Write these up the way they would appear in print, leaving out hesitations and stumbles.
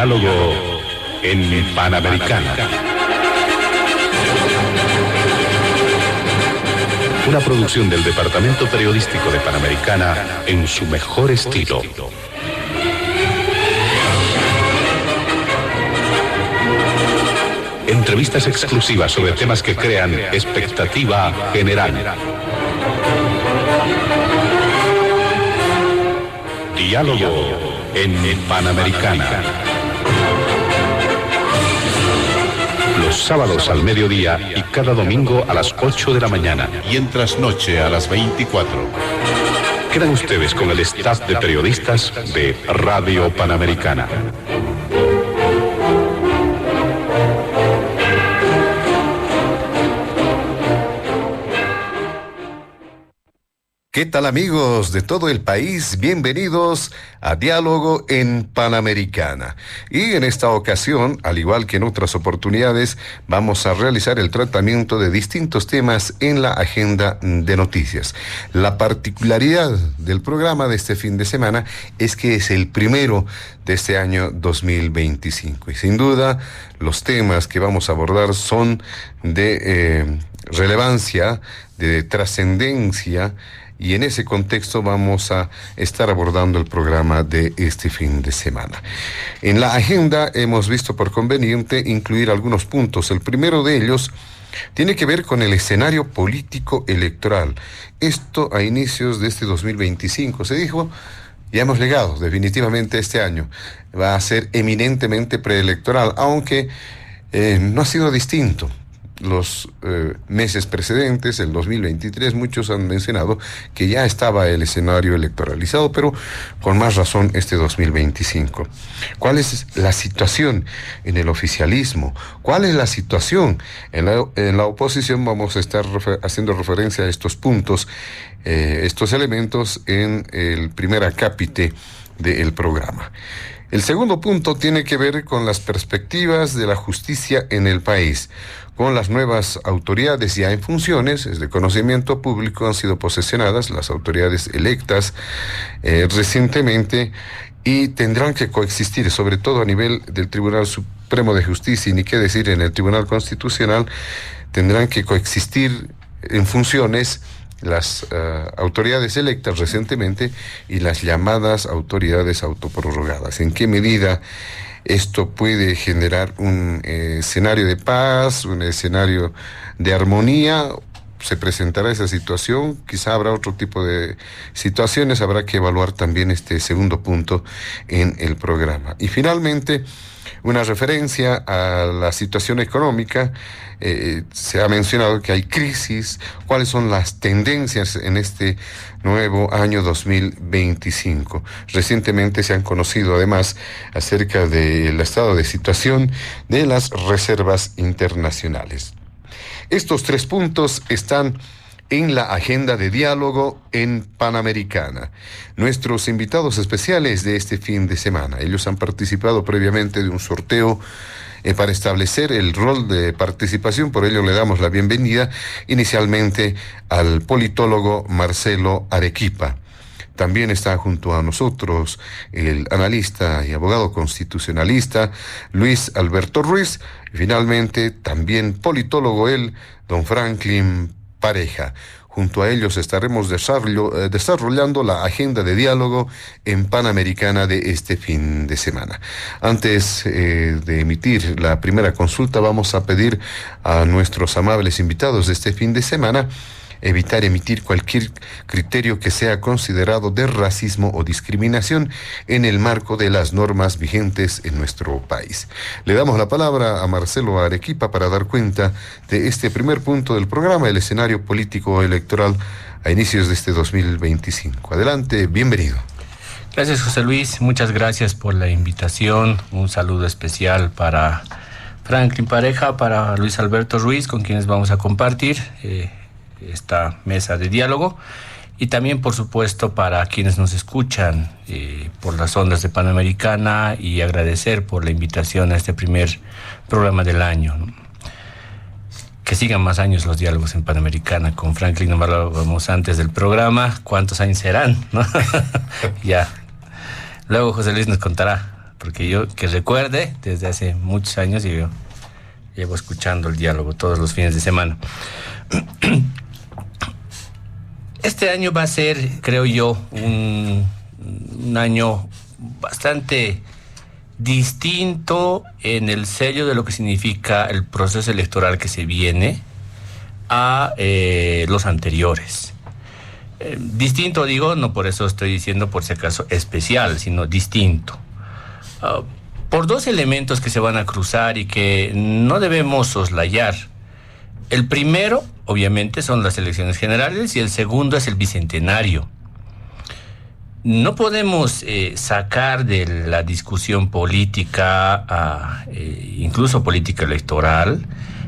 Diálogo en Panamericana. Una producción del Departamento Periodístico de Panamericana en su mejor estilo. Entrevistas exclusivas sobre temas que crean expectativa general. Diálogo en Panamericana. Los sábados al mediodía y cada domingo a las 8 de la mañana. Y en trasnoche a las 24. Quedan ustedes con el staff de periodistas de Radio Panamericana. ¿Qué tal, amigos de todo el país? Bienvenidos a Diálogo en Panamericana. Y en esta ocasión, al igual que en otras oportunidades, vamos a realizar el tratamiento de distintos temas en la agenda de noticias. La particularidad del programa de este fin de semana es que es el primero de este año 2025. Y sin duda, los temas que vamos a abordar son de relevancia, de trascendencia. Y en ese contexto vamos a estar abordando el programa de este fin de semana. En la agenda hemos visto por conveniente incluir algunos puntos. El primero de ellos tiene que ver con el escenario político electoral. Esto a inicios de este 2025. Se dijo, ya hemos llegado definitivamente este año. Va a ser eminentemente preelectoral, aunque no ha sido distinto. Los meses precedentes, el 2023, muchos han mencionado que ya estaba el escenario electoralizado, pero con más razón este 2025. ¿Cuál es la situación en el oficialismo? ¿Cuál es la situación en la oposición? Vamos a estar haciendo referencia a estos puntos, estos elementos en el primer acápite del programa. El segundo punto tiene que ver con las perspectivas de la justicia en el país. Con las nuevas autoridades ya en funciones, es de conocimiento público, han sido posesionadas las autoridades electas recientemente y tendrán que coexistir, sobre todo a nivel del Tribunal Supremo de Justicia, y ni qué decir en el Tribunal Constitucional, tendrán que coexistir en funciones las autoridades electas recientemente y las llamadas autoridades autoprorrogadas. ¿En qué medida esto puede generar un escenario de paz, un escenario de armonía? ¿Se presentará esa situación? Quizá habrá otro tipo de situaciones. Habrá que evaluar también este segundo punto en el programa. Y finalmente, una referencia a la situación económica. Se ha mencionado que hay crisis. ¿Cuáles son las tendencias en este nuevo año 2025? Recientemente se han conocido además acerca del estado de situación de las reservas internacionales. Estos tres puntos están en la agenda de diálogo en Panamericana. Nuestros invitados especiales de este fin de semana, ellos han participado previamente de un sorteo para establecer el rol de participación. Por ello le damos la bienvenida inicialmente al politólogo Marcelo Arequipa. También está junto a nosotros el analista y abogado constitucionalista Luis Alberto Ruiz. Y finalmente también politólogo él, don Franklin Pareja. Junto a ellos estaremos desarrollando la agenda de diálogo en Panamericana de este fin de semana. Antes de emitir la primera consulta, vamos a pedir a nuestros amables invitados de este fin de semana evitar emitir cualquier criterio que sea considerado de racismo o discriminación en el marco de las normas vigentes en nuestro país. Le damos la palabra a Marcelo Arequipa para dar cuenta de este primer punto del programa, el escenario político electoral a inicios de este 2025. Adelante, bienvenido. Gracias, José Luis, muchas gracias por la invitación. Un saludo especial para Franklin Pareja, para Luis Alberto Ruiz, con quienes vamos a compartir esta mesa de diálogo, y también, por supuesto, para quienes nos escuchan por las ondas de Panamericana, y agradecer por la invitación a este primer programa del año, ¿no? Que sigan más años los diálogos en Panamericana. Con Franklin nos hablábamos antes del programa, ¿cuántos años serán, no? Ya. Luego José Luis nos contará porque yo que recuerde, desde hace muchos años yo llevo escuchando el diálogo todos los fines de semana. Este año va a ser, creo yo, un año bastante distinto en el sello de lo que significa el proceso electoral que se viene a los anteriores. Distinto digo, no por eso estoy diciendo por si acaso especial, sino distinto. Por dos elementos que se van a cruzar y que no debemos soslayar. El primero, obviamente, son las elecciones generales y el segundo es el bicentenario. No podemos sacar de la discusión política, incluso política electoral,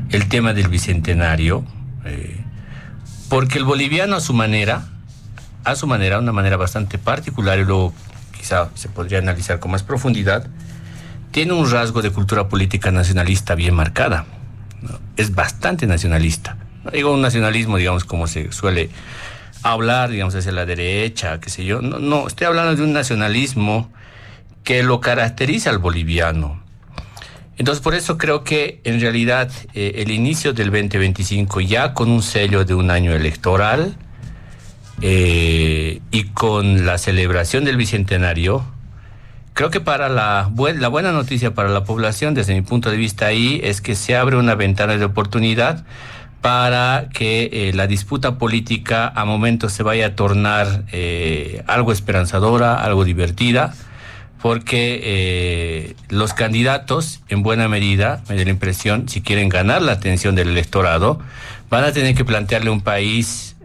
el tema del bicentenario, porque el boliviano a su manera, una manera bastante particular, y luego quizá se podría analizar con más profundidad, tiene un rasgo de cultura política nacionalista bien marcada, ¿no? Es bastante nacionalista. No digo un nacionalismo, digamos, como se suele hablar, digamos, hacia la derecha, qué sé yo. No, estoy hablando de un nacionalismo que lo caracteriza al boliviano. Entonces, por eso creo que, en realidad, el inicio del 2025, ya con un sello de un año electoral, y con la celebración del bicentenario, creo que para la buena noticia para la población, desde mi punto de vista ahí, es que se abre una ventana de oportunidad para que la disputa política a momentos se vaya a tornar algo esperanzadora, algo divertida, porque los candidatos, en buena medida, me da la impresión, si quieren ganar la atención del electorado, van a tener que plantearle un país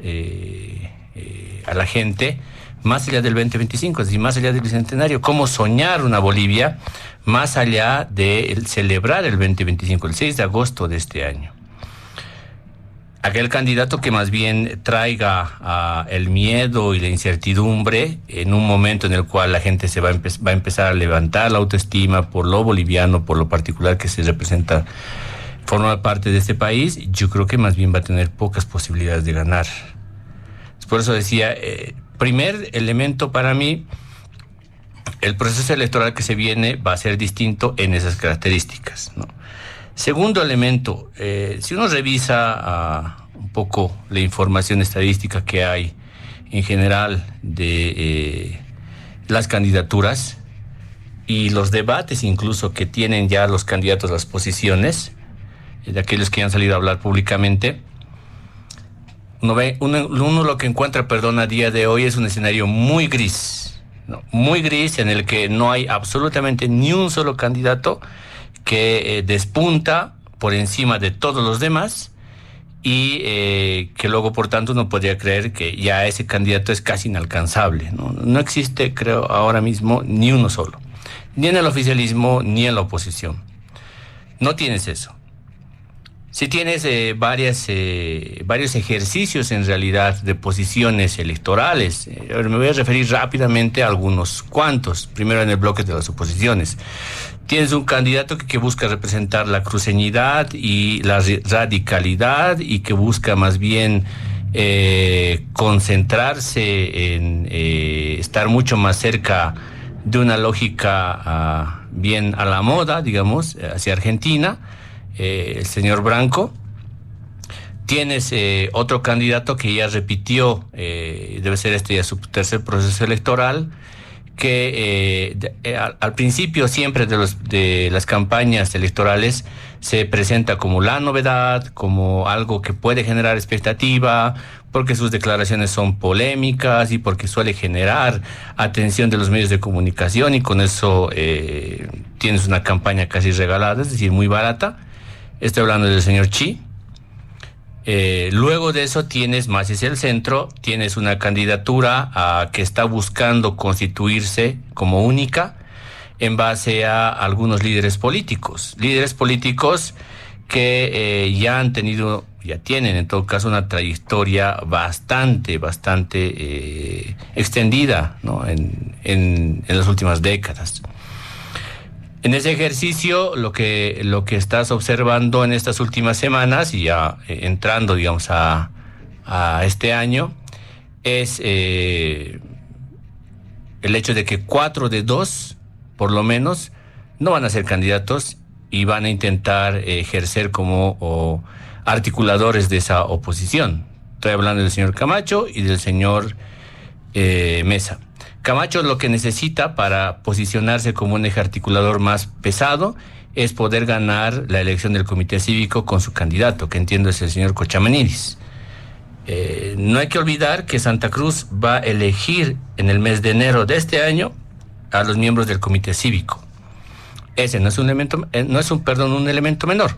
a la gente más allá del 2025, es decir, más allá del bicentenario, cómo soñar una Bolivia más allá de celebrar el 2025, el 6 de agosto de este año. Aquel candidato que más bien traiga el miedo y la incertidumbre en un momento en el cual la gente se va a empezar a levantar la autoestima por lo boliviano, por lo particular que se representa, forma parte de este país, yo creo que más bien va a tener pocas posibilidades de ganar. Por eso decía, primer elemento para mí, el proceso electoral que se viene va a ser distinto en esas características, ¿no? Segundo elemento, si uno revisa un poco la información estadística que hay en general de las candidaturas y los debates incluso que tienen ya los candidatos, las posiciones, de aquellos que han salido a hablar públicamente, uno lo que encuentra, a día de hoy es un escenario muy gris, ¿no? Muy gris, en el que no hay absolutamente ni un solo candidato que despunta por encima de todos los demás y que luego, por tanto, uno podría creer que ya ese candidato es casi inalcanzable, ¿no? No existe, creo, ahora mismo ni uno solo, ni en el oficialismo ni en la oposición. No tienes eso. Sí tienes varios ejercicios en realidad de posiciones electorales. Me voy a referir rápidamente a algunos cuantos. Primero en el bloque de las oposiciones. Tienes un candidato que busca representar la cruceñidad y la radicalidad y que busca más bien concentrarse en estar mucho más cerca de una lógica bien a la moda, digamos, hacia Argentina. El señor Branco. Tienes otro candidato que ya repitió, debe ser este ya su tercer proceso electoral, que al principio siempre de las campañas electorales se presenta como la novedad, como algo que puede generar expectativa, porque sus declaraciones son polémicas y porque suele generar atención de los medios de comunicación, y con eso tienes una campaña casi regalada, es decir, muy barata. Estoy hablando del señor Chi. Luego de eso tienes, más hacia el centro, tienes una candidatura que está buscando constituirse como única en base a algunos líderes políticos que ya tienen en todo caso una trayectoria bastante extendida, ¿no? en las últimas décadas. En ese ejercicio, lo que estás observando en estas últimas semanas y ya entrando, digamos, a este año, es el hecho de que 4 de 2, por lo menos, no van a ser candidatos y van a intentar ejercer como articuladores de esa oposición. Estoy hablando del señor Camacho y del señor Mesa. Camacho lo que necesita para posicionarse como un eje articulador más pesado es poder ganar la elección del comité cívico con su candidato, que entiendo es el señor Cochamaniris. No hay que olvidar que Santa Cruz va a elegir en el mes de enero de este año a los miembros del comité cívico. Ese no es un elemento menor.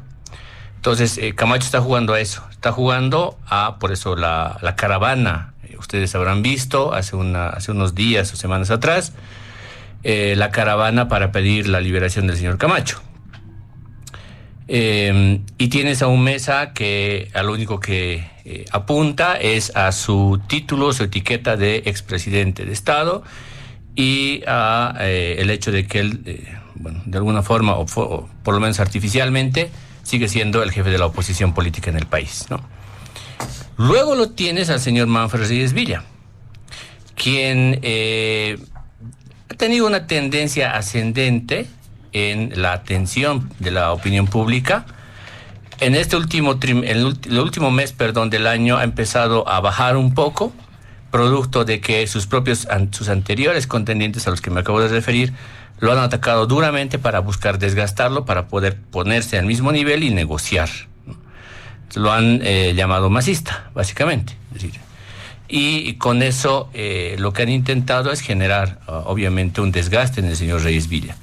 Entonces, Camacho está jugando a eso, está jugando a, por eso la caravana, ustedes habrán visto hace unos días o semanas atrás, la caravana para pedir la liberación del señor Camacho. Y tienes a un Mesa que a lo único que apunta es a su título, su etiqueta de expresidente de Estado y a el hecho de que él, de alguna forma, o por lo menos artificialmente, sigue siendo el jefe de la oposición política en el país, ¿no? Luego lo tienes al señor Manfred Reyes Villa, quien ha tenido una tendencia ascendente en la atención de la opinión pública. En este el último mes, del año ha empezado a bajar un poco, producto de que sus anteriores contendientes a los que me acabo de referir lo han atacado duramente para buscar desgastarlo, para poder ponerse al mismo nivel y negociar. Lo han llamado masista, básicamente. Es decir, y con eso lo que han intentado es generar, obviamente, un desgaste en el señor Reyes Villa.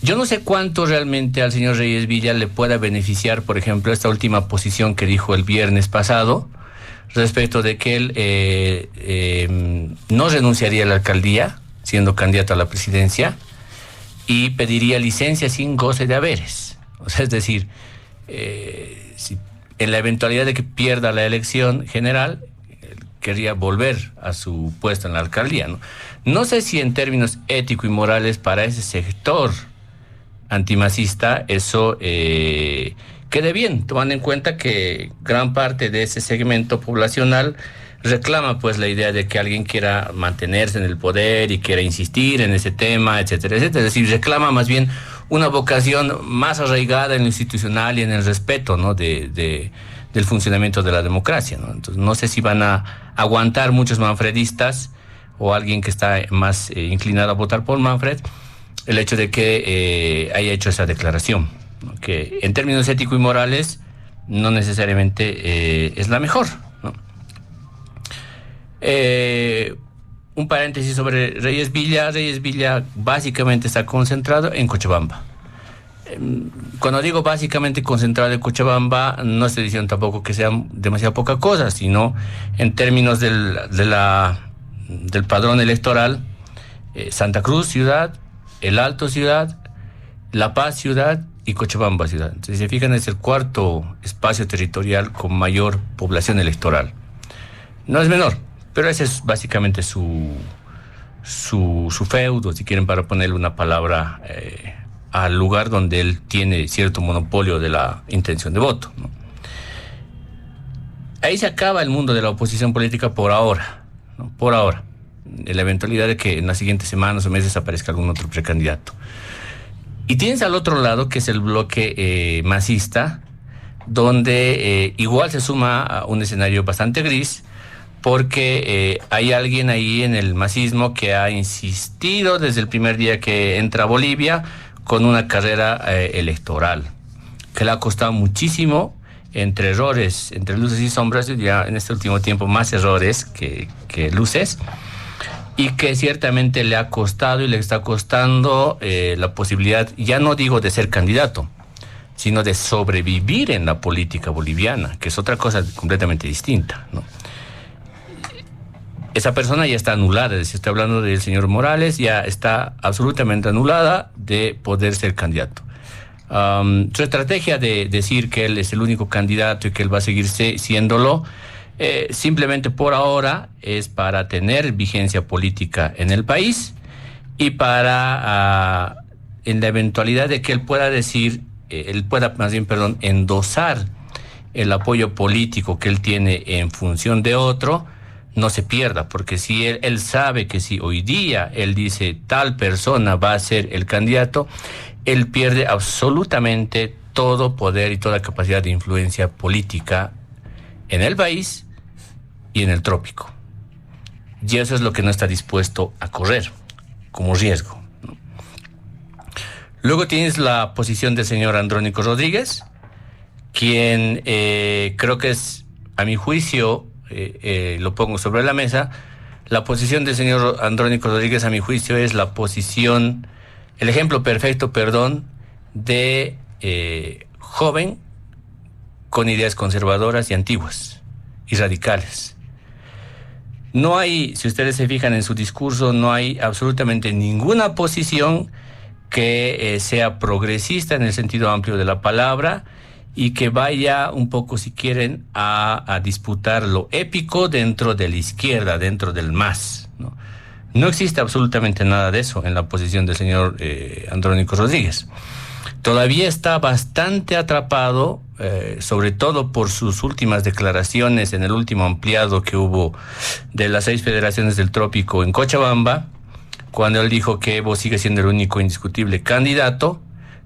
Yo no sé cuánto realmente al señor Reyes Villa le pueda beneficiar, por ejemplo, esta última posición que dijo el viernes pasado, respecto de que él no renunciaría a la alcaldía, siendo candidato a la presidencia, y pediría licencia sin goce de haberes. O sea, es decir, si en la eventualidad de que pierda la elección general, querría volver a su puesto en la alcaldía, ¿no? No sé si en términos ético y morales para ese sector antimacista eso quede bien, tomando en cuenta que gran parte de ese segmento poblacional reclama pues la idea de que alguien quiera mantenerse en el poder y quiera insistir en ese tema, etcétera, etcétera. Es decir, reclama más bien una vocación más arraigada en lo institucional y en el respeto, ¿no?, del funcionamiento de la democracia, ¿no? Entonces, no sé si van a aguantar muchos manfredistas o alguien que está más inclinado a votar por Manfred el hecho de que haya hecho esa declaración, ¿no?, que en términos éticos y morales no necesariamente es la mejor, ¿no? Un paréntesis sobre Reyes Villa. Reyes Villa básicamente está concentrado en Cochabamba. Cuando digo básicamente concentrado en Cochabamba, no estoy diciendo tampoco que sea demasiado poca cosa, sino en términos del padrón electoral, Santa Cruz ciudad, El Alto ciudad, La Paz ciudad y Cochabamba ciudad. Entonces, si se fijan, es el cuarto espacio territorial con mayor población electoral. No es menor, pero ese es básicamente su feudo, si quieren, para ponerle una palabra al lugar donde él tiene cierto monopolio de la intención de voto, ¿no? Ahí se acaba el mundo de la oposición política por ahora, ¿no? Por ahora, en la eventualidad de que en las siguientes semanas o meses aparezca algún otro precandidato. Y tienes al otro lado, que es el bloque masista, donde igual se suma a un escenario bastante gris, porque hay alguien ahí en el masismo que ha insistido desde el primer día que entra a Bolivia con una carrera electoral, que le ha costado muchísimo, entre errores, entre luces y sombras, ya en este último tiempo más errores que luces, y que ciertamente le ha costado y le está costando la posibilidad, ya no digo de ser candidato, sino de sobrevivir en la política boliviana, que es otra cosa completamente distinta, ¿no? Esa persona ya está anulada, es decir, estoy hablando del señor Morales, ya está absolutamente anulada de poder ser candidato. Su estrategia de decir que él es el único candidato y que él va a seguir siéndolo, simplemente por ahora es para tener vigencia política en el país y para, en la eventualidad de que él pueda endosar el apoyo político que él tiene en función de otro, no se pierda, porque si él sabe que si hoy día él dice tal persona va a ser el candidato, él pierde absolutamente todo poder y toda capacidad de influencia política en el país y en el trópico. Y eso es lo que no está dispuesto a correr como riesgo, ¿no? Luego tienes la posición del señor Andrónico Rodríguez, quien creo que es, a mi juicio, lo pongo sobre la mesa. La posición del señor Andrónico Rodríguez, a mi juicio, es la posición, el ejemplo perfecto, de joven con ideas conservadoras y antiguas y radicales. No hay, si ustedes se fijan en su discurso, no hay absolutamente ninguna posición que sea progresista en el sentido amplio de la palabra y que vaya un poco, si quieren, a disputar lo épico dentro de la izquierda, dentro del MAS, ¿no? No existe absolutamente nada de eso en la posición del señor Andrónico Rodríguez. Todavía está bastante atrapado, sobre todo por sus últimas declaraciones en el último ampliado que hubo de las 6 federaciones del trópico en Cochabamba, cuando él dijo que Evo sigue siendo el único indiscutible candidato.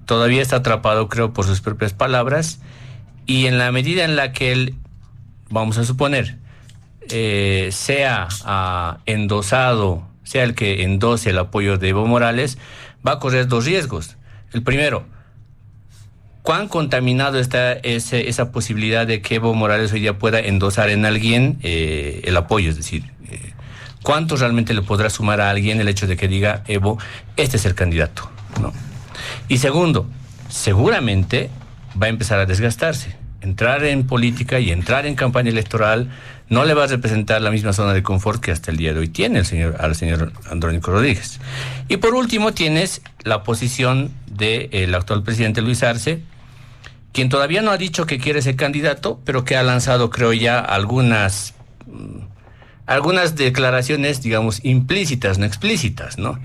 Todavía está atrapado, creo, por sus propias palabras, y en la medida en la que él, vamos a suponer, sea endosado, sea el que endose el apoyo de Evo Morales, va a correr 2 riesgos. El primero, ¿cuán contaminado está esa posibilidad de que Evo Morales hoy día pueda endosar en alguien el apoyo? Es decir, ¿cuánto realmente le podrá sumar a alguien el hecho de que diga Evo, este es el candidato, ¿no? Y segundo, seguramente va a empezar a desgastarse. Entrar en política y entrar en campaña electoral no le va a representar la misma zona de confort que hasta el día de hoy tiene al señor Andrónico Rodríguez. Y por último tienes la posición del actual presidente Luis Arce, quien todavía no ha dicho que quiere ser candidato, pero que ha lanzado, creo ya, algunas declaraciones, digamos, implícitas, no explícitas, ¿no?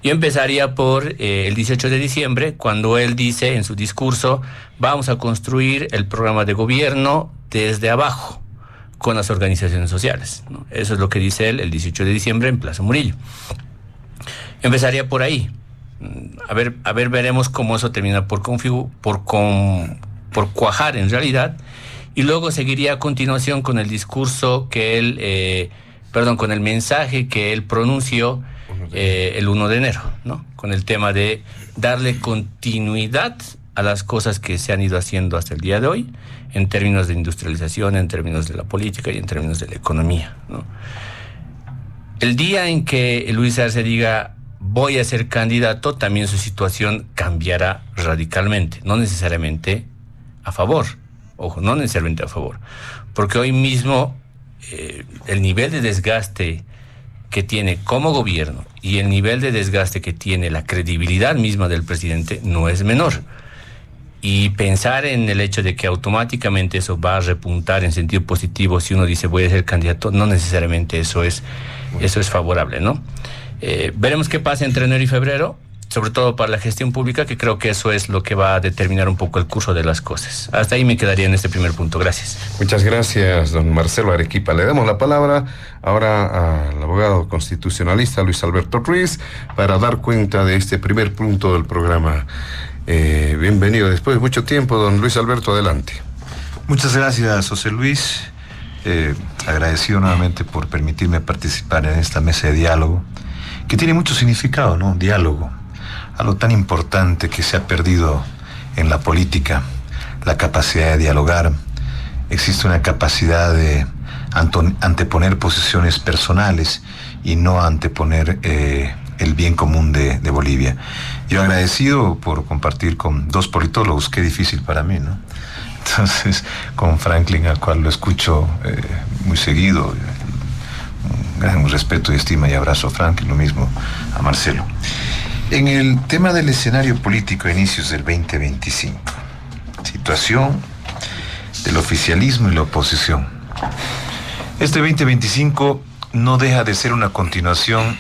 Yo empezaría por el 18 de diciembre, cuando él dice en su discurso, vamos a construir el programa de gobierno desde abajo, con las organizaciones sociales, ¿no? Eso es lo que dice él el 18 de diciembre en Plaza Murillo. Empezaría por ahí. A ver, veremos cómo eso termina por cuajar en realidad, y luego seguiría a continuación con el discurso que él, con el mensaje que él pronunció el 1 de enero, ¿no? Con el tema de darle continuidad a las cosas que se han ido haciendo hasta el día de hoy, en términos de industrialización, en términos de la política y en términos de la economía, ¿no? El día en que Luis Arce diga voy a ser candidato, también su situación cambiará radicalmente, no necesariamente a favor, ojo, no necesariamente a favor, porque hoy mismo el nivel de desgaste que tiene como gobierno y el nivel de desgaste que tiene la credibilidad misma del presidente no es menor. Y pensar en el hecho de que automáticamente eso va a repuntar en sentido positivo si uno dice voy a ser candidato, no necesariamente eso es favorable, ¿no? Veremos qué pasa entre enero y febrero, sobre todo para la gestión pública, que creo que eso es lo que va a determinar un poco el curso de las cosas. Hasta ahí me quedaría en este primer punto. Gracias. Muchas gracias, don Marcelo Arequipa. Le damos la palabra ahora al abogado constitucionalista Luis Alberto Ruiz para dar cuenta de este primer punto del programa. Bienvenido después de mucho tiempo, don Luis Alberto, adelante. Muchas gracias, José Luis. Agradecido nuevamente por permitirme participar en esta mesa de diálogo, que tiene mucho significado, ¿no? Diálogo, algo tan importante que se ha perdido en la política, la capacidad de dialogar. Existe una capacidad de anteponer posiciones personales y no anteponer el bien común de Bolivia. Yo agradecido por compartir con 2 politólogos, qué difícil para mí, ¿no? Entonces, con Franklin, al cual lo escucho muy seguido, un gran respeto y estima y abrazo a Franklin, lo mismo a Marcelo. En el tema del escenario político a inicios del 2025, situación del oficialismo y la oposición. Este 2025 no deja de ser una continuación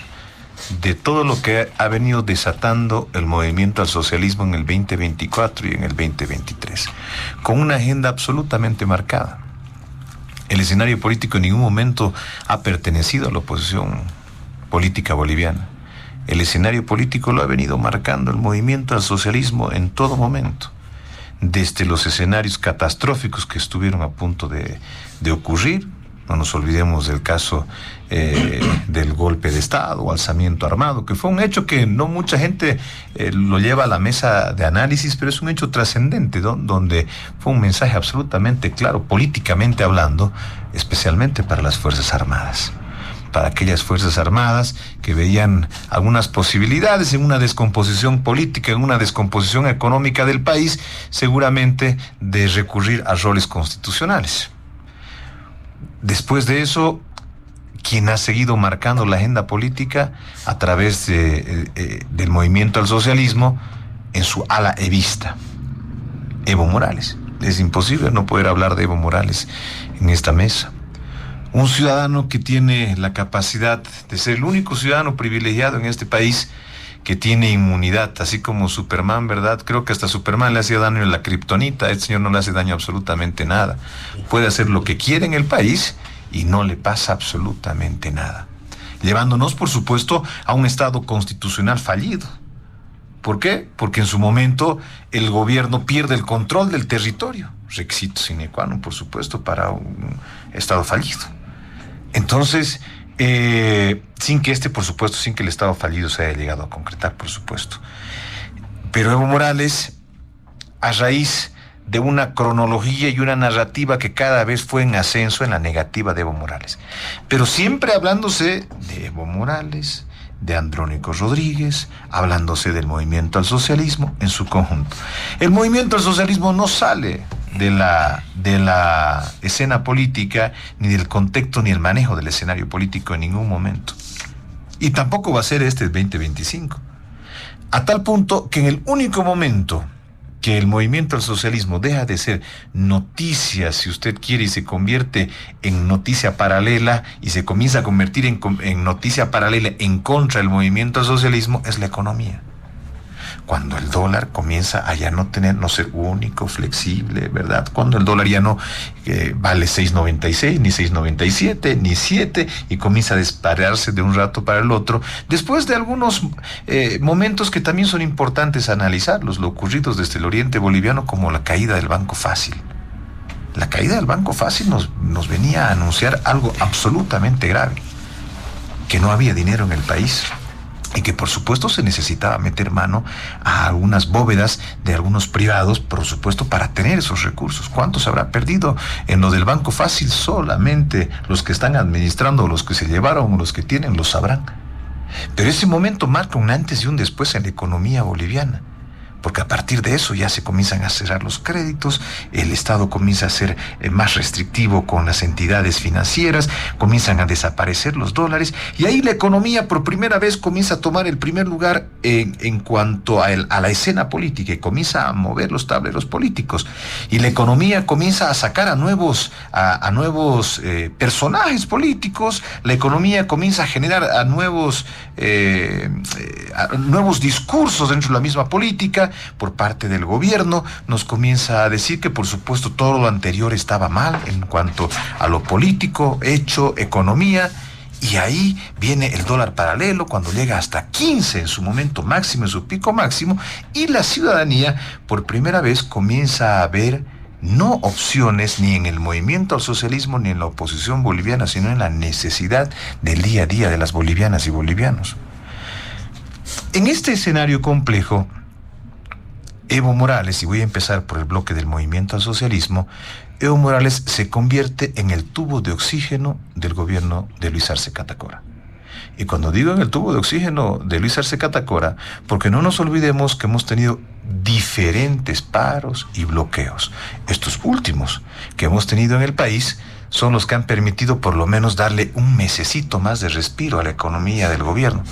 de todo lo que ha venido desatando el movimiento al socialismo en el 2024 y en el 2023, con una agenda absolutamente marcada. El escenario político en ningún momento ha pertenecido a la oposición política boliviana. El escenario político lo ha venido marcando el movimiento al socialismo en todo momento. Desde los escenarios catastróficos que estuvieron a punto de ocurrir, no nos olvidemos del caso del golpe de Estado o alzamiento armado, que fue un hecho que no mucha gente lo lleva a la mesa de análisis, pero es un hecho trascendente, donde fue un mensaje absolutamente claro, políticamente hablando, especialmente para las Fuerzas Armadas. Para aquellas Fuerzas Armadas que veían algunas posibilidades en una descomposición política, en una descomposición económica del país, seguramente de recurrir a roles constitucionales. Después de eso, quien ha seguido marcando la agenda política a través del movimiento al socialismo en su ala evista, Evo Morales. Es imposible no poder hablar de Evo Morales en esta mesa. Un ciudadano que tiene la capacidad de ser el único ciudadano privilegiado en este país que tiene inmunidad, así como Superman, ¿verdad? Creo que hasta Superman le hacía daño a la kriptonita, este señor no le hace daño absolutamente nada. Puede hacer lo que quiere en el país y no le pasa absolutamente nada. Llevándonos, por supuesto, a un Estado constitucional fallido. ¿Por qué? Porque en su momento el gobierno pierde el control del territorio. Requisito sine qua non, por supuesto, para un Estado fallido. Entonces, sin que por supuesto, sin que el Estado fallido se haya llegado a concretar, por supuesto. Pero Evo Morales, a raíz de una cronología y una narrativa que cada vez fue en ascenso en la negativa de Evo Morales, pero siempre hablándose de Evo Morales, de Andrónico Rodríguez, hablándose del movimiento al socialismo en su conjunto. El movimiento al socialismo no sale de la escena política, ni del contexto, ni el manejo del escenario político en ningún momento. Y tampoco va a ser este 2025. A tal punto que en el único momento que el movimiento al socialismo deja de ser noticia, si usted quiere, y se convierte en noticia paralela, y se comienza a convertir en noticia paralela en contra del movimiento al socialismo, es la economía. Cuando el dólar comienza a ya no ser único, flexible, ¿verdad? Cuando el dólar ya no vale 6.96, ni 6.97, ni 7, y comienza a dispararse de un rato para el otro, después de algunos momentos que también son importantes analizarlos, lo ocurridos desde el oriente boliviano, como la caída del Banco Fácil. La caída del Banco Fácil nos venía a anunciar algo absolutamente grave, que no había dinero en el país, y que por supuesto se necesitaba meter mano a algunas bóvedas de algunos privados, por supuesto, para tener esos recursos. ¿Cuánto se habrá perdido en lo del Banco Fácil? Solamente los que están administrando, los que se llevaron, los que tienen, lo sabrán. Pero ese momento marca un antes y un después en la economía boliviana, porque a partir de eso ya se comienzan a cerrar los créditos, el Estado comienza a ser más restrictivo con las entidades financieras, comienzan a desaparecer los dólares, y ahí la economía por primera vez comienza a tomar el primer lugar en cuanto a la escena política, y comienza a mover los tableros políticos, y la economía comienza a sacar a nuevos personajes políticos, la economía comienza a generar a nuevos discursos dentro de la misma política. Por parte del gobierno nos comienza a decir que por supuesto todo lo anterior estaba mal en cuanto a lo político, hecho, economía, y ahí viene el dólar paralelo cuando llega hasta 15 en su momento máximo, en su pico máximo, y la ciudadanía por primera vez comienza a ver no opciones ni en el movimiento al socialismo ni en la oposición boliviana, sino en la necesidad del día a día de las bolivianas y bolivianos. En este escenario complejo, Evo Morales, y voy a empezar por el bloque del movimiento al socialismo, Evo Morales se convierte en el tubo de oxígeno del gobierno de Luis Arce Catacora. Y cuando digo en el tubo de oxígeno de Luis Arce Catacora, porque no nos olvidemos que hemos tenido diferentes paros y bloqueos. Estos últimos que hemos tenido en el país son los que han permitido por lo menos darle un mesecito más de respiro a la economía del gobierno.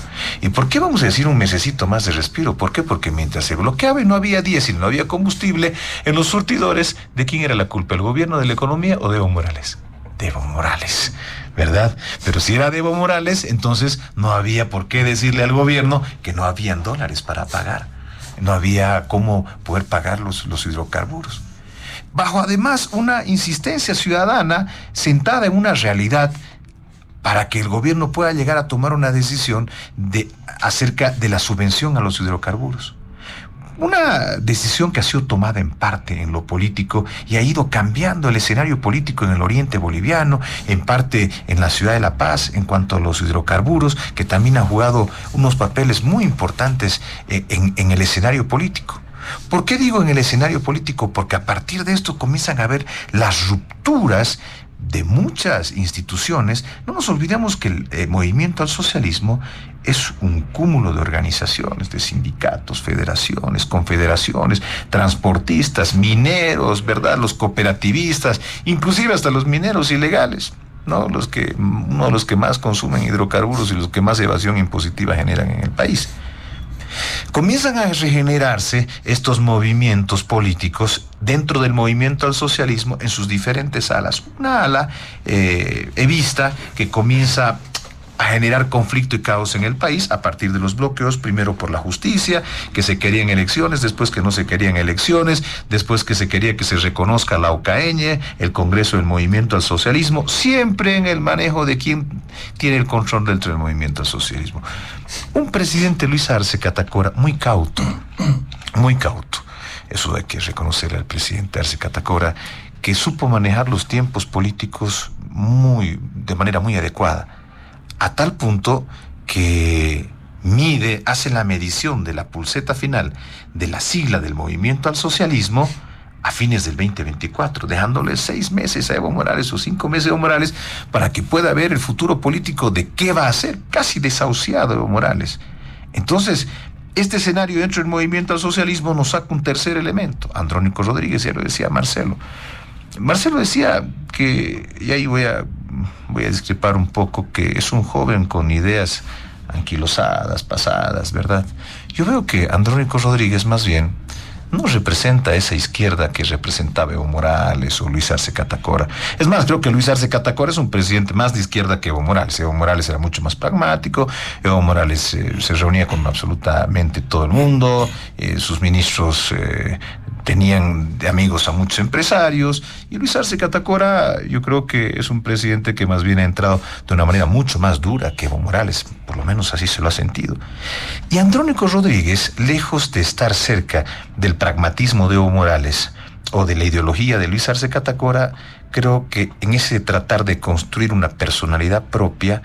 ¿Y por qué vamos a decir un mesecito más de respiro? ¿Por qué? Porque mientras se bloqueaba y no había diésel, no había combustible en los surtidores, ¿de quién era la culpa? ¿El gobierno de la economía o de Evo Morales? De Evo Morales, ¿verdad? Pero si era de Evo Morales, entonces no había por qué decirle al gobierno que no habían dólares para pagar. No había cómo poder pagar los hidrocarburos. bajo además una insistencia ciudadana sentada en una realidad para que el gobierno pueda llegar a tomar una decisión acerca de la subvención a los hidrocarburos. Una decisión que ha sido tomada en parte en lo político y ha ido cambiando el escenario político en el oriente boliviano, en parte en la ciudad de La Paz, en cuanto a los hidrocarburos, que también han jugado unos papeles muy importantes en el escenario político. ¿Por qué digo en el escenario político? Porque a partir de esto comienzan a haber las rupturas de muchas instituciones. No nos olvidemos que el movimiento al socialismo es un cúmulo de organizaciones, de sindicatos, federaciones, confederaciones, transportistas, mineros, ¿verdad? Los cooperativistas, inclusive hasta los mineros ilegales, ¿no? Uno de los que más consumen hidrocarburos y los que más evasión impositiva generan en el país. Comienzan a regenerarse estos movimientos políticos dentro del movimiento al socialismo en sus diferentes alas. Una ala evista que comienza a generar conflicto y caos en el país a partir de los bloqueos, primero por la justicia, que se querían elecciones, después que no se querían elecciones, después que se quería que se reconozca la OCAEñe, el Congreso del Movimiento al Socialismo, siempre en el manejo de quién tiene el control dentro del movimiento al socialismo. Un presidente, Luis Arce Catacora, muy cauto, muy cauto. Eso hay que reconocerle al presidente Arce Catacora, que supo manejar los tiempos políticos de manera muy adecuada, a tal punto que hace la medición de la pulseta final de la sigla del movimiento al socialismo a fines del 2024, dejándole 6 meses a Evo Morales o 5 meses a Evo Morales para que pueda ver el futuro político de qué va a hacer, casi desahuciado Evo Morales. Entonces, este escenario dentro del movimiento al socialismo nos saca un tercer elemento. Andrónico Rodríguez, ya lo decía Marcelo. Marcelo decía que, y ahí voy a discrepar un poco, que es un joven con ideas anquilosadas, pasadas, ¿verdad? Yo veo que Andrónico Rodríguez más bien no representa esa izquierda que representaba Evo Morales o Luis Arce Catacora. Es más, creo que Luis Arce Catacora es un presidente más de izquierda que Evo Morales. Evo Morales era mucho más pragmático, Evo Morales se reunía con absolutamente todo el mundo, sus ministros tenían de amigos a muchos empresarios, y Luis Arce Catacora yo creo que es un presidente que más bien ha entrado de una manera mucho más dura que Evo Morales, por lo menos así se lo ha sentido. Y Andrónico Rodríguez, lejos de estar cerca del pragmatismo de Evo Morales o de la ideología de Luis Arce Catacora, creo que en ese tratar de construir una personalidad propia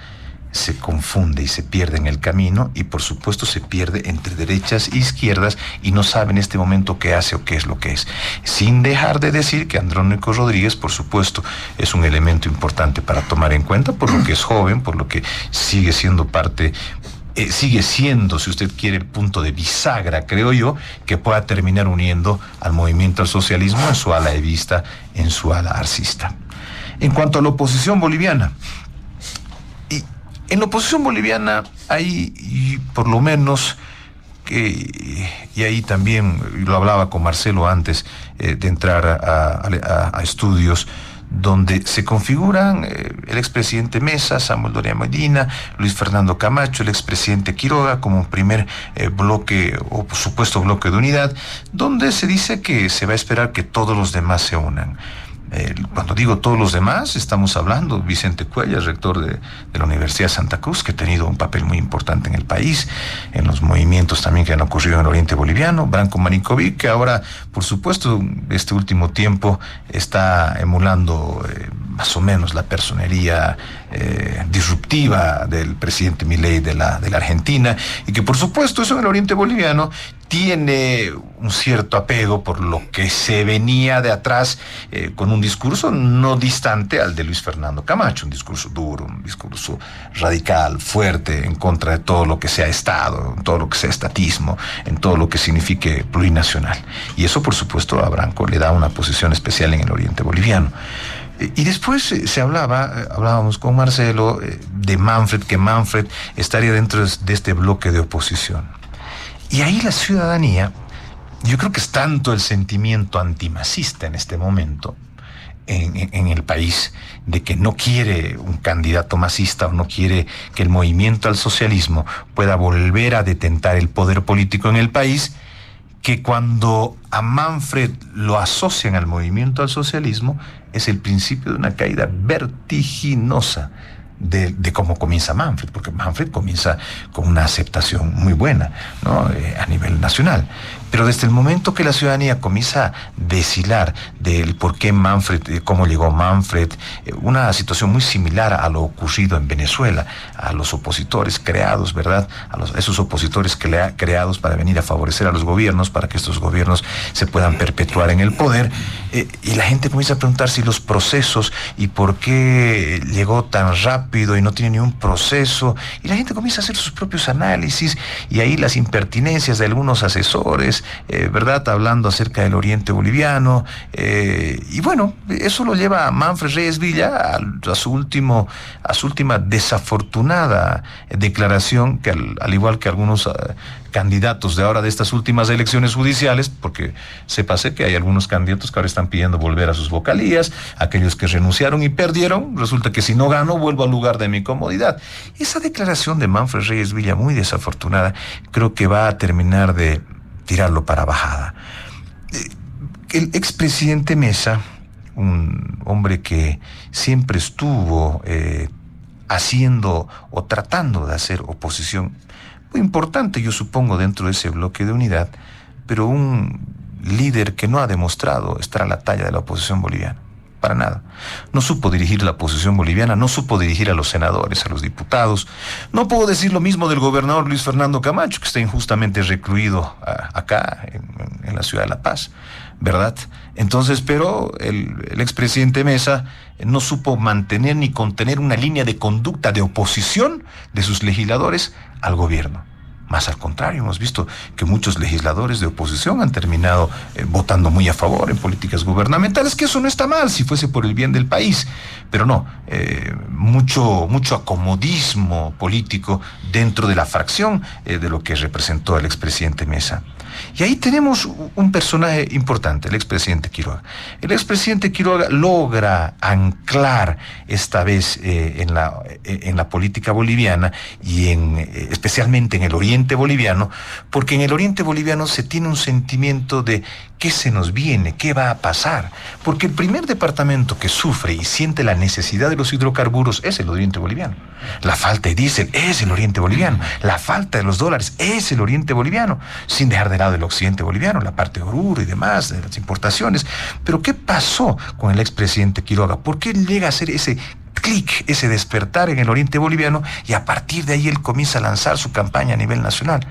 se confunde y se pierde en el camino, y por supuesto se pierde entre derechas e izquierdas y no sabe en este momento qué hace o qué es lo que es. Sin dejar de decir que Andrónico Rodríguez, por supuesto, es un elemento importante para tomar en cuenta por lo que es joven, por lo que sigue siendo parte, sigue siendo, si usted quiere, el punto de bisagra, creo yo, que pueda terminar uniendo al movimiento al socialismo en su ala evista, en su ala arcista. En cuanto a la oposición boliviana, en la oposición boliviana hay, por lo menos, y ahí también lo hablaba con Marcelo antes de entrar a estudios, donde se configuran el expresidente Mesa, Samuel Doria Medina, Luis Fernando Camacho, el expresidente Quiroga, como un primer bloque o supuesto bloque de unidad, donde se dice que se va a esperar que todos los demás se unan. Cuando digo todos los demás, estamos hablando Vicente Cuellar, rector de la Universidad de Santa Cruz, que ha tenido un papel muy importante en el país, en los movimientos también que han ocurrido en el oriente boliviano, Branko Marinkovic, que ahora, por supuesto, este último tiempo está emulando más o menos la personería disruptiva del presidente Milei de la Argentina, y que por supuesto eso en el oriente boliviano tiene un cierto apego por lo que se venía de atrás, con un discurso no distante al de Luis Fernando Camacho, un discurso duro, un discurso radical, fuerte, en contra de todo lo que sea Estado, en todo lo que sea estatismo, en todo lo que signifique plurinacional. Y eso, por supuesto, a Branko le da una posición especial en el oriente boliviano. Y después hablábamos con Marcelo de Manfred, que Manfred estaría dentro de este bloque de oposición. Y ahí la ciudadanía, yo creo que es tanto el sentimiento antimacista en este momento en el país, de que no quiere un candidato masista o no quiere que el movimiento al socialismo pueda volver a detentar el poder político en el país, que cuando a Manfred lo asocian al movimiento al socialismo, es el principio de una caída vertiginosa de cómo comienza Manfred, porque Manfred comienza con una aceptación muy buena, ¿no? A nivel nacional. Pero desde el momento que la ciudadanía comienza a deshilar del por qué Manfred, cómo llegó Manfred, una situación muy similar a lo ocurrido en Venezuela, a los opositores creados, ¿verdad? A esos opositores creados para venir a favorecer a los gobiernos, para que estos gobiernos se puedan perpetuar en el poder. Y la gente comienza a preguntar si los procesos y por qué llegó tan rápido y no tiene ni un proceso. Y la gente comienza a hacer sus propios análisis, y ahí las impertinencias de algunos asesores, ¿verdad? Hablando acerca del oriente boliviano. Y bueno, eso lo lleva a Manfred Reyes Villa a su última desafortunada declaración, que al igual que algunos candidatos de ahora de estas últimas elecciones judiciales, porque sépase que hay algunos candidatos que ahora están pidiendo volver a sus vocalías, aquellos que renunciaron y perdieron, resulta que si no gano, vuelvo al lugar de mi comodidad. Esa declaración de Manfred Reyes Villa, muy desafortunada, creo que va a terminar de tirarlo para bajada. El expresidente Mesa, un hombre que siempre estuvo haciendo o tratando de hacer oposición muy importante, yo supongo, dentro de ese bloque de unidad, pero un líder que no ha demostrado estar a la talla de la oposición boliviana, para nada. No supo dirigir la oposición boliviana, no supo dirigir a los senadores, a los diputados. No puedo decir lo mismo del gobernador Luis Fernando Camacho, que está injustamente recluido acá, en la ciudad de La Paz, ¿verdad? Entonces, pero el expresidente Mesa no supo mantener ni contener una línea de conducta de oposición de sus legisladores al gobierno. Más al contrario, hemos visto que muchos legisladores de oposición han terminado votando muy a favor en políticas gubernamentales, que eso no está mal si fuese por el bien del país, pero no, mucho acomodismo político dentro de la fracción de lo que representó el expresidente Mesa. Y ahí tenemos un personaje importante, el expresidente Quiroga. El expresidente Quiroga logra anclar esta vez en la política boliviana y especialmente en el oriente boliviano, porque en el oriente boliviano se tiene un sentimiento de qué se nos viene, qué va a pasar, porque el primer departamento que sufre y siente la necesidad de los hidrocarburos es el oriente boliviano. La falta de diésel es el oriente boliviano, la falta de los dólares es el oriente boliviano, sin dejar de lado el occidente boliviano, la parte de Oruro y demás, de las importaciones. Pero ¿qué pasó con el expresidente Quiroga? ¿Por qué llega a hacer ese clic, ese despertar en el oriente boliviano, y a partir de ahí él comienza a lanzar su campaña a nivel nacional?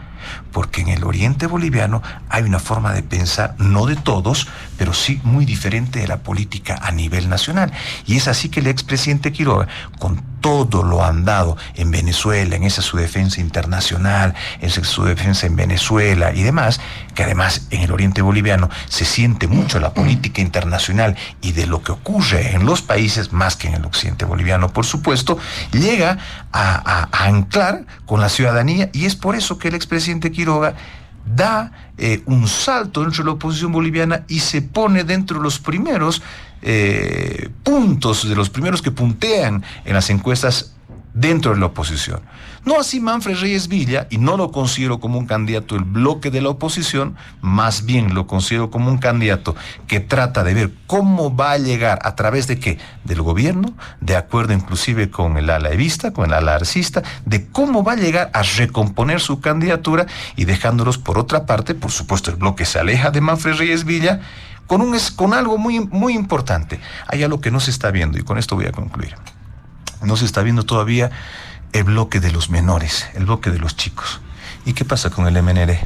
Porque en el oriente boliviano hay una forma de pensar, no de todos, pero sí muy diferente de la política a nivel nacional. Y es así que el expresidente Quiroga, con todo lo andado en Venezuela, en esa su defensa internacional, en su defensa en Venezuela y demás, que además en el oriente boliviano se siente mucho la política internacional y de lo que ocurre en los países, más que en el occidente boliviano, por supuesto, llega a anclar con la ciudadanía, y es por eso que el expresidente Quiroga da un salto dentro de la oposición boliviana y se pone dentro de los primeros puntos, de los primeros que puntean en las encuestas dentro de la oposición. No así Manfred Reyes Villa, y no lo considero como un candidato del bloque de la oposición, más bien lo considero como un candidato que trata de ver cómo va a llegar, a través de qué, del gobierno, de acuerdo inclusive con el ala evista, con el ala arcista, de cómo va a llegar a recomponer su candidatura, y dejándolos por otra parte, por supuesto el bloque se aleja de Manfred Reyes Villa, con algo muy, muy importante. Hay algo que no se está viendo, y con esto voy a concluir. No se está viendo todavía el bloque de los menores, el bloque de los chicos. ¿Y qué pasa con el MNR?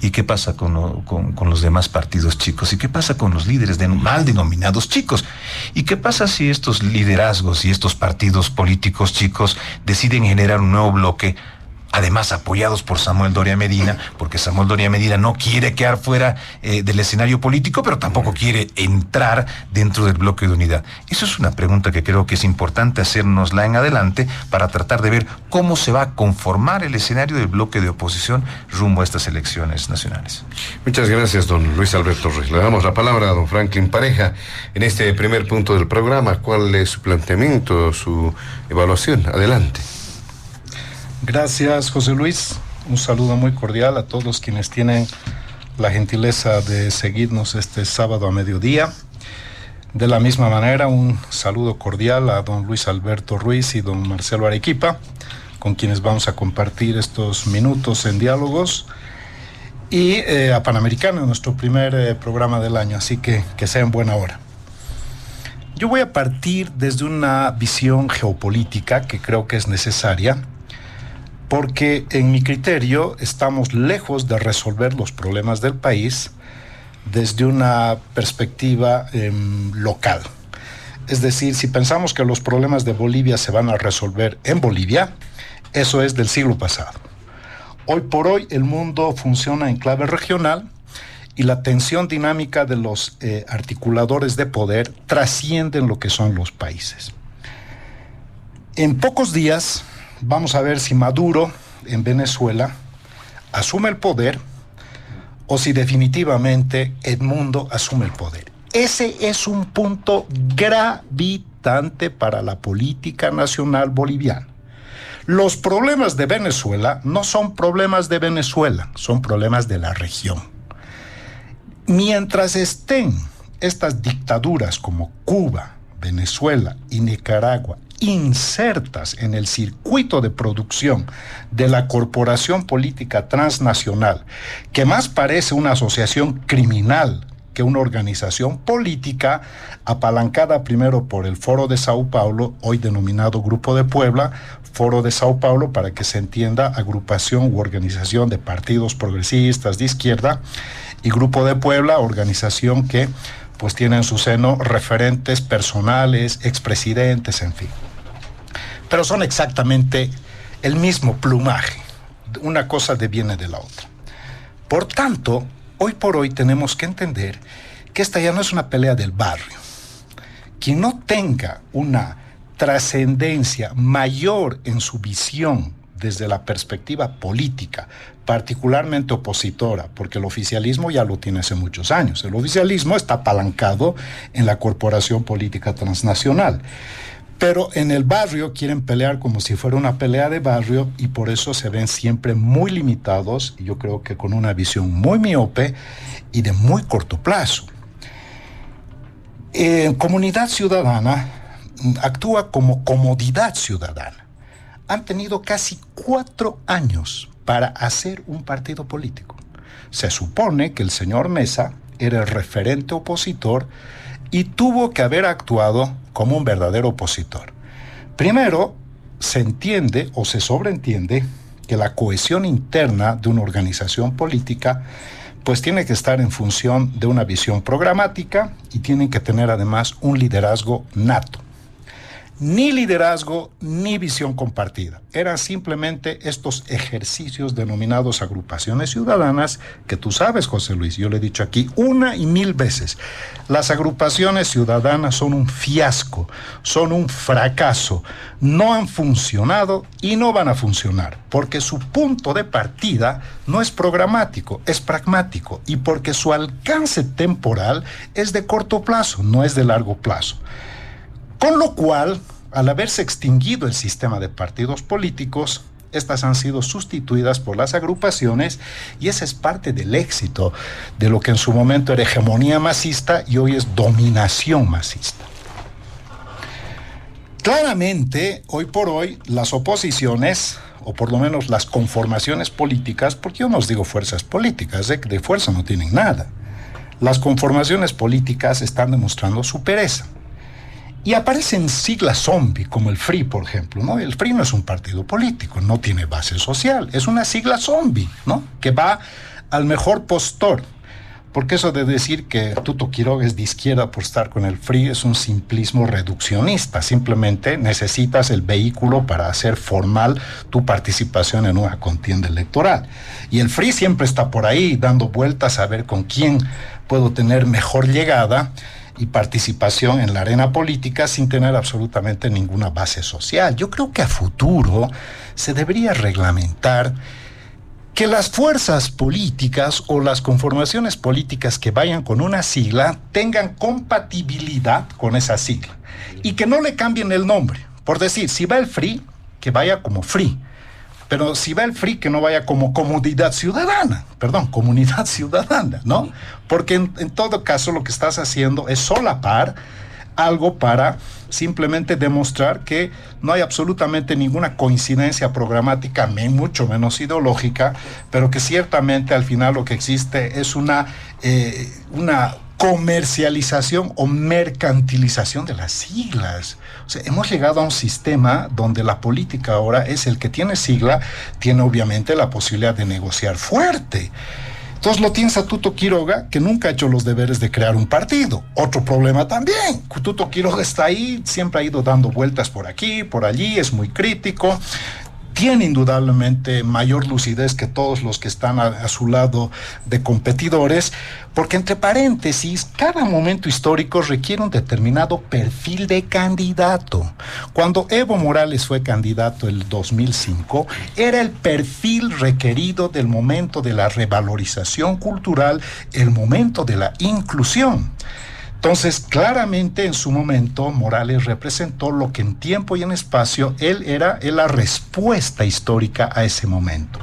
¿Y qué pasa con los demás partidos chicos? ¿Y qué pasa con los líderes mal denominados chicos? ¿Y qué pasa si estos liderazgos y estos partidos políticos chicos deciden generar un nuevo bloque, además apoyados por Samuel Doria Medina, porque Samuel Doria Medina no quiere quedar fuera del escenario político, pero tampoco quiere entrar dentro del bloque de unidad? Eso es una pregunta que creo que es importante hacérnosla en adelante para tratar de ver cómo se va a conformar el escenario del bloque de oposición rumbo a estas elecciones nacionales. Muchas gracias, don Luis Alberto Ruiz. Le damos la palabra a don Franklin Pareja en este primer punto del programa. ¿Cuál es su planteamiento, su evaluación? Adelante. Gracias, José Luis. Un saludo muy cordial a todos quienes tienen la gentileza de seguirnos este sábado a mediodía. De la misma manera, un saludo cordial a don Luis Alberto Ruiz y don Marcelo Arequipa, con quienes vamos a compartir estos minutos en diálogos, y a Panamericana, nuestro primer programa del año, así que sea en buena hora. Yo voy a partir desde una visión geopolítica que creo que es necesaria, porque en mi criterio estamos lejos de resolver los problemas del país desde una perspectiva local. Es decir, si pensamos que los problemas de Bolivia se van a resolver en Bolivia, eso es del siglo pasado. Hoy por hoy el mundo funciona en clave regional y la tensión dinámica de los articuladores de poder trascienden lo que son los países. En pocos días vamos a ver si Maduro en Venezuela asume el poder o si definitivamente Edmundo asume el poder. Ese es un punto gravitante para la política nacional boliviana. Los problemas de Venezuela no son problemas de Venezuela, son problemas de la región. Mientras estén estas dictaduras como Cuba, Venezuela y Nicaragua insertas en el circuito de producción de la corporación política transnacional, que más parece una asociación criminal que una organización política apalancada primero por el Foro de Sao Paulo, hoy denominado Grupo de Puebla, Foro de Sao Paulo, para que se entienda, agrupación u organización de partidos progresistas de izquierda, y Grupo de Puebla, organización que pues tiene en su seno referentes personales, expresidentes, en fin. Pero son exactamente el mismo plumaje. Una cosa deviene de la otra. Por tanto, hoy por hoy tenemos que entender que esta ya no es una pelea del barrio. Quien no tenga una trascendencia mayor en su visión desde la perspectiva política, particularmente opositora, porque el oficialismo ya lo tiene hace muchos años. El oficialismo está apalancado en la corporación política transnacional. Pero en el barrio quieren pelear como si fuera una pelea de barrio y por eso se ven siempre muy limitados, y yo creo que con una visión muy miope y de muy corto plazo. Comunidad Ciudadana actúa como comodidad ciudadana. Han tenido casi 4 años para hacer un partido político. Se supone que el señor Mesa era el referente opositor y tuvo que haber actuado como un verdadero opositor. Primero, se entiende o se sobreentiende que la cohesión interna de una organización política pues tiene que estar en función de una visión programática y tienen que tener además un liderazgo nato. Ni liderazgo ni visión compartida. Eran simplemente estos ejercicios denominados agrupaciones ciudadanas que tú sabes, José Luis, yo le he dicho aquí 1 y 1000 veces. Las agrupaciones ciudadanas son un fiasco, son un fracaso. No han funcionado y no van a funcionar porque su punto de partida no es programático, es pragmático y porque su alcance temporal es de corto plazo, no es de largo plazo. Con lo cual, al haberse extinguido el sistema de partidos políticos, estas han sido sustituidas por las agrupaciones y ese es parte del éxito de lo que en su momento era hegemonía masista y hoy es dominación masista. Claramente, hoy por hoy, las oposiciones, o por lo menos las conformaciones políticas, porque yo no os digo fuerzas políticas, de fuerza no tienen nada, las conformaciones políticas están demostrando su pereza. Y aparecen siglas zombie, como el FRI, por ejemplo, ¿no? El FRI no es un partido político, no tiene base social, es una sigla zombie, ¿no? Que va al mejor postor. Porque eso de decir que Tuto Quiroga es de izquierda por estar con el FRI es un simplismo reduccionista. Simplemente necesitas el vehículo para hacer formal tu participación en una contienda electoral. Y el FRI siempre está por ahí dando vueltas a ver con quién puedo tener mejor llegada y participación en la arena política sin tener absolutamente ninguna base social. Yo creo que a futuro se debería reglamentar que las fuerzas políticas o las conformaciones políticas que vayan con una sigla tengan compatibilidad con esa sigla y que no le cambien el nombre. Por decir, si va el FRI, que vaya como FRI. Pero si va el FRI, que no vaya como comunidad ciudadana, ¿no? Porque en todo caso lo que estás haciendo es solapar algo para simplemente demostrar que no hay absolutamente ninguna coincidencia programática, mucho menos ideológica, pero que ciertamente al final lo que existe es una comercialización o mercantilización de las siglas. O sea, hemos llegado a un sistema donde la política ahora es el que tiene sigla, tiene obviamente la posibilidad de negociar fuerte. Entonces lo tiene a Tuto Quiroga, que nunca ha hecho los deberes de crear un partido. Otro problema también. Tuto Quiroga está ahí, siempre ha ido dando vueltas por aquí, por allí, es muy crítico. Tiene indudablemente mayor lucidez que todos los que están a su lado de competidores, porque entre paréntesis, cada momento histórico requiere un determinado perfil de candidato. Cuando Evo Morales fue candidato en el 2005, era el perfil requerido del momento de la revalorización cultural, el momento de la inclusión. Entonces, claramente en su momento, Morales representó lo que en tiempo y en espacio él era la respuesta histórica a ese momento.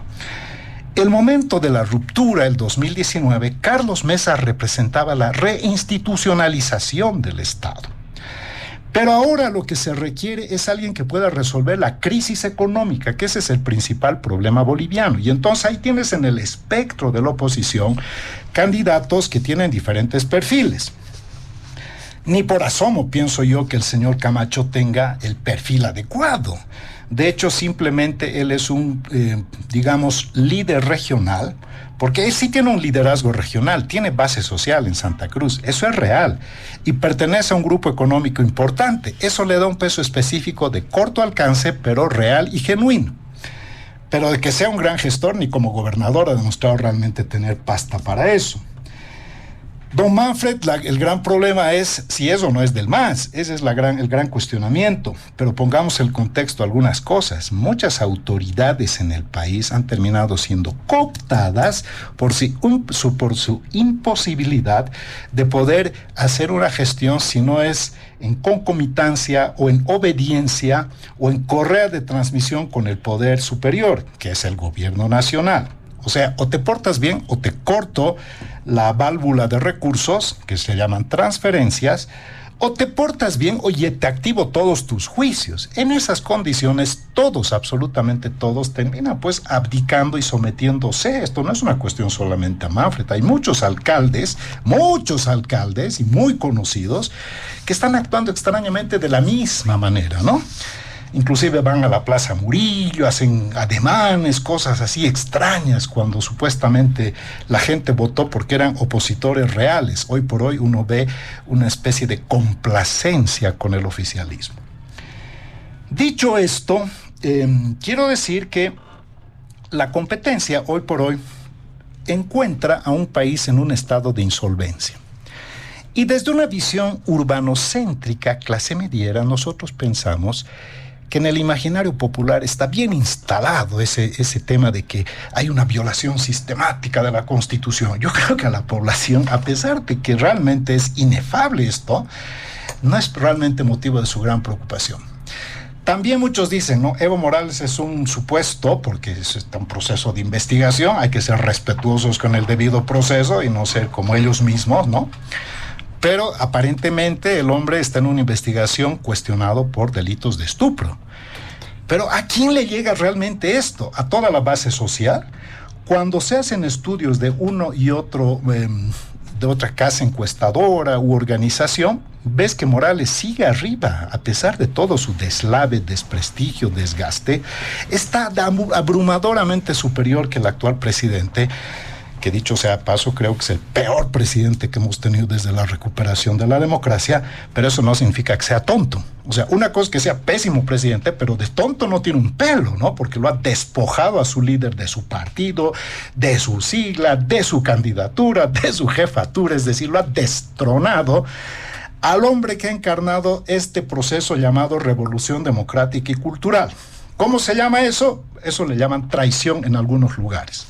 El momento de la ruptura, el 2019, Carlos Mesa representaba la reinstitucionalización del Estado. Pero ahora lo que se requiere es alguien que pueda resolver la crisis económica, que ese es el principal problema boliviano. Y entonces ahí tienes en el espectro de la oposición candidatos que tienen diferentes perfiles. Ni por asomo pienso yo que el señor Camacho tenga el perfil adecuado. De hecho, simplemente él es un, líder regional, porque él sí tiene un liderazgo regional, tiene base social en Santa Cruz, eso es real, y pertenece a un grupo económico importante. Eso le da un peso específico de corto alcance, pero real y genuino. Pero de que sea un gran gestor, ni como gobernador ha demostrado realmente tener pasta para eso. Don Manfred, el gran problema es si eso no es del MAS. Ese es el gran cuestionamiento. Pero pongamos el contexto a algunas cosas. Muchas autoridades en el país han terminado siendo cooptadas por su imposibilidad de poder hacer una gestión si no es en concomitancia o en obediencia o en correa de transmisión con el poder superior, que es el gobierno nacional. O sea, o te portas bien o te corto la válvula de recursos, que se llaman transferencias, o te portas bien, oye, te activo todos tus juicios. En esas condiciones, todos, absolutamente todos, terminan pues abdicando y sometiéndose. Esto no es una cuestión solamente a Manfred. Hay muchos alcaldes y muy conocidos que están actuando extrañamente de la misma manera, ¿no? Inclusive van a la Plaza Murillo, hacen ademanes, cosas así extrañas, cuando supuestamente la gente votó porque eran opositores reales. Hoy por hoy uno ve una especie de complacencia con el oficialismo. Dicho esto, quiero decir que la competencia hoy por hoy encuentra a un país en un estado de insolvencia. Y desde una visión urbanocéntrica, clase mediera, nosotros pensamos que en el imaginario popular está bien instalado ese tema de que hay una violación sistemática de la Constitución. Yo creo que a la población, a pesar de que realmente es inefable esto, no es realmente motivo de su gran preocupación. También muchos dicen, ¿no? Evo Morales es un supuesto, porque está en proceso de investigación, hay que ser respetuosos con el debido proceso y no ser como ellos mismos, ¿no? Pero aparentemente el hombre está en una investigación cuestionado por delitos de estupro. Pero ¿a quién le llega realmente esto? ¿A toda la base social? Cuando se hacen estudios de uno y otro, de otra casa encuestadora u organización, ves que Morales sigue arriba, a pesar de todo su deslave, desprestigio, desgaste, está abrumadoramente superior que el actual presidente, que dicho sea de paso, creo que es el peor presidente que hemos tenido desde la recuperación de la democracia, pero eso no significa que sea tonto. O sea, una cosa es que sea pésimo presidente, pero de tonto no tiene un pelo, ¿no? Porque lo ha despojado a su líder de su partido, de su sigla, de su candidatura, de su jefatura, es decir, lo ha destronado al hombre que ha encarnado este proceso llamado revolución democrática y cultural. ¿Cómo se llama eso? Eso le llaman traición en algunos lugares.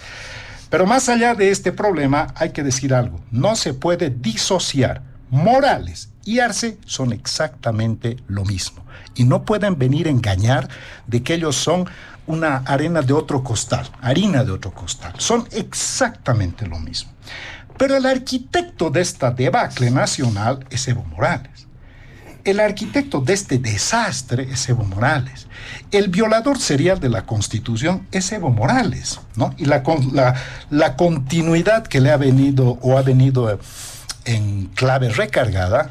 Pero más allá de este problema, hay que decir algo. No se puede disociar. Morales y Arce son exactamente lo mismo. Y no pueden venir a engañar de que ellos son una arena de otro costal, harina de otro costal. Son exactamente lo mismo. Pero el arquitecto de esta debacle nacional es Evo Morales. El arquitecto de este desastre es Evo Morales. El violador serial de la Constitución es Evo Morales, ¿no? Y la continuidad que le ha venido o ha venido en clave recargada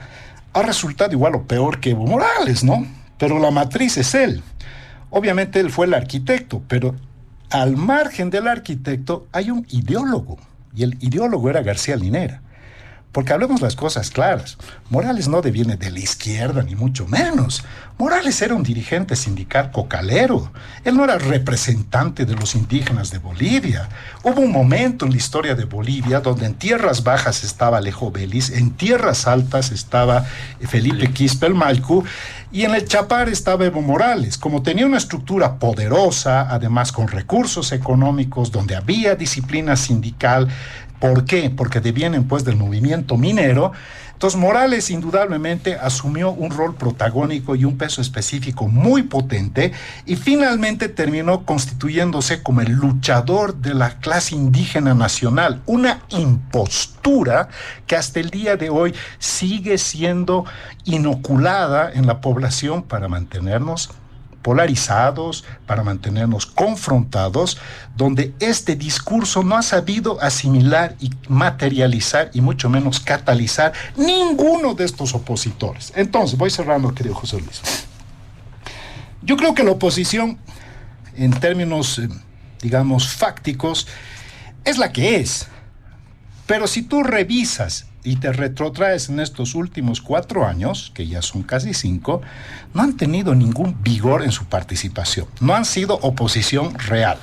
ha resultado igual o peor que Evo Morales, ¿no? Pero la matriz es él. Obviamente él fue el arquitecto, pero al margen del arquitecto hay un ideólogo, y el ideólogo era García Linera. Porque hablemos las cosas claras, Morales no deviene de la izquierda, ni mucho menos. Morales era un dirigente sindical cocalero. Él no era representante de los indígenas de Bolivia. Hubo un momento en la historia de Bolivia donde en tierras bajas estaba Alejo Vélez, en tierras altas estaba Felipe Quispe-Malcu, y en el Chapar estaba Evo Morales. Como tenía una estructura poderosa, además con recursos económicos, donde había disciplina sindical. ¿Por qué? Porque devienen pues del movimiento minero. Entonces Morales indudablemente asumió un rol protagónico y un peso específico muy potente, y finalmente terminó constituyéndose como el luchador de la clase indígena nacional, una impostura que hasta el día de hoy sigue siendo inoculada en la población para mantenernos polarizados, para mantenernos confrontados, donde este discurso no ha sabido asimilar y materializar, y mucho menos catalizar, ninguno de estos opositores. Entonces, voy cerrando, querido José Luis. Yo creo que la oposición, en términos, digamos, fácticos, es la que es. Pero si tú revisas y te retrotraes en estos últimos 4 años, que ya son casi 5, no han tenido ningún vigor en su participación. No han sido oposición real.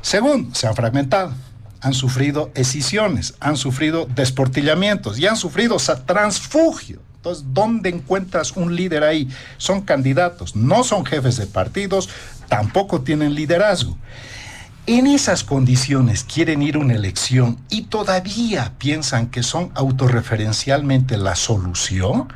Segundo, se han fragmentado, han sufrido escisiones, han sufrido desportillamientos y han sufrido transfugio. Entonces, ¿dónde encuentras un líder ahí? Son candidatos, no son jefes de partidos, tampoco tienen liderazgo. En esas condiciones quieren ir a una elección y todavía piensan que son autorreferencialmente la solución.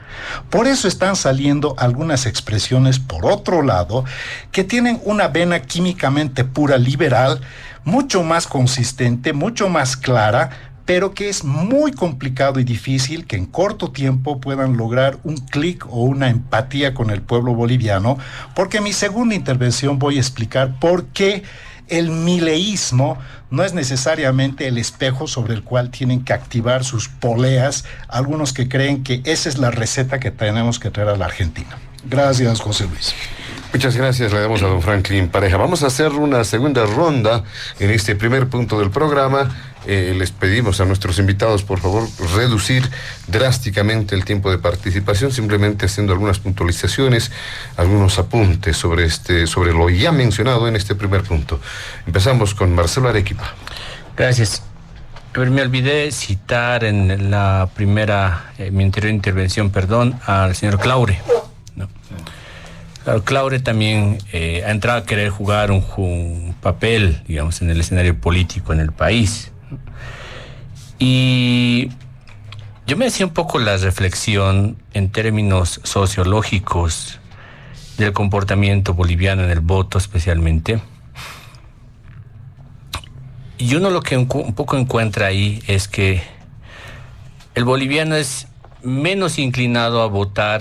Por eso están saliendo algunas expresiones, por otro lado, que tienen una vena químicamente pura liberal, mucho más consistente, mucho más clara, pero que es muy complicado y difícil que en corto tiempo puedan lograr un clic o una empatía con el pueblo boliviano, porque en mi segunda intervención voy a explicar por qué el mileísmo no es necesariamente el espejo sobre el cual tienen que activar sus poleas algunos que creen que esa es la receta que tenemos que traer a la Argentina. Gracias, José Luis. Muchas gracias, le damos a don Franklin Pareja. Vamos a hacer una segunda ronda en este primer punto del programa. Les pedimos a nuestros invitados, por favor, reducir drásticamente el tiempo de participación, simplemente haciendo algunas puntualizaciones, algunos apuntes sobre lo ya mencionado en este primer punto. Empezamos con Marcelo Arequipa. Gracias. Me olvidé citar en la primera, mi anterior intervención, al señor Claure. ¿No? Claure también ha entrado a querer jugar un papel, digamos, en el escenario político en el país. Y yo me hacía un poco la reflexión en términos sociológicos del comportamiento boliviano en el voto especialmente. Y uno lo que un poco encuentra ahí es que el boliviano es menos inclinado a votar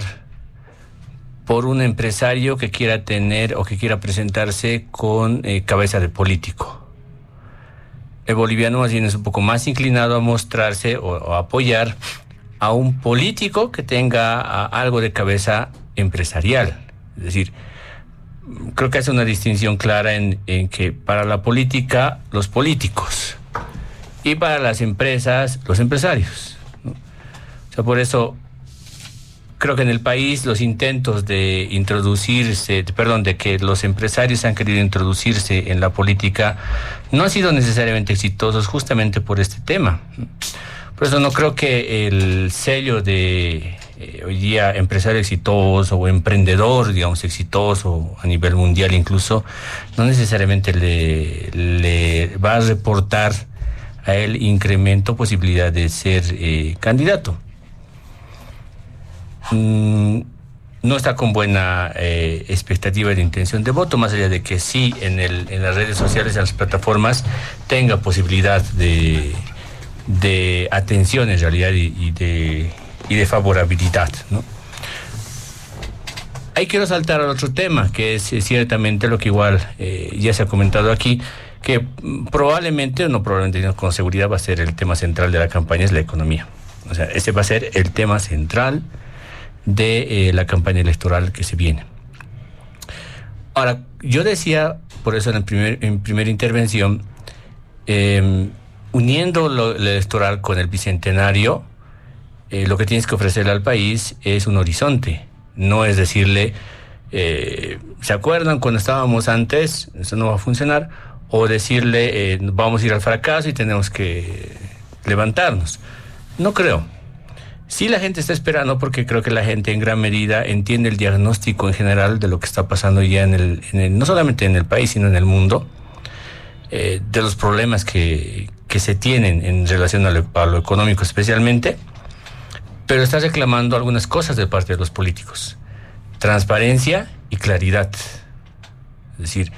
por un empresario que quiera tener o que quiera presentarse con cabeza de político. El boliviano más bien es un poco más inclinado a mostrarse o a apoyar a un político que tenga algo de cabeza empresarial. Es decir, creo que hace una distinción clara en que para la política, los políticos, y para las empresas, los empresarios, ¿no? O sea, por eso creo que en el país los intentos de que los empresarios han querido introducirse en la política no han sido necesariamente exitosos justamente por este tema. Por eso no creo que el sello de hoy día empresario exitoso o emprendedor, digamos, exitoso a nivel mundial incluso, no necesariamente le va a reportar a él incremento, posibilidad de ser candidato. no está con buena expectativa de intención de voto, más allá de que sí en las redes sociales, en las plataformas, tenga posibilidad de atención en realidad y de favorabilidad, ¿no? Ahí quiero saltar al otro tema, que es ciertamente lo que igual ya se ha comentado aquí, que probablemente, o no probablemente, sino con seguridad va a ser el tema central de la campaña, es la economía. O sea, ese va a ser el tema central de la campaña electoral que se viene. Ahora, yo decía, por eso en primera intervención, uniendo el electoral con el bicentenario, lo que tienes que ofrecerle al país es un horizonte. No es decirle, ¿se acuerdan cuando estábamos antes? Eso no va a funcionar. O decirle, vamos a ir al fracaso y tenemos que levantarnos. No creo. Sí, la gente está esperando, porque creo que la gente en gran medida entiende el diagnóstico en general de lo que está pasando ya no solamente en el país, sino en el mundo, de los problemas que se tienen en relación a lo económico especialmente, pero está reclamando algunas cosas de parte de los políticos: transparencia y claridad. Es decir,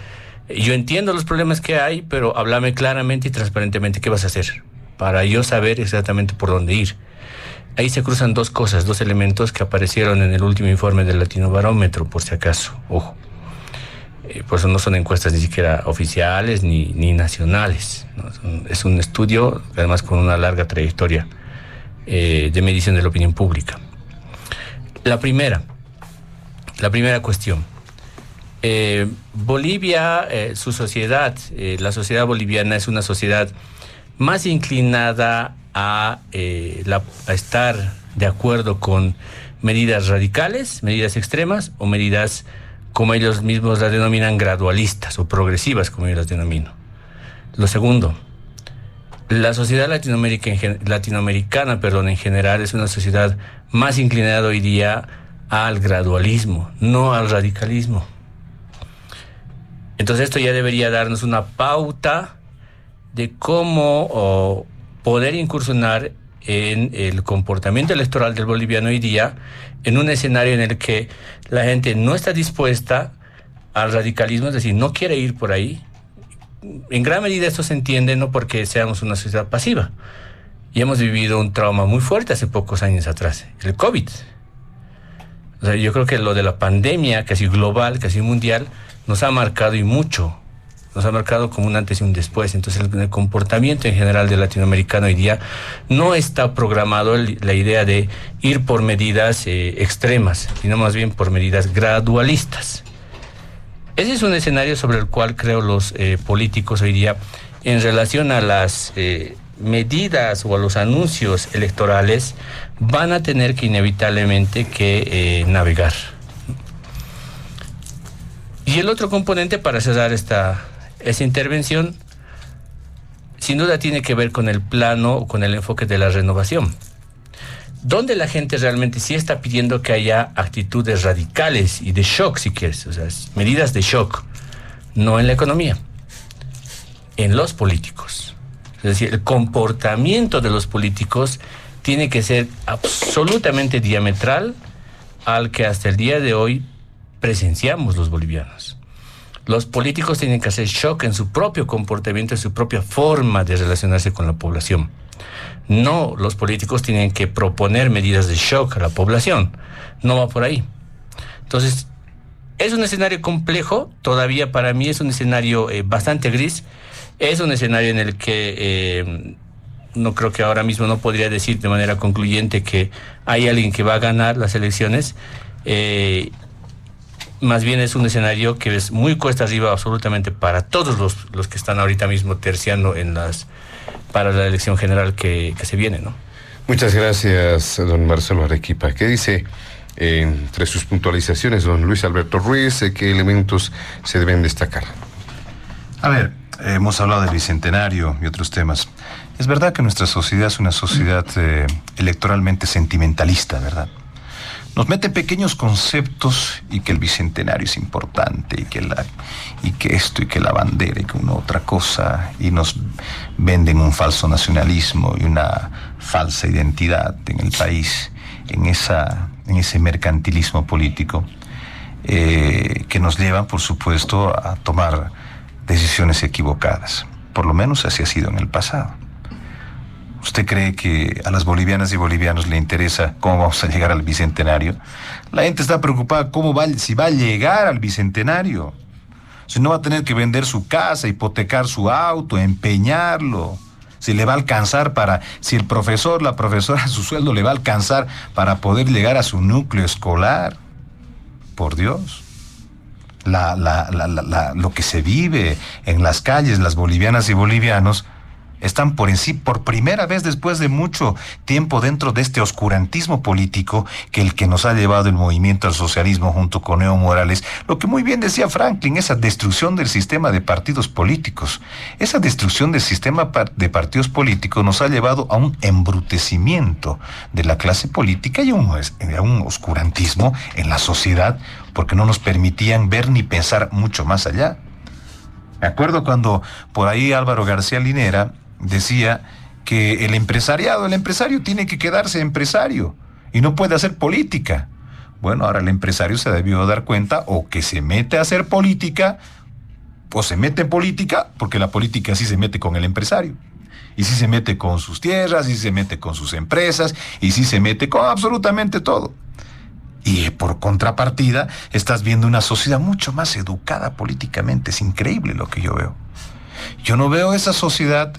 yo entiendo los problemas que hay, pero háblame claramente y transparentemente qué vas a hacer, para yo saber exactamente por dónde ir. Ahí se cruzan dos cosas, dos elementos que aparecieron en el último informe del Latinobarómetro, por si acaso, ojo. Por eso no son encuestas ni siquiera oficiales ni nacionales, ¿no? Es un estudio, además, con una larga trayectoria de medición de la opinión pública. La primera cuestión. Bolivia, su sociedad, la sociedad boliviana es una sociedad más inclinada a estar de acuerdo con medidas radicales, medidas extremas, o medidas, como ellos mismos las denominan, gradualistas o progresivas, como yo las denomino. Lo segundo, la sociedad latinoamericana, en general, es una sociedad más inclinada hoy día al gradualismo, no al radicalismo. Entonces esto ya debería darnos una pauta de cómo poder incursionar en el comportamiento electoral del boliviano hoy día, en un escenario en el que la gente no está dispuesta al radicalismo, es decir, no quiere ir por ahí. En gran medida esto se entiende no porque seamos una sociedad pasiva. Y hemos vivido un trauma muy fuerte hace pocos años atrás, el COVID. O sea, yo creo que lo de la pandemia, casi global, casi mundial, nos ha marcado, y mucho. Nos ha marcado como un antes y un después. Entonces el comportamiento en general del latinoamericano hoy día no está programado la idea de ir por medidas extremas, sino más bien por medidas gradualistas. Ese es un escenario sobre el cual creo los políticos hoy día, en relación a las medidas o a los anuncios electorales, van a tener que inevitablemente que navegar. Y el otro componente, para cerrar esa intervención, sin duda tiene que ver con el plano o con el enfoque de la renovación, donde la gente realmente sí está pidiendo que haya actitudes radicales y de shock, si quieres, o sea, medidas de shock, no en la economía, en los políticos. Es decir, el comportamiento de los políticos tiene que ser absolutamente diametral al que hasta el día de hoy presenciamos los bolivianos. Los políticos tienen que hacer shock en su propio comportamiento, en su propia forma de relacionarse con la población. No, los políticos tienen que proponer medidas de shock a la población. No va por ahí. Entonces, es un escenario complejo. Todavía para mí es un escenario bastante gris. Es un escenario en el que no creo que ahora mismo no podría decir de manera concluyente que hay alguien que va a ganar las elecciones. Más bien es un escenario que es muy cuesta arriba absolutamente para todos los que están ahorita mismo terciando para la elección general que se viene, ¿no? Muchas gracias, don Marcelo Arequipa. ¿Qué dice entre sus puntualizaciones don Luis Alberto Ruiz? ¿Qué elementos se deben destacar? A ver, hemos hablado del bicentenario y otros temas. Es verdad que nuestra sociedad es una sociedad electoralmente sentimentalista, ¿verdad? Nos meten pequeños conceptos, y que el bicentenario es importante, y que esto, y que la bandera, y que una otra cosa, y nos venden un falso nacionalismo y una falsa identidad en el país, en en ese mercantilismo político que nos llevan, por supuesto, a tomar decisiones equivocadas. Por lo menos así ha sido en el pasado. ¿Usted cree que a las bolivianas y bolivianos le interesa cómo vamos a llegar al bicentenario? La gente está preocupada si va a llegar al bicentenario. Si no va a tener que vender su casa, hipotecar su auto, empeñarlo. Si le va a alcanzar si el profesor, la profesora, su sueldo le va a alcanzar para poder llegar a su núcleo escolar. Por Dios. Lo que se vive en las calles, las bolivianas y bolivianos, están por primera vez después de mucho tiempo dentro de este oscurantismo político el que nos ha llevado el movimiento al socialismo junto con Evo Morales. Lo que muy bien decía Franklin, esa destrucción del sistema de partidos políticos. Esa destrucción del sistema de partidos políticos nos ha llevado a un embrutecimiento de la clase política y a un oscurantismo en la sociedad, porque no nos permitían ver ni pensar mucho más allá. Me acuerdo cuando por ahí Álvaro García Linera decía que el empresario tiene que quedarse empresario y no puede hacer política. Bueno, ahora el empresario se debió dar cuenta o que se mete a hacer política o se mete en política, porque la política sí se mete con el empresario. Y sí se mete con sus tierras, y sí se mete con sus empresas, y sí se mete con absolutamente todo. Y por contrapartida, estás viendo una sociedad mucho más educada políticamente. Es increíble lo que yo veo. Yo no veo esa sociedad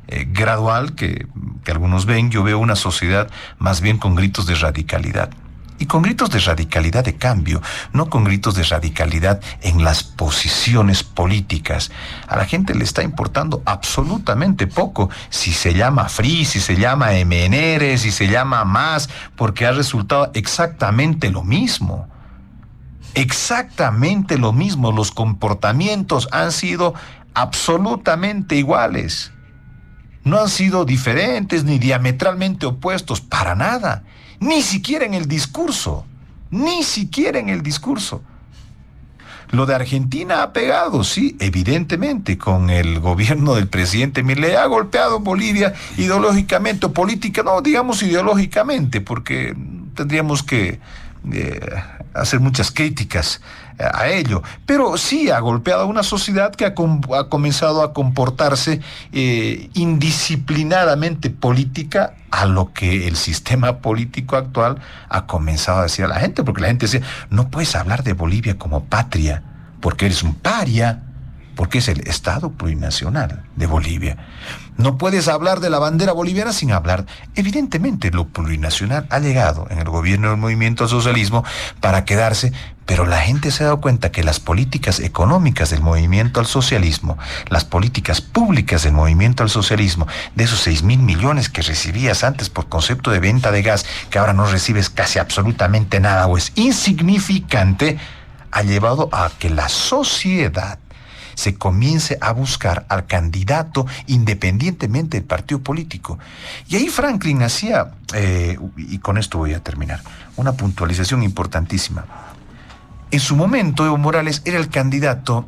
gradual que algunos ven. Yo veo una sociedad más bien con gritos de radicalidad. Y con gritos de radicalidad de cambio, no con gritos de radicalidad en las posiciones políticas. A la gente le está importando absolutamente poco si se llama Free, si se llama MNR, si se llama Más, porque ha resultado exactamente lo mismo. Exactamente lo mismo. Los comportamientos han sido absolutamente iguales. No han sido diferentes ni diametralmente opuestos, para nada. Ni siquiera en el discurso. Ni siquiera en el discurso. Lo de Argentina ha pegado, sí, evidentemente, con el gobierno del presidente Milei. Ha golpeado Bolivia ideológicamente o política, no, digamos ideológicamente, porque tendríamos que hacer muchas críticas a ello, pero sí ha golpeado a una sociedad que ha comenzado a comportarse indisciplinadamente política, a lo que el sistema político actual ha comenzado a decir a la gente, porque la gente decía, no puedes hablar de Bolivia como patria, porque eres un paria, porque es el Estado plurinacional de Bolivia. No puedes hablar de la bandera boliviana sin hablar. Evidentemente, lo plurinacional ha llegado en el gobierno del movimiento al socialismo para quedarse, pero la gente se ha dado cuenta que las políticas económicas del movimiento al socialismo, las políticas públicas del movimiento al socialismo, de esos 6.000 millones que recibías antes por concepto de venta de gas, que ahora no recibes casi absolutamente nada o es insignificante, ha llevado a que la sociedad se comience a buscar al candidato independientemente del partido político. Y ahí Franklin hacía, y con esto voy a terminar, una puntualización importantísima. En su momento, Evo Morales era el candidato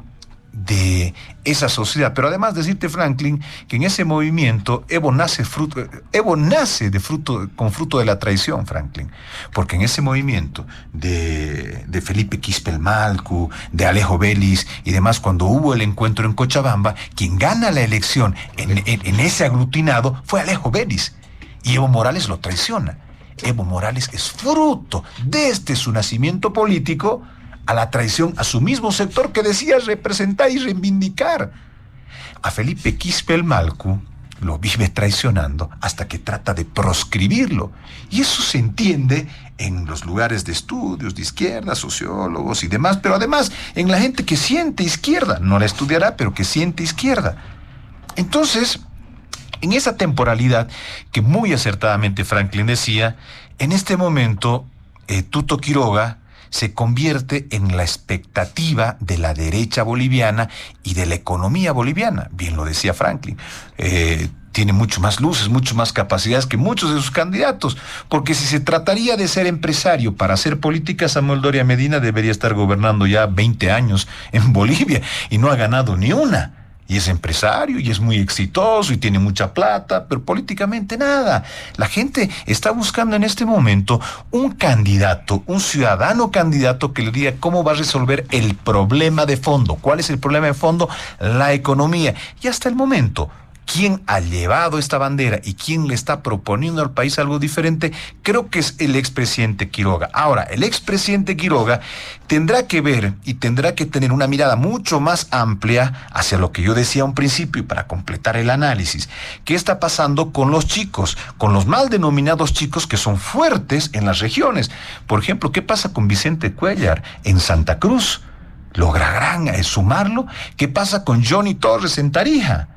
de esa sociedad, pero además decirte, Franklin, que en ese movimiento Evo nace con fruto de la traición, Franklin, porque en ese movimiento de Felipe Quispel-Malcu, de Alejo Vélez y demás, cuando hubo el encuentro en Cochabamba, quien gana la elección en ese aglutinado fue Alejo Vélez, y Evo Morales lo traiciona. Evo Morales es fruto desde su nacimiento político a la traición a su mismo sector que decía representar y reivindicar. A Felipe Quispel-Malcu lo vive traicionando hasta que trata de proscribirlo. Y eso se entiende en los lugares de estudios de izquierda, sociólogos y demás, pero además en la gente que siente izquierda. No la estudiará, pero que siente izquierda. Entonces, en esa temporalidad que muy acertadamente Franklin decía, en este momento Tuto Quiroga se convierte en la expectativa de la derecha boliviana y de la economía boliviana. Bien lo decía Franklin. Tiene mucho más luces, mucho más capacidades que muchos de sus candidatos, porque si se trataría de ser empresario para hacer política, Samuel Doria Medina debería estar gobernando ya 20 años en Bolivia y no ha ganado ni una. Y es empresario y es muy exitoso y tiene mucha plata, pero políticamente nada. La gente está buscando en este momento un candidato, un ciudadano candidato que le diga cómo va a resolver el problema de fondo. ¿Cuál es el problema de fondo? La economía. Y hasta el momento, ¿quién ha llevado esta bandera y quién le está proponiendo al país algo diferente? Creo que es el expresidente Quiroga. Ahora, el expresidente Quiroga tendrá que ver y tendrá que tener una mirada mucho más amplia hacia lo que yo decía a un principio y para completar el análisis. ¿Qué está pasando con los chicos? Con los mal denominados chicos que son fuertes en las regiones. Por ejemplo, ¿qué pasa con Vicente Cuellar en Santa Cruz? ¿Lograrán sumarlo? ¿Qué pasa con Johnny Torres en Tarija?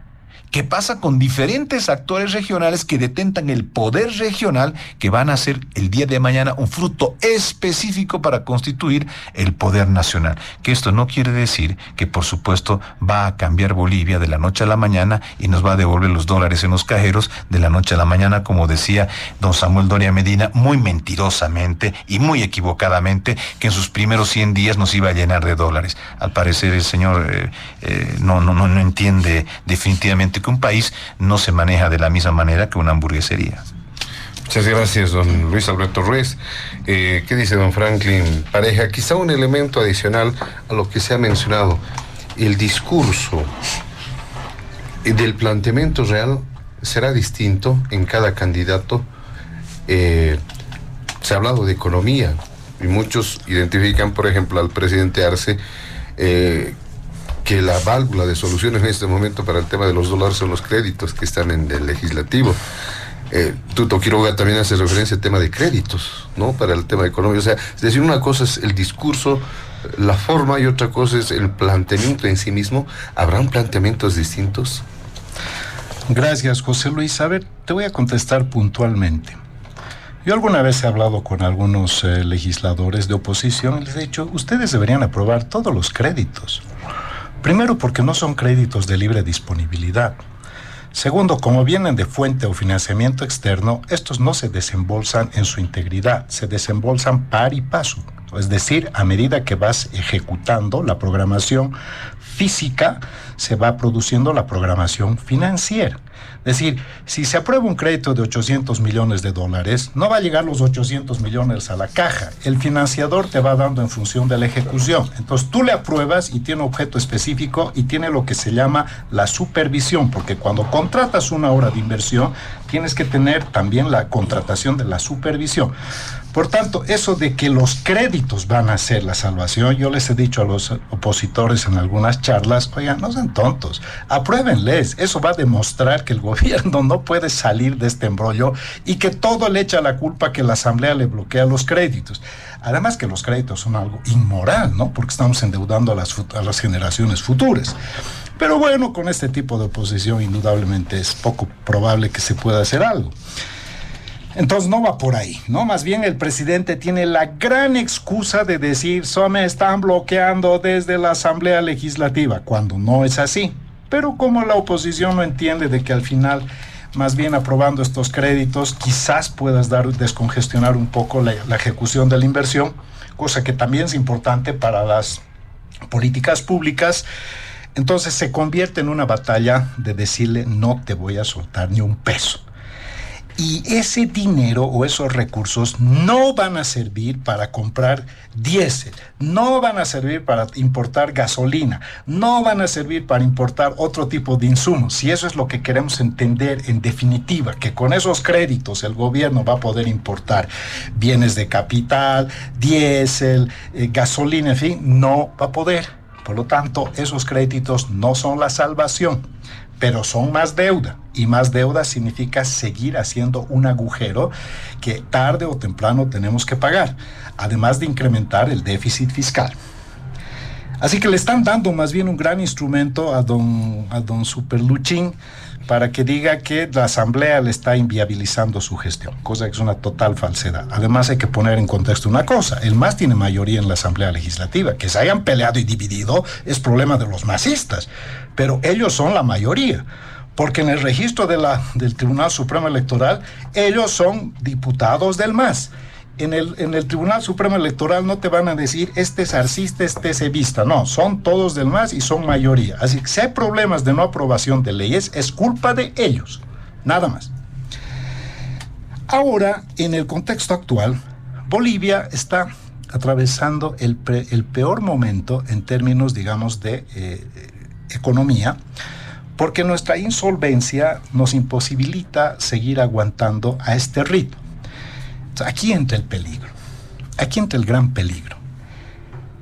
¿Qué pasa con diferentes actores regionales que detentan el poder regional que van a ser el día de mañana un fruto específico para constituir el poder nacional? Que esto no quiere decir que, por supuesto, va a cambiar Bolivia de la noche a la mañana y nos va a devolver los dólares en los cajeros de la noche a la mañana, como decía don Samuel Doria Medina, muy mentirosamente y muy equivocadamente, que en sus primeros 100 días nos iba a llenar de dólares. Al parecer el señor no entiende definitivamente que un país no se maneja de la misma manera que una hamburguesería. Muchas gracias, don Luis Alberto Ruiz. ¿Qué dice don Franklin Pareja? Quizá un elemento adicional a lo que se ha mencionado, el discurso del planteamiento real será distinto en cada candidato. Se ha hablado de economía y muchos identifican, por ejemplo, al presidente Arce, que la válvula de solución en este momento para el tema de los dólares son los créditos que están en el legislativo. Tuto Quiroga también hace referencia al tema de créditos, ¿no? Para el tema económico. O sea, es decir, una cosa es el discurso, la forma, y otra cosa es el planteamiento en sí mismo. ¿Habrán planteamientos distintos? Gracias, José Luis. A ver, te voy a contestar puntualmente. Yo alguna vez he hablado con algunos legisladores de oposición y les he dicho, ustedes deberían aprobar todos los créditos. Primero, porque no son créditos de libre disponibilidad. Segundo, como vienen de fuente o financiamiento externo, estos no se desembolsan en su integridad, se desembolsan par y paso. Es decir, a medida que vas ejecutando la programación física, se va produciendo la programación financiera. Es decir, si se aprueba un crédito de $800 millones, no va a llegar los 800 millones a la caja. El financiador te va dando en función de la ejecución. Entonces tú le apruebas y tiene objeto específico y tiene lo que se llama la supervisión, porque cuando contratas una obra de inversión, tienes que tener también la contratación de la supervisión. Por tanto, eso de que los créditos van a ser la salvación, yo les he dicho a los opositores en algunas charlas, oigan, no sean tontos, apruébenles. Eso va a demostrar que el gobierno no puede salir de este embrollo y que todo le echa la culpa que la Asamblea le bloquea los créditos. Además que los créditos son algo inmoral, ¿no? Porque estamos endeudando a las generaciones futuras. Pero bueno, con este tipo de oposición indudablemente es poco probable que se pueda hacer algo. Entonces no va por ahí, ¿no? Más bien el presidente tiene la gran excusa de decir, me están bloqueando desde la Asamblea Legislativa, cuando no es así. Pero como la oposición no entiende de que al final, más bien aprobando estos créditos, quizás puedas descongestionar un poco la ejecución de la inversión, cosa que también es importante para las políticas públicas. Entonces se convierte en una batalla de decirle, no te voy a soltar ni un peso. Y ese dinero o esos recursos no van a servir para comprar diésel, no van a servir para importar gasolina, no van a servir para importar otro tipo de insumos. Si eso es lo que queremos entender en definitiva, que con esos créditos el gobierno va a poder importar bienes de capital, diésel, gasolina, en fin, no va a poder. Por lo tanto, esos créditos no son la salvación, pero son más deuda. Y más deuda significa seguir haciendo un agujero que tarde o temprano tenemos que pagar, además de incrementar el déficit fiscal. Así que le están dando más bien un gran instrumento a don Superluchín para que diga que la Asamblea le está inviabilizando su gestión, cosa que es una total falsedad. Además hay que poner en contexto una cosa, el MAS tiene mayoría en la Asamblea Legislativa, que se hayan peleado y dividido es problema de los masistas, pero ellos son la mayoría, porque en el registro del Tribunal Supremo Electoral ellos son diputados del MAS. en el Tribunal Supremo Electoral no te van a decir este es arcista, este es evista. No, son todos del MAS y son mayoría. Así que si hay problemas de no aprobación de leyes, es culpa de ellos, nada más. Ahora, en el contexto actual, Bolivia está atravesando el peor momento en términos, digamos, de economía, porque nuestra insolvencia nos imposibilita seguir aguantando a este ritmo. Aquí entra el peligro, aquí entra el gran peligro.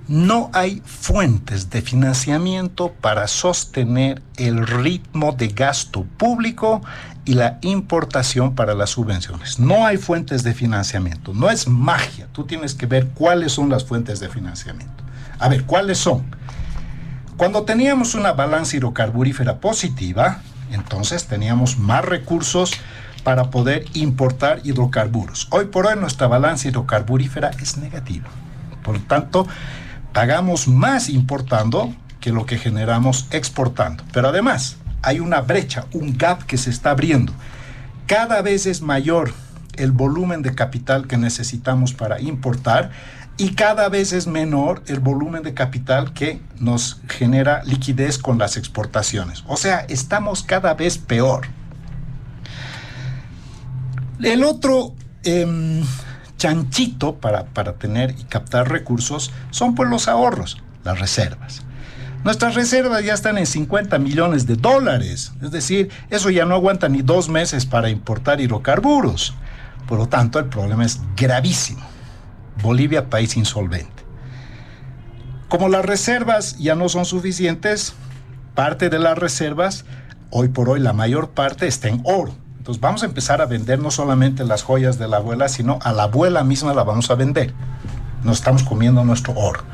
No hay fuentes de financiamiento para sostener el ritmo de gasto público y la importación para las subvenciones. No hay fuentes de financiamiento, no es magia. Tú tienes que ver cuáles son las fuentes de financiamiento. A ver, ¿cuáles son? Cuando teníamos una balanza hidrocarburífera positiva, entonces teníamos más recursos para poder importar hidrocarburos. Hoy por hoy nuestra balanza hidrocarburífera es negativa. Por lo tanto, pagamos más importando que lo que generamos exportando. Pero además, hay una brecha, un gap que se está abriendo. Cada vez es mayor el volumen de capital que necesitamos para importar y cada vez es menor el volumen de capital que nos genera liquidez con las exportaciones. O sea, estamos cada vez peor. El otro chanchito para tener y captar recursos son pues los ahorros, las reservas. Nuestras reservas ya están en $50 millones. Es decir, eso ya no aguanta ni 2 meses para importar hidrocarburos. Por lo tanto, el problema es gravísimo. Bolivia, país insolvente. Como las reservas ya no son suficientes, parte de las reservas, hoy por hoy la mayor parte está en oro. Entonces vamos a empezar a vender no solamente las joyas de la abuela, sino a la abuela misma la vamos a vender. Nos estamos comiendo nuestro oro.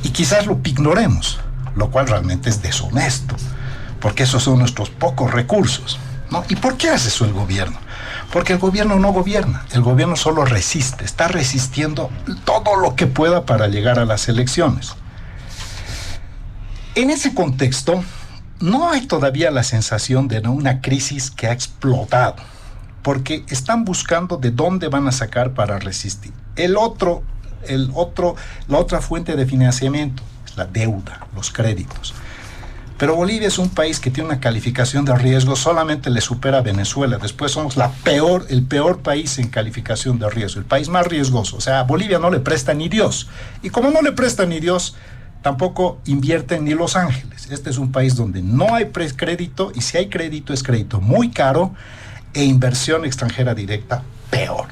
Y quizás lo ignoremos, lo cual realmente es deshonesto, porque esos son nuestros pocos recursos, ¿no? ¿Y por qué hace eso el gobierno? Porque el gobierno no gobierna, el gobierno solo resiste, está resistiendo todo lo que pueda para llegar a las elecciones. En ese contexto, no hay todavía la sensación de una crisis que ha explotado, porque están buscando de dónde van a sacar para resistir. La otra fuente de financiamiento es la deuda, los créditos. Pero Bolivia es un país que tiene una calificación de riesgo, solamente le supera a Venezuela. Después somos el peor país en calificación de riesgo, el país más riesgoso. O sea, a Bolivia no le presta ni Dios. Y como no le presta ni Dios, tampoco invierte ni Los Ángeles. Este es un país donde no hay crédito, y si hay crédito es crédito muy caro, e inversión extranjera directa peor.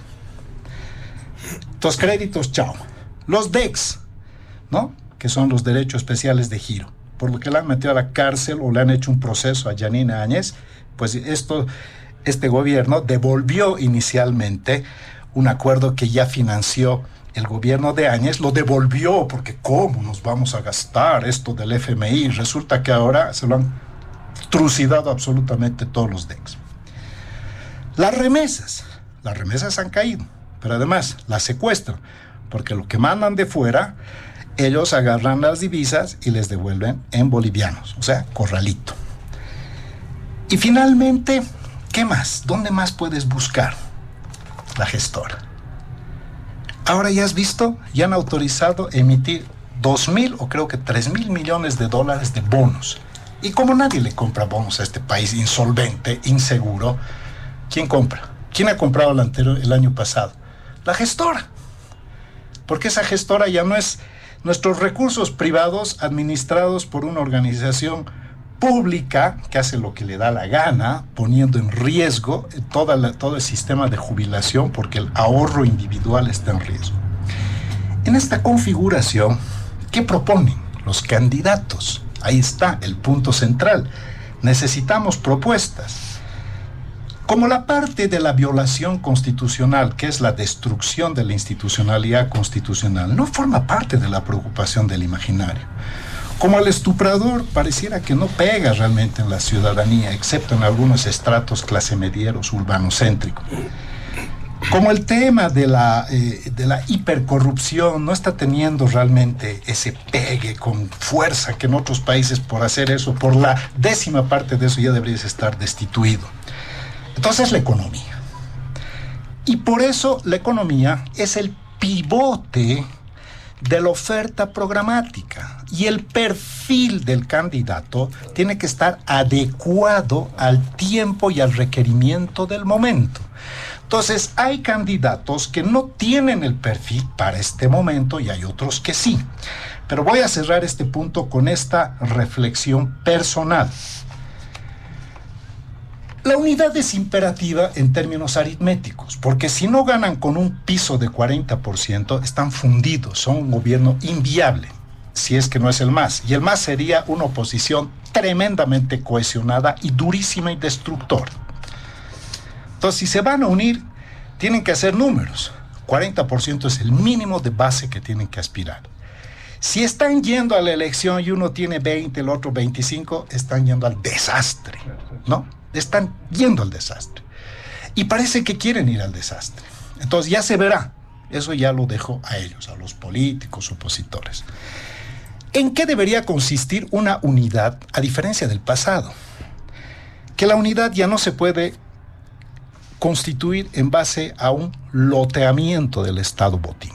Los créditos, chao. Los DEX, ¿no? Que son los derechos especiales de giro, por lo que le han metido a la cárcel o le han hecho un proceso a Yanina Áñez, pues este gobierno devolvió inicialmente un acuerdo que ya financió el gobierno de Áñez, lo devolvió porque ¿cómo nos vamos a gastar esto del FMI? Resulta que ahora se lo han trucidado absolutamente todos los DEX. Las remesas han caído, pero además las secuestran, porque lo que mandan de fuera, ellos agarran las divisas y les devuelven en bolivianos, o sea, corralito. Y finalmente, ¿qué más? ¿Dónde más puedes buscar? La gestora. Ahora ya has visto, ya han autorizado emitir 2.000 o creo que 3.000 millones de dólares de bonos. Y como nadie le compra bonos a este país insolvente, inseguro, ¿quién compra? ¿Quién ha comprado el año pasado? La gestora. Porque esa gestora ya no es nuestros recursos privados administrados por una organización pública que hace lo que le da la gana, poniendo en riesgo todo el sistema de jubilación porque el ahorro individual está en riesgo. En esta configuración, ¿qué proponen los candidatos? Ahí está el punto central. Necesitamos propuestas. Como la parte de la violación constitucional, que es la destrucción de la institucionalidad constitucional, no forma parte de la preocupación del imaginario. Como el estuprador pareciera que no pega realmente en la ciudadanía, excepto en algunos estratos clase medieros urbanocéntricos. Como el tema de la hipercorrupción no está teniendo realmente ese pegue con fuerza que en otros países por hacer eso, por la 10ª parte de eso ya deberías estar destituido. Entonces la economía. Y por eso la economía es el pivote de la oferta programática, y el perfil del candidato tiene que estar adecuado al tiempo y al requerimiento del momento. Entonces, hay candidatos que no tienen el perfil para este momento y hay otros que sí. Pero voy a cerrar este punto con esta reflexión personal. La unidad es imperativa en términos aritméticos, porque si no ganan con un piso de 40%, están fundidos, son un gobierno inviable, si es que no es el MAS. Y el MAS sería una oposición tremendamente cohesionada y durísima y destructora. Entonces, si se van a unir, tienen que hacer números. 40% es el mínimo de base que tienen que aspirar. Si están yendo a la elección y uno tiene 20, el otro 25, están yendo al desastre, ¿no? Están yendo al desastre. Y parece que quieren ir al desastre. Entonces ya se verá. Eso ya lo dejo a ellos, a los políticos opositores. ¿En qué debería consistir una unidad a diferencia del pasado? Que la unidad ya no se puede constituir en base a un loteamiento del Estado botín.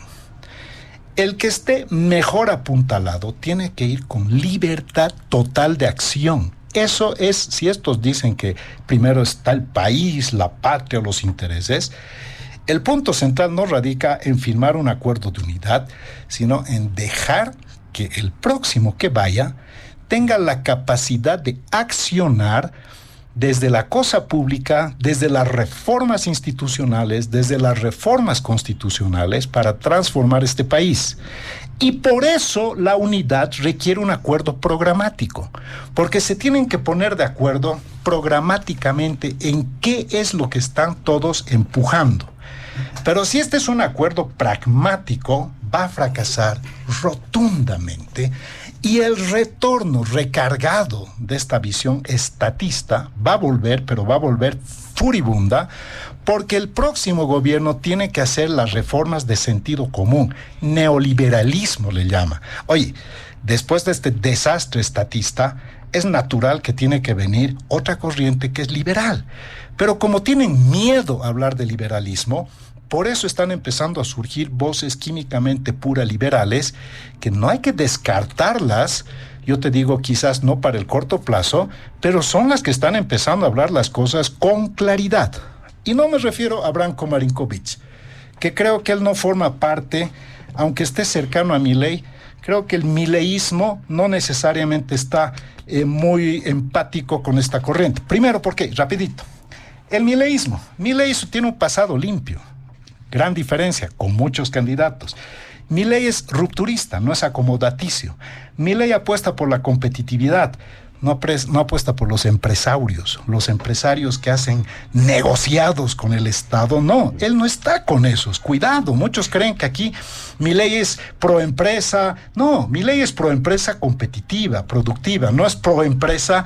El que esté mejor apuntalado tiene que ir con libertad total de acción. Eso es, si estos dicen que primero está el país, la patria o los intereses, el punto central no radica en firmar un acuerdo de unidad, sino en dejar que el próximo que vaya tenga la capacidad de accionar desde la cosa pública, desde las reformas institucionales, desde las reformas constitucionales para transformar este país. Y por eso la unidad requiere un acuerdo programático, porque se tienen que poner de acuerdo programáticamente en qué es lo que están todos empujando. Pero si este es un acuerdo pragmático, va a fracasar rotundamente, y el retorno recargado de esta visión estatista va a volver, pero va a volver furibunda, porque el próximo gobierno tiene que hacer las reformas de sentido común. Neoliberalismo le llama. Oye, después de este desastre estatista, es natural que tiene que venir otra corriente que es liberal. Pero como tienen miedo a hablar de liberalismo, por eso están empezando a surgir voces químicamente pura liberales, que no hay que descartarlas. Yo te digo, quizás no para el corto plazo, pero son las que están empezando a hablar las cosas con claridad. Y no me refiero a Branko Marinkovic, que creo que él no forma parte, aunque esté cercano a Milei. Creo que el mileísmo no necesariamente está muy empático con esta corriente. Primero, ¿por qué? Rapidito. El mileísmo. Milei tiene un pasado limpio. Gran diferencia con muchos candidatos. Milei es rupturista, no es acomodaticio. Milei apuesta por la competitividad, no apuesta por los empresarios que hacen negociados con el Estado. No, él no está con esos. Cuidado, muchos creen que aquí Milei es proempresa. No, Milei es proempresa competitiva, productiva, no es proempresa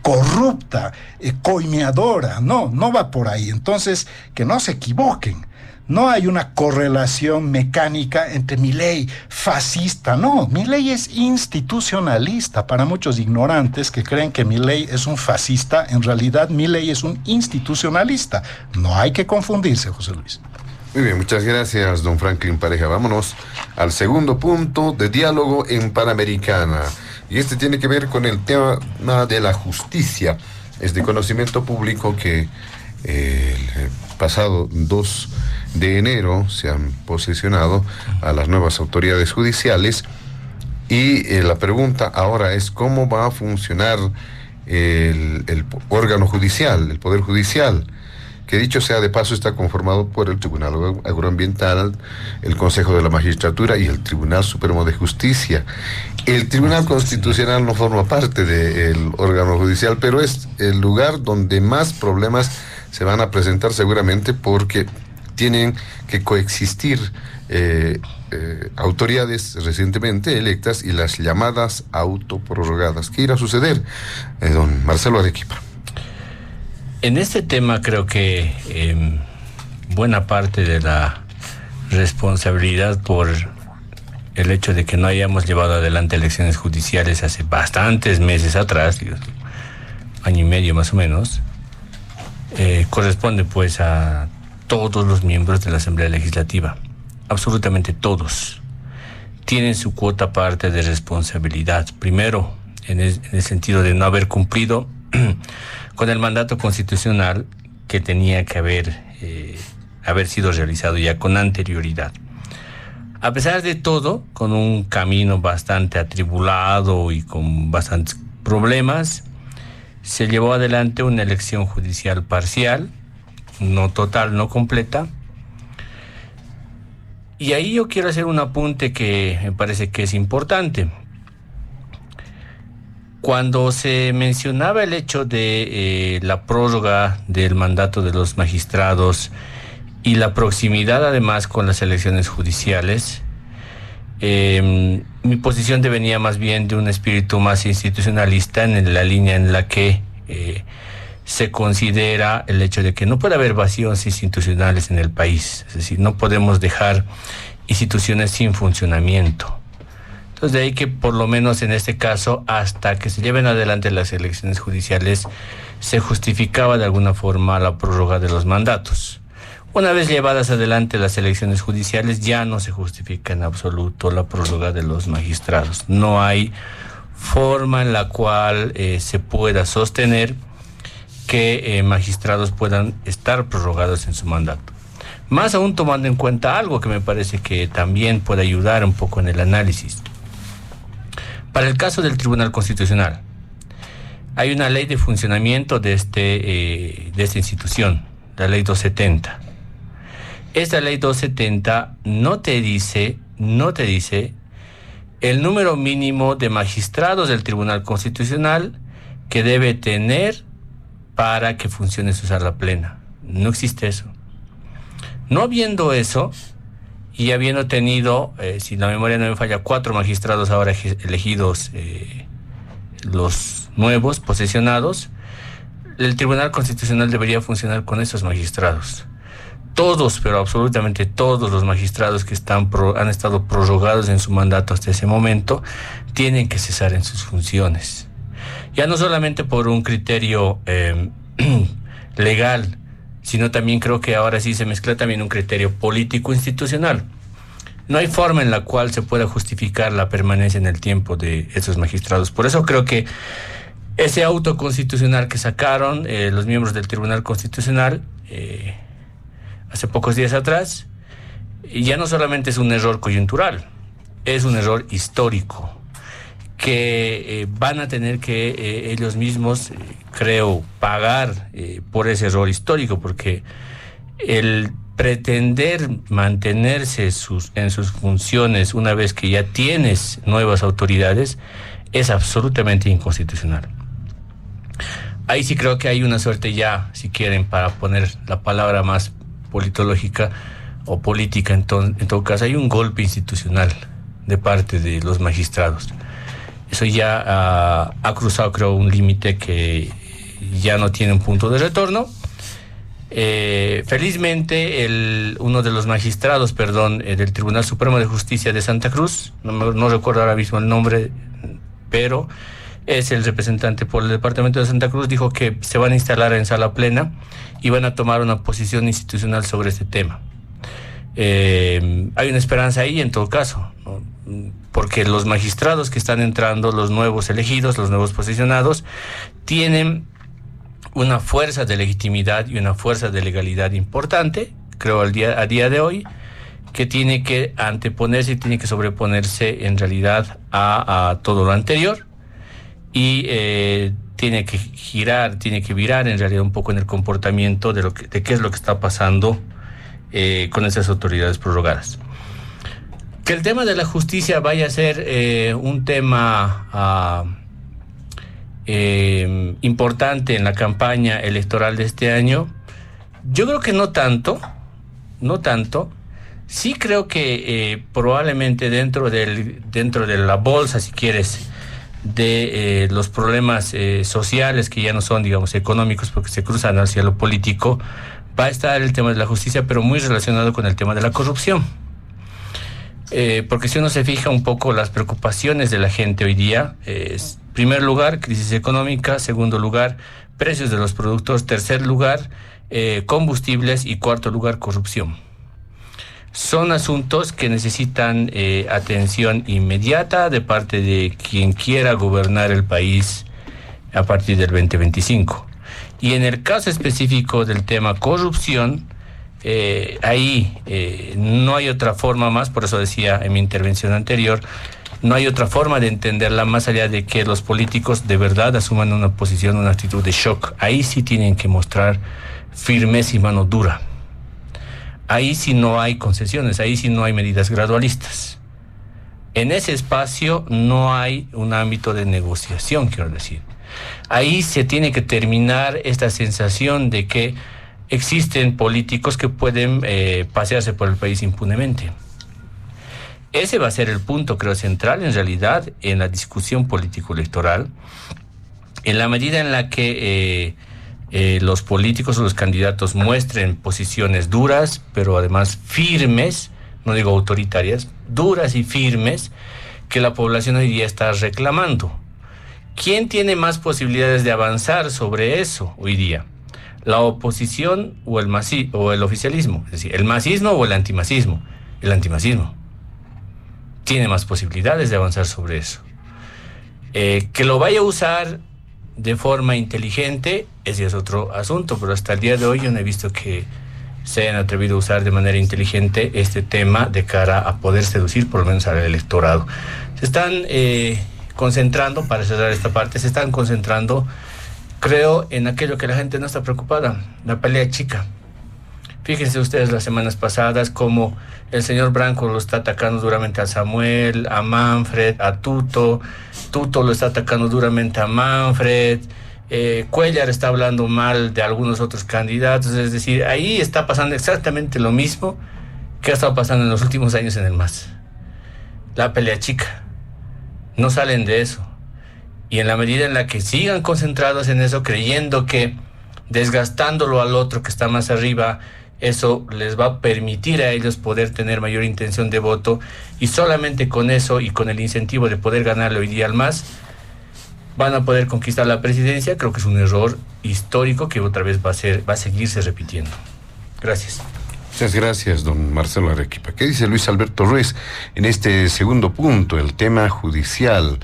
corrupta, coimeadora. No va por ahí. Entonces, que no se equivoquen. No hay una correlación mecánica entre Milei fascista. No, Milei es institucionalista. Para muchos ignorantes que creen que Milei es un fascista, en realidad Milei es un institucionalista. No hay que confundirse, José Luis. Muy bien, muchas gracias, don Franklin Pareja. Vámonos al segundo punto de diálogo en Panamericana. Y este tiene que ver con el tema de la justicia. Es de conocimiento público que el pasado 2 de enero se han posesionado a las nuevas autoridades judiciales, y la pregunta ahora es cómo va a funcionar el órgano judicial, el Poder Judicial, que dicho sea de paso está conformado por el Tribunal Agroambiental, el Consejo de la Magistratura y el Tribunal Supremo de Justicia. El Tribunal Constitucional no forma parte del órgano judicial, pero es el lugar donde más problemas se van a presentar seguramente, porque tienen que coexistir autoridades recientemente electas y las llamadas autoprorrogadas. ¿Qué irá a suceder, don Marcelo Arequipa? En este tema creo que buena parte de la responsabilidad por el hecho de que no hayamos llevado adelante elecciones judiciales hace bastantes meses atrás, año y medio más o menos, corresponde pues a todos los miembros de la Asamblea Legislativa, absolutamente todos, tienen su cuota parte de responsabilidad. Primero, en el sentido de no haber cumplido con el mandato constitucional que tenía que haber sido realizado ya con anterioridad. A pesar de todo, con un camino bastante atribulado y con bastantes problemas, se llevó adelante una elección judicial parcial, no total, no completa. Y ahí yo quiero hacer un apunte que me parece que es importante. Cuando se mencionaba el hecho de la prórroga del mandato de los magistrados y la proximidad además con las elecciones judiciales, mi posición devenía más bien de un espíritu más institucionalista, en la línea en la que se considera el hecho de que no puede haber vacíos institucionales en el país. Es decir, no podemos dejar instituciones sin funcionamiento. Entonces, de ahí que por lo menos en este caso, hasta que se lleven adelante las elecciones judiciales, se justificaba de alguna forma la prórroga de los mandatos. Una vez llevadas adelante las elecciones judiciales, ya no se justifica en absoluto la prórroga de los magistrados. No hay forma en la cual se pueda sostener que magistrados puedan estar prorrogados en su mandato. Más aún tomando en cuenta algo que me parece que también puede ayudar un poco en el análisis. Para el caso del Tribunal Constitucional, hay una ley de funcionamiento de esta institución, la Ley 270. Esta Ley 270 no te dice el número mínimo de magistrados del Tribunal Constitucional que debe tener para que funcione su sala plena. No existe eso. No habiendo eso, y habiendo tenido, si la memoria no me falla, 4 magistrados ahora elegidos, los nuevos, posesionados, el Tribunal Constitucional debería funcionar con esos magistrados. Todos, pero absolutamente todos los magistrados que han estado prorrogados en su mandato hasta ese momento, tienen que cesar en sus funciones. Ya no solamente por un criterio legal, sino también creo que ahora sí se mezcla también un criterio político-institucional. No hay forma en la cual se pueda justificar la permanencia en el tiempo de esos magistrados. Por eso creo que ese auto constitucional que sacaron los miembros del Tribunal Constitucional hace pocos días atrás, ya no solamente es un error coyuntural, es un error histórico, que van a tener que ellos mismos, creo, pagar por ese error histórico, porque el pretender mantenerse en sus funciones una vez que ya tienes nuevas autoridades es absolutamente inconstitucional. Ahí sí creo que hay una suerte ya, si quieren, para poner la palabra más politológica o política, en todo caso, hay un golpe institucional de parte de los magistrados. Eso ya ha cruzado, creo, un límite que ya no tiene un punto de retorno. Felizmente, uno de los magistrados, del Tribunal Supremo de Justicia de Santa Cruz, no recuerdo ahora mismo el nombre, pero es el representante por el departamento de Santa Cruz, dijo que se van a instalar en sala plena y van a tomar una posición institucional sobre este tema. Hay una esperanza ahí en todo caso, ¿no? Porque los magistrados que están entrando, los nuevos elegidos, los nuevos posicionados, tienen una fuerza de legitimidad y una fuerza de legalidad importante, creo, a día de hoy, que tiene que anteponerse y tiene que sobreponerse en realidad a todo lo anterior, y tiene que virar en realidad un poco en el comportamiento de qué es lo que está pasando con esas autoridades prorrogadas. Que el tema de la justicia vaya a ser un tema importante en la campaña electoral de este año, yo creo que no tanto. Sí creo que probablemente dentro de la bolsa, si quieres, de los problemas sociales, que ya no son, digamos, económicos, porque se cruzan hacia lo político, va a estar el tema de la justicia, pero muy relacionado con el tema de la corrupción. Porque si uno se fija un poco las preocupaciones de la gente hoy día, es, primer lugar, crisis económica; segundo lugar, precios de los productos; tercer lugar, combustibles y cuarto lugar, corrupción. Son asuntos que necesitan atención inmediata de parte de quien quiera gobernar el país a partir del 2025. Y en el caso específico del tema corrupción, ahí no hay otra forma más, por eso decía en mi intervención anterior, no hay otra forma de entenderla más allá de que los políticos de verdad asuman una posición, una actitud de shock. Ahí sí tienen que mostrar firmeza y mano dura. Ahí sí no hay concesiones, ahí sí no hay medidas gradualistas. En ese espacio no hay un ámbito de negociación, quiero decir. Ahí se tiene que terminar esta sensación de que existen políticos que pueden pasearse por el país impunemente. Ese va a ser el punto, creo, central en realidad en la discusión político-electoral, en la medida en la que los políticos o los candidatos muestren posiciones duras, pero además firmes, no digo autoritarias, duras y firmes, que la población hoy día está reclamando. ¿Quién tiene más posibilidades de avanzar sobre eso hoy día? ¿La oposición o el oficialismo? Es decir, ¿el masismo o el antimasismo? El antimasismo tiene más posibilidades de avanzar sobre eso. Que lo vaya a usar de forma inteligente, ese es otro asunto, pero hasta el día de hoy yo no he visto que se hayan atrevido a usar de manera inteligente este tema de cara a poder seducir por lo menos al electorado. Se están concentrando, para cerrar esta parte, se están concentrando, creo, en aquello que la gente no está preocupada, la pelea chica. Fíjense ustedes las semanas pasadas cómo el señor Branco lo está atacando duramente a Samuel, a Manfred, a Tuto lo está atacando duramente a Manfred, Cuellar está hablando mal de algunos otros candidatos, es decir, ahí está pasando exactamente lo mismo que ha estado pasando en los últimos años en el MAS. La pelea chica. No salen de eso. Y en la medida en la que sigan concentrados en eso, creyendo que desgastándolo al otro que está más arriba, eso les va a permitir a ellos poder tener mayor intención de voto, y solamente con eso y con el incentivo de poder ganarle hoy día al MAS, van a poder conquistar la presidencia. Creo que es un error histórico que otra vez va a seguirse repitiendo. Gracias. Muchas gracias, don Marcelo Arequipa. ¿Qué dice Luis Alberto Ruiz en este segundo punto, el tema judicial?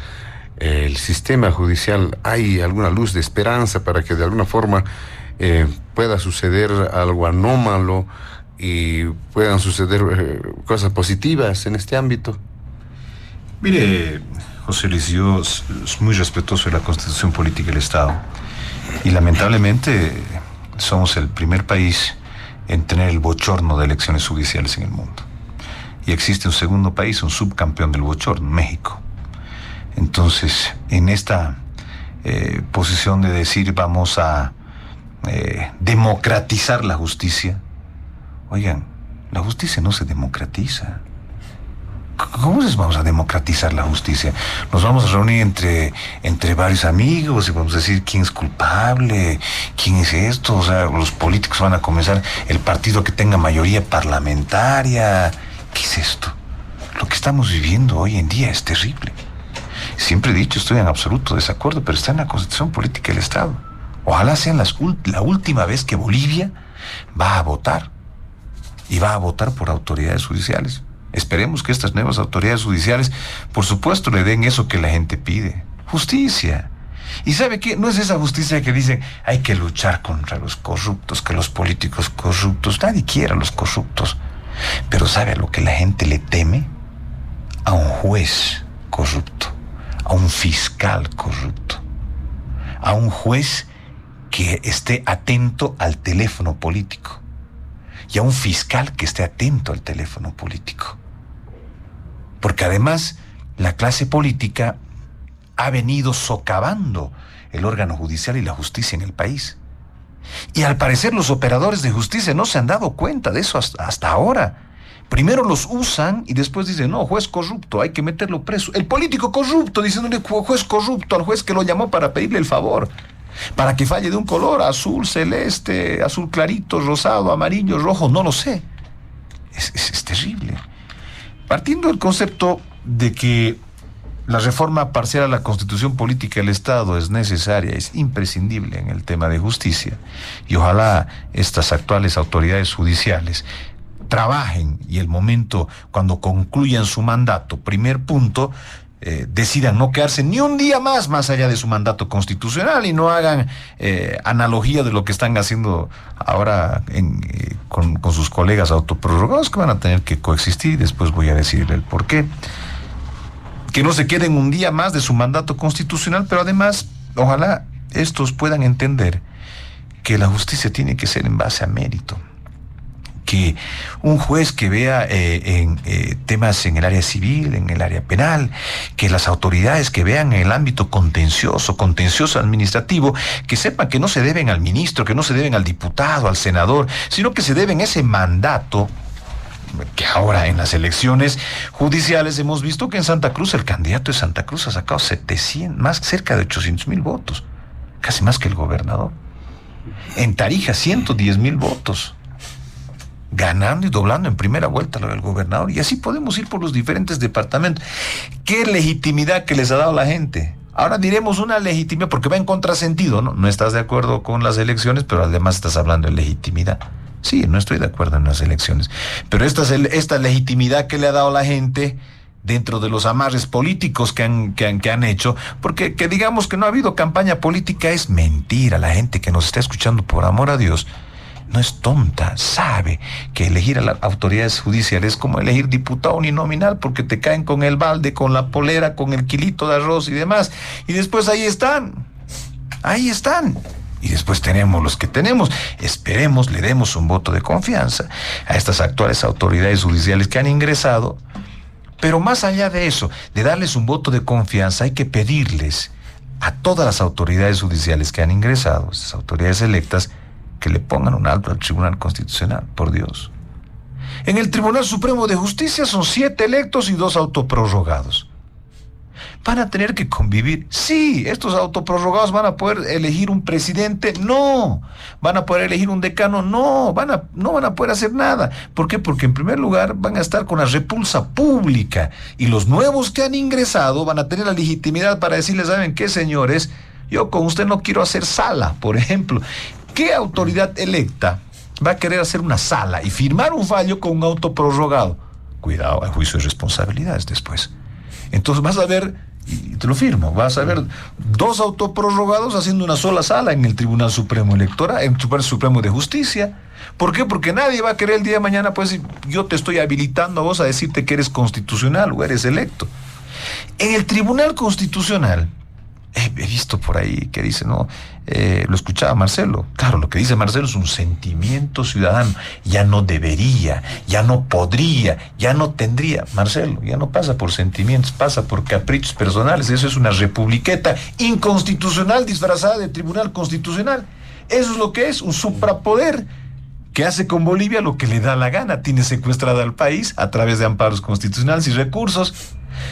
El sistema judicial, ¿hay alguna luz de esperanza para que de alguna forma pueda suceder algo anómalo y puedan suceder cosas positivas en este ámbito? Mire, José Luis, yo soy muy respetuoso de la Constitución Política del Estado y lamentablemente somos el primer país en tener el bochorno de elecciones judiciales en el mundo. Y existe un segundo país, un subcampeón del bochorno, México. Entonces, en esta posición de decir vamos a democratizar la justicia, oigan, la justicia no se democratiza. ¿Cómo les vamos a democratizar la justicia? Nos vamos a reunir entre varios amigos y vamos a decir quién es culpable, quién es esto. O sea, los políticos van a comenzar el partido que tenga mayoría parlamentaria. ¿Qué es esto? Lo que estamos viviendo hoy en día es terrible. Siempre he dicho, estoy en absoluto desacuerdo, pero está en la Constitución Política del Estado. Ojalá sea la última vez que Bolivia va a votar, y va a votar por autoridades judiciales. Esperemos que estas nuevas autoridades judiciales, por supuesto, le den eso que la gente pide: justicia. ¿Y sabe qué? No es esa justicia que dicen hay que luchar contra los corruptos, que los políticos corruptos. Nadie quiere a los corruptos. Pero ¿sabe a lo que la gente le teme? A un juez corrupto, a un fiscal corrupto, a un juez que esté atento al teléfono político, y a un fiscal que esté atento al teléfono político. Porque además la clase política ha venido socavando el órgano judicial y la justicia en el país. Y al parecer los operadores de justicia no se han dado cuenta de eso hasta ahora. Primero los usan y después dicen, no, juez corrupto, hay que meterlo preso. El político corrupto, diciéndole juez corrupto al juez que lo llamó para pedirle el favor, para que falle de un color azul, celeste, azul clarito, rosado, amarillo, rojo, no lo sé. Es terrible. Partiendo del concepto de que La reforma parcial a la Constitución Política del Estado es necesaria, es imprescindible en el tema de justicia. Y ojalá estas actuales autoridades judiciales trabajen y el momento cuando concluyan su mandato, primer punto, decidan no quedarse ni un día más allá de su mandato constitucional y no hagan analogía de lo que están haciendo ahora con sus colegas autoprorrogados, que van a tener que coexistir, y después voy a decirle el por qué. Que no se queden un día más de su mandato constitucional, pero además, ojalá estos puedan entender que la justicia tiene que ser en base a mérito. Que un juez que vea temas en el área civil, en el área penal, que las autoridades que vean en el ámbito contencioso administrativo, que sepan que no se deben al ministro, que no se deben al diputado, al senador, sino que se deben ese mandato, que ahora en las elecciones judiciales hemos visto que en Santa Cruz el candidato de Santa Cruz ha sacado 700, cerca de 800,000 votos, casi más que el gobernador. En Tarija 110,000 votos, ganando y doblando en primera vuelta lo del gobernador, y así podemos ir por los diferentes departamentos. ¿Qué legitimidad que les ha dado la gente? Ahora diremos una legitimidad porque va en contrasentido, ¿no? No estás de acuerdo con las elecciones, pero además estás hablando de legitimidad. Sí, no estoy de acuerdo en las elecciones, pero esta legitimidad que le ha dado la gente dentro de los amarres políticos que han hecho, porque que digamos que no ha habido campaña política es mentira. La gente que nos está escuchando, por amor a Dios, no es tonta, sabe que elegir a las autoridades judiciales es como elegir diputado uninominal, porque te caen con el balde, con la polera, con el kilito de arroz y demás, y después ahí están. Y después tenemos los que tenemos. Esperemos, le demos un voto de confianza a estas actuales autoridades judiciales que han ingresado. Pero más allá de eso, de darles un voto de confianza, hay que pedirles a todas las autoridades judiciales que han ingresado, estas autoridades electas, que le pongan un alto al Tribunal Constitucional, por Dios. En el Tribunal Supremo de Justicia son 7 electos y 2 autoprorrogados. ¿Van a tener que convivir? Sí. ¿Estos autoprorrogados van a poder elegir un presidente? No. ¿Van a poder elegir un decano? No. No van a poder hacer nada. ¿Por qué? Porque en primer lugar van a estar con la repulsa pública, y los nuevos que han ingresado van a tener la legitimidad para decirles: ¿saben qué, señores? Yo con usted no quiero hacer sala, por ejemplo. ¿Qué autoridad electa va a querer hacer una sala y firmar un fallo con un autoprorrogado? Cuidado, hay juicio de responsabilidades después. Entonces vas a ver, y te lo firmo, vas a ver 2 autoprorrogados haciendo una sola sala en el Tribunal Supremo Electoral, en el Tribunal Supremo de Justicia. ¿Por qué? Porque nadie va a querer el día de mañana, pues, yo te estoy habilitando a vos a decirte que eres constitucional o eres electo. En el Tribunal Constitucional, he visto por ahí que dice, no, lo escuchaba Marcelo. Claro, lo que dice Marcelo es un sentimiento ciudadano. Ya no debería, ya no podría, ya no tendría. Marcelo, ya no pasa por sentimientos, pasa por caprichos personales. Eso es una republiqueta inconstitucional disfrazada de Tribunal Constitucional. Eso es lo que es, un suprapoder que hace con Bolivia lo que le da la gana. Tiene secuestrada al país a través de amparos constitucionales y recursos,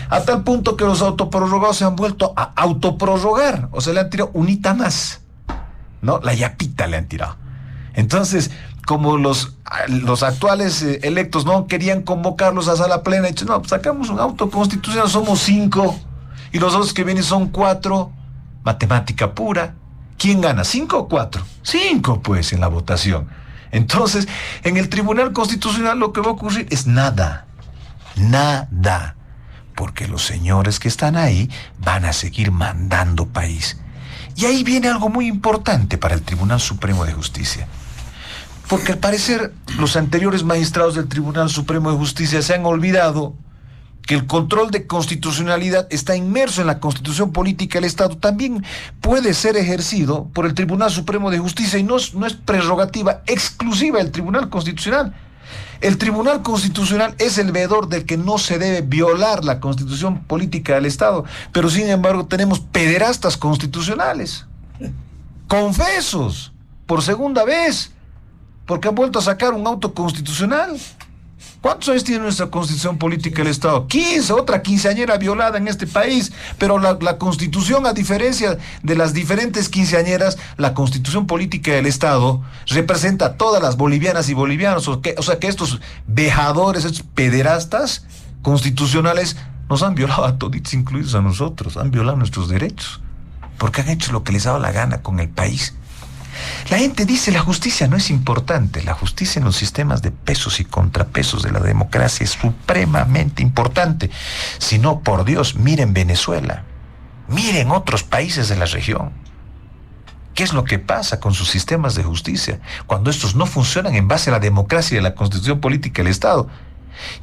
a tal punto que los autoprorrogados se han vuelto a autoprorrogar. O sea, le han tirado unita más, ¿no? La yapita le han tirado. Entonces, como los actuales electos no querían convocarlos a sala plena, he dicho, no, pues sacamos un auto constitucional, somos 5, y los otros que vienen son 4. Matemática pura. ¿Quién gana? ¿5 o 4? 5, pues, en la votación. Entonces, en el Tribunal Constitucional lo que va a ocurrir es nada. Porque los señores que están ahí van a seguir mandando país. Y ahí viene algo muy importante para el Tribunal Supremo de Justicia. Porque al parecer los anteriores magistrados del Tribunal Supremo de Justicia se han olvidado que el control de constitucionalidad está inmerso en la Constitución Política del Estado. También puede ser ejercido por el Tribunal Supremo de Justicia, y no es prerrogativa exclusiva del Tribunal Constitucional. El Tribunal Constitucional es el veedor del que no se debe violar la Constitución Política del Estado, pero sin embargo tenemos pederastas constitucionales, confesos, por segunda vez, porque han vuelto a sacar un auto constitucional. ¿Cuántos años tiene nuestra Constitución Política del Estado? 15, otra quinceañera violada en este país. Pero la Constitución, a diferencia de las diferentes quinceañeras, la Constitución Política del Estado representa a todas las bolivianas y bolivianos. O sea que estos vejadores, estos pederastas constitucionales, Nos han violado a toditos, incluidos a nosotros. Han violado nuestros derechos. Porque han hecho lo que les ha dado la gana con el país. La gente dice la justicia no es importante. La justicia en los sistemas de pesos y contrapesos de la democracia es supremamente importante. Si no, por Dios, miren Venezuela. Miren otros países de la región. ¿Qué es lo que pasa con sus sistemas de justicia cuando estos no funcionan en base a la democracia y a la constitución política del Estado?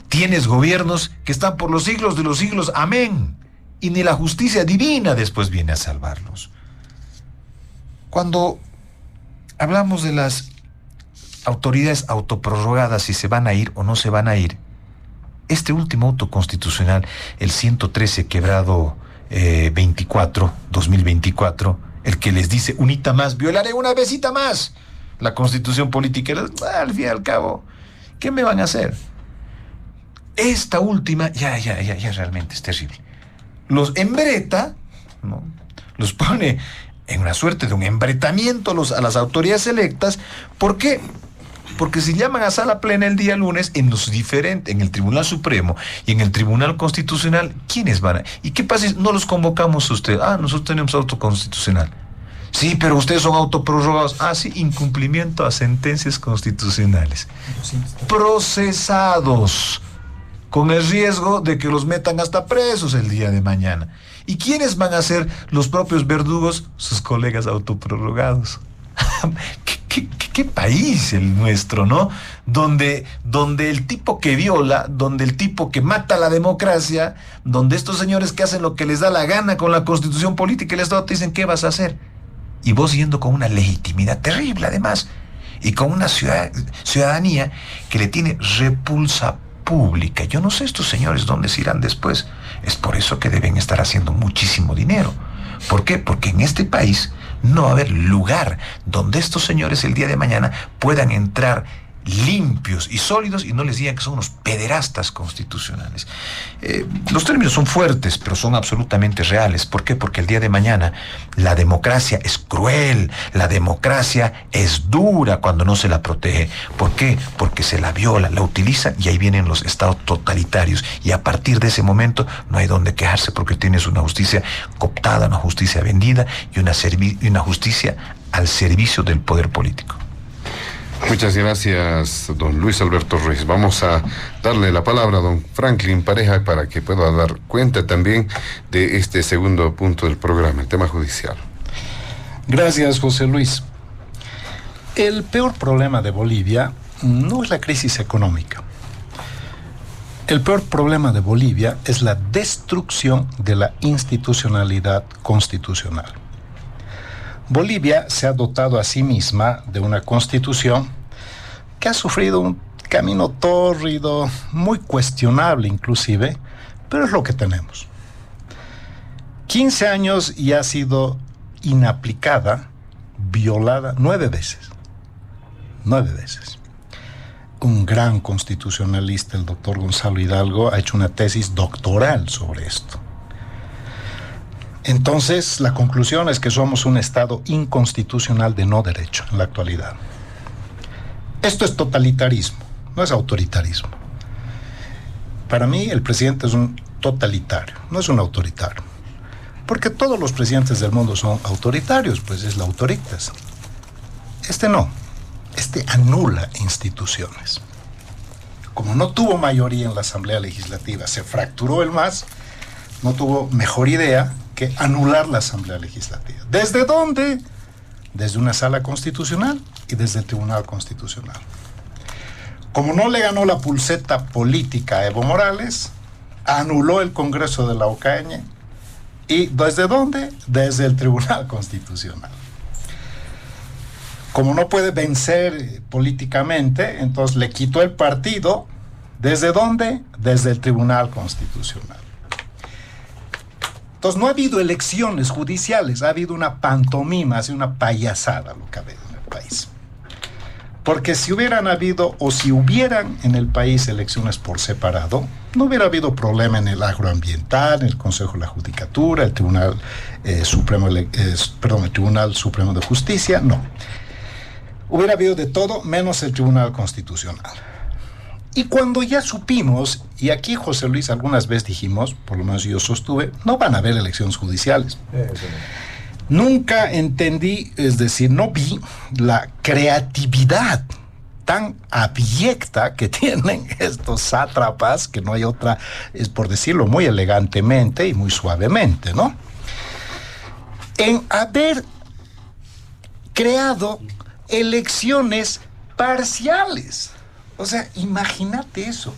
Tienes gobiernos que están por los siglos de los siglos, amén, y ni la justicia divina después viene a salvarlos. Cuando hablamos de las autoridades autoprorrogadas, si se van a ir o no se van a ir, este último auto constitucional, el 113 quebrado 2024, el que les dice unita más, violaré una besita más la constitución política, al fin y al cabo, ¿qué me van a hacer? Esta última ya realmente es terrible. Los embreta, ¿no? Los pone en una suerte de un embretamiento a las autoridades electas. ¿Por qué? Porque si llaman a sala plena el día lunes, en el Tribunal Supremo y en el Tribunal Constitucional, ¿quiénes van a? ¿Y qué pasa si no los convocamos a ustedes? Nosotros tenemos auto constitucional. Sí, pero ustedes son autoprorrogados. Sí, incumplimiento a sentencias constitucionales. Procesados, con el riesgo de que los metan hasta presos el día de mañana. ¿Y quiénes van a ser los propios verdugos? Sus colegas autoprorrogados. ¿Qué país el nuestro, ¿no? Donde el tipo que viola, donde el tipo que mata la democracia, donde estos señores que hacen lo que les da la gana con la constitución política y el Estado te dicen ¿qué vas a hacer? Y vos yendo con una legitimidad terrible además, y con una ciudadanía que le tiene repulsa pública. Yo no sé estos señores dónde se irán después. Es por eso que deben estar haciendo muchísimo dinero. ¿Por qué? Porque en este país no va a haber lugar donde estos señores el día de mañana puedan entrar limpios y sólidos y no les digan que son unos pederastas constitucionales. Los términos son fuertes, pero son absolutamente reales. ¿Por qué? Porque el día de mañana la democracia es cruel, la democracia es dura cuando no se la protege. ¿Por qué? Porque se la viola, la utiliza y ahí vienen los estados totalitarios. Y a partir de ese momento no hay donde quejarse porque tienes una justicia cooptada, una justicia vendida y una justicia al servicio del poder político. Muchas gracias, don Luis Alberto Ruiz. Vamos a darle la palabra a don Franklin Pareja para que pueda dar cuenta también de este segundo punto del programa, el tema judicial. Gracias, José Luis. El peor problema de Bolivia no es la crisis económica. El peor problema de Bolivia es la destrucción de la institucionalidad constitucional. Bolivia se ha dotado a sí misma de una constitución que ha sufrido un camino tórrido, muy cuestionable inclusive, pero es lo que tenemos. 15 años y ha sido inaplicada, violada 9 veces. 9 veces. Un gran constitucionalista, el doctor Gonzalo Hidalgo, ha hecho una tesis doctoral sobre esto. Entonces, la conclusión es que somos un Estado inconstitucional de no derecho en la actualidad. Esto es totalitarismo, no es autoritarismo. Para mí, el presidente es un totalitario, no es un autoritario. Porque todos los presidentes del mundo son autoritarios, pues es la autoritas. Este no, este anula instituciones. Como no tuvo mayoría en la Asamblea Legislativa, se fracturó el MAS, no tuvo mejor idea que anular la Asamblea Legislativa. ¿Desde dónde? Desde una sala constitucional y desde el Tribunal Constitucional. Como no le ganó la pulseta política a Evo Morales, anuló el Congreso de la OCAN. ¿Y desde dónde? Desde el Tribunal Constitucional. Como no puede vencer políticamente, entonces le quitó el partido. ¿Desde dónde? Desde el Tribunal Constitucional. Entonces no ha habido elecciones judiciales, ha habido una pantomima, ha sido una payasada lo que ha habido en el país. Porque si hubieran habido, o si hubieran en el país elecciones por separado, no hubiera habido problema en el agroambiental, en el Consejo de la Judicatura, el Tribunal Supremo de Justicia, no. Hubiera habido de todo menos el Tribunal Constitucional. Y cuando ya supimos, y aquí José Luis algunas veces dijimos, por lo menos yo sostuve, no van a haber elecciones judiciales. Nunca entendí, es decir, no vi la creatividad tan abyecta que tienen estos sátrapas, que no hay otra, es por decirlo muy elegantemente y muy suavemente, ¿no? En haber creado elecciones parciales. O sea, imagínate eso.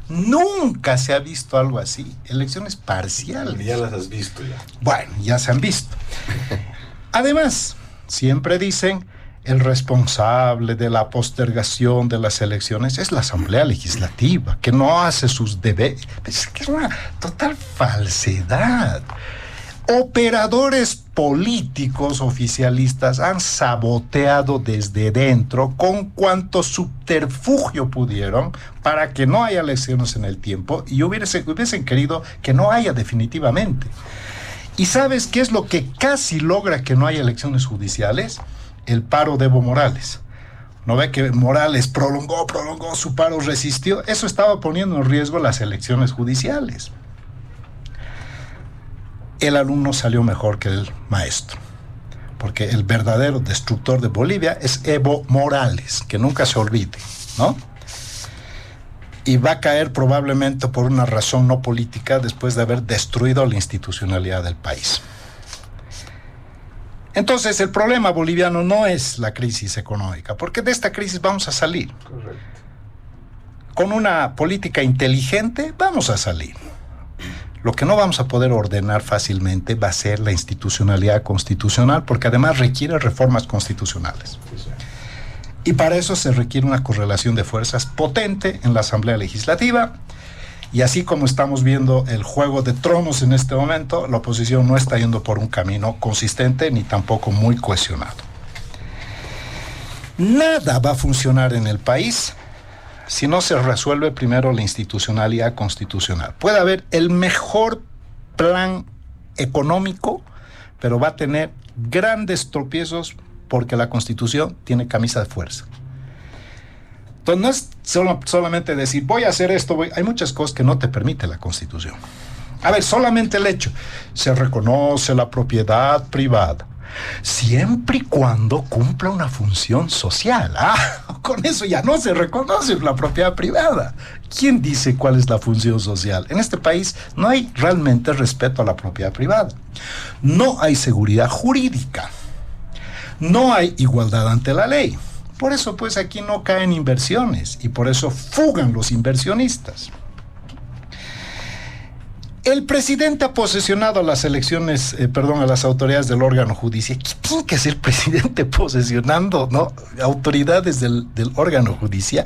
Nunca se ha visto algo así. Elecciones parciales. Ya las has visto ya. Bueno, ya se han visto. Además, siempre dicen, el responsable de la postergación de las elecciones es la Asamblea Legislativa, que no hace sus deberes. Es que es una total falsedad. Operadores políticos oficialistas han saboteado desde dentro con cuanto subterfugio pudieron para que no haya elecciones en el tiempo y hubiesen querido que no haya definitivamente. ¿Y sabes qué es lo que casi logra que no haya elecciones judiciales? El paro de Evo Morales. ¿No ve que Morales prolongó su paro, resistió? Eso estaba poniendo en riesgo las elecciones judiciales. El alumno salió mejor que el maestro, porque el verdadero destructor de Bolivia es Evo Morales, que nunca se olvide, ¿no? Y va a caer probablemente por una razón no política después de haber destruido la institucionalidad del país. Entonces, el problema boliviano no es la crisis económica, porque de esta crisis vamos a salir. Correcto. Con una política inteligente vamos a salir. Lo que no vamos a poder ordenar fácilmente va a ser la institucionalidad constitucional, porque además requiere reformas constitucionales. Y para eso se requiere una correlación de fuerzas potente en la Asamblea Legislativa. Y así como estamos viendo el juego de tronos en este momento, la oposición no está yendo por un camino consistente ni tampoco muy cohesionado. Nada va a funcionar en el país si no se resuelve primero la institucionalidad constitucional. Puede haber el mejor plan económico, pero va a tener grandes tropiezos porque la Constitución tiene camisa de fuerza. Entonces no es solamente decir, voy a hacer esto, hay muchas cosas que no te permite la Constitución. A ver, solamente el hecho, se reconoce la propiedad privada, siempre y cuando cumpla una función social. Con eso ya no se reconoce la propiedad privada. ¿Quién dice cuál es la función social? En este país no hay realmente respeto a la propiedad privada. No hay seguridad jurídica. No hay igualdad ante la ley. Por eso, pues, aquí no caen inversiones y por eso fugan los inversionistas. El presidente ha posesionado a las elecciones, a las autoridades del órgano judicial. ¿Qué tiene que ser el presidente posesionando, no? Autoridades del órgano judicial?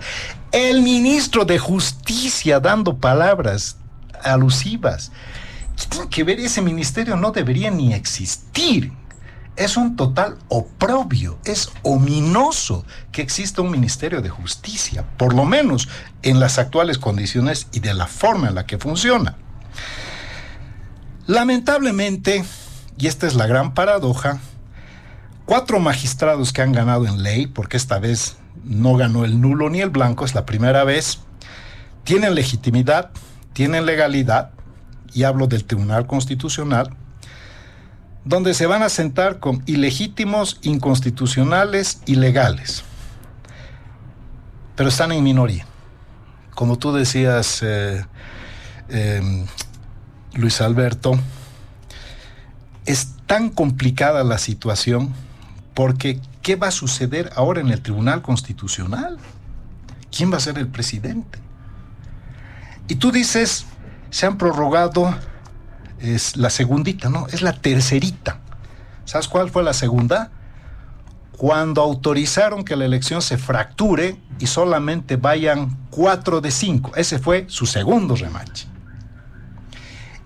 El ministro de Justicia dando palabras alusivas. ¿Qué tiene que ver? Ese ministerio no debería ni existir. Es un total oprobio, es ominoso que exista un Ministerio de Justicia, por lo menos en las actuales condiciones y de la forma en la que funciona. Lamentablemente, y esta es la gran paradoja, 4 magistrados que han ganado en ley, porque esta vez no ganó el nulo ni el blanco, es la primera vez, tienen legitimidad, tienen legalidad, y hablo del Tribunal Constitucional, donde se van a sentar con ilegítimos, inconstitucionales, ilegales. Pero están en minoría. Como tú decías, Luis Alberto, es tan complicada la situación porque ¿qué va a suceder ahora en el Tribunal Constitucional? ¿Quién va a ser el presidente? Y tú dices, se han prorrogado, es la segundita, no, es la tercerita. ¿Sabes cuál fue la segunda? Cuando autorizaron que la elección se fracture y solamente vayan 4 de 5. Ese fue su segundo remache.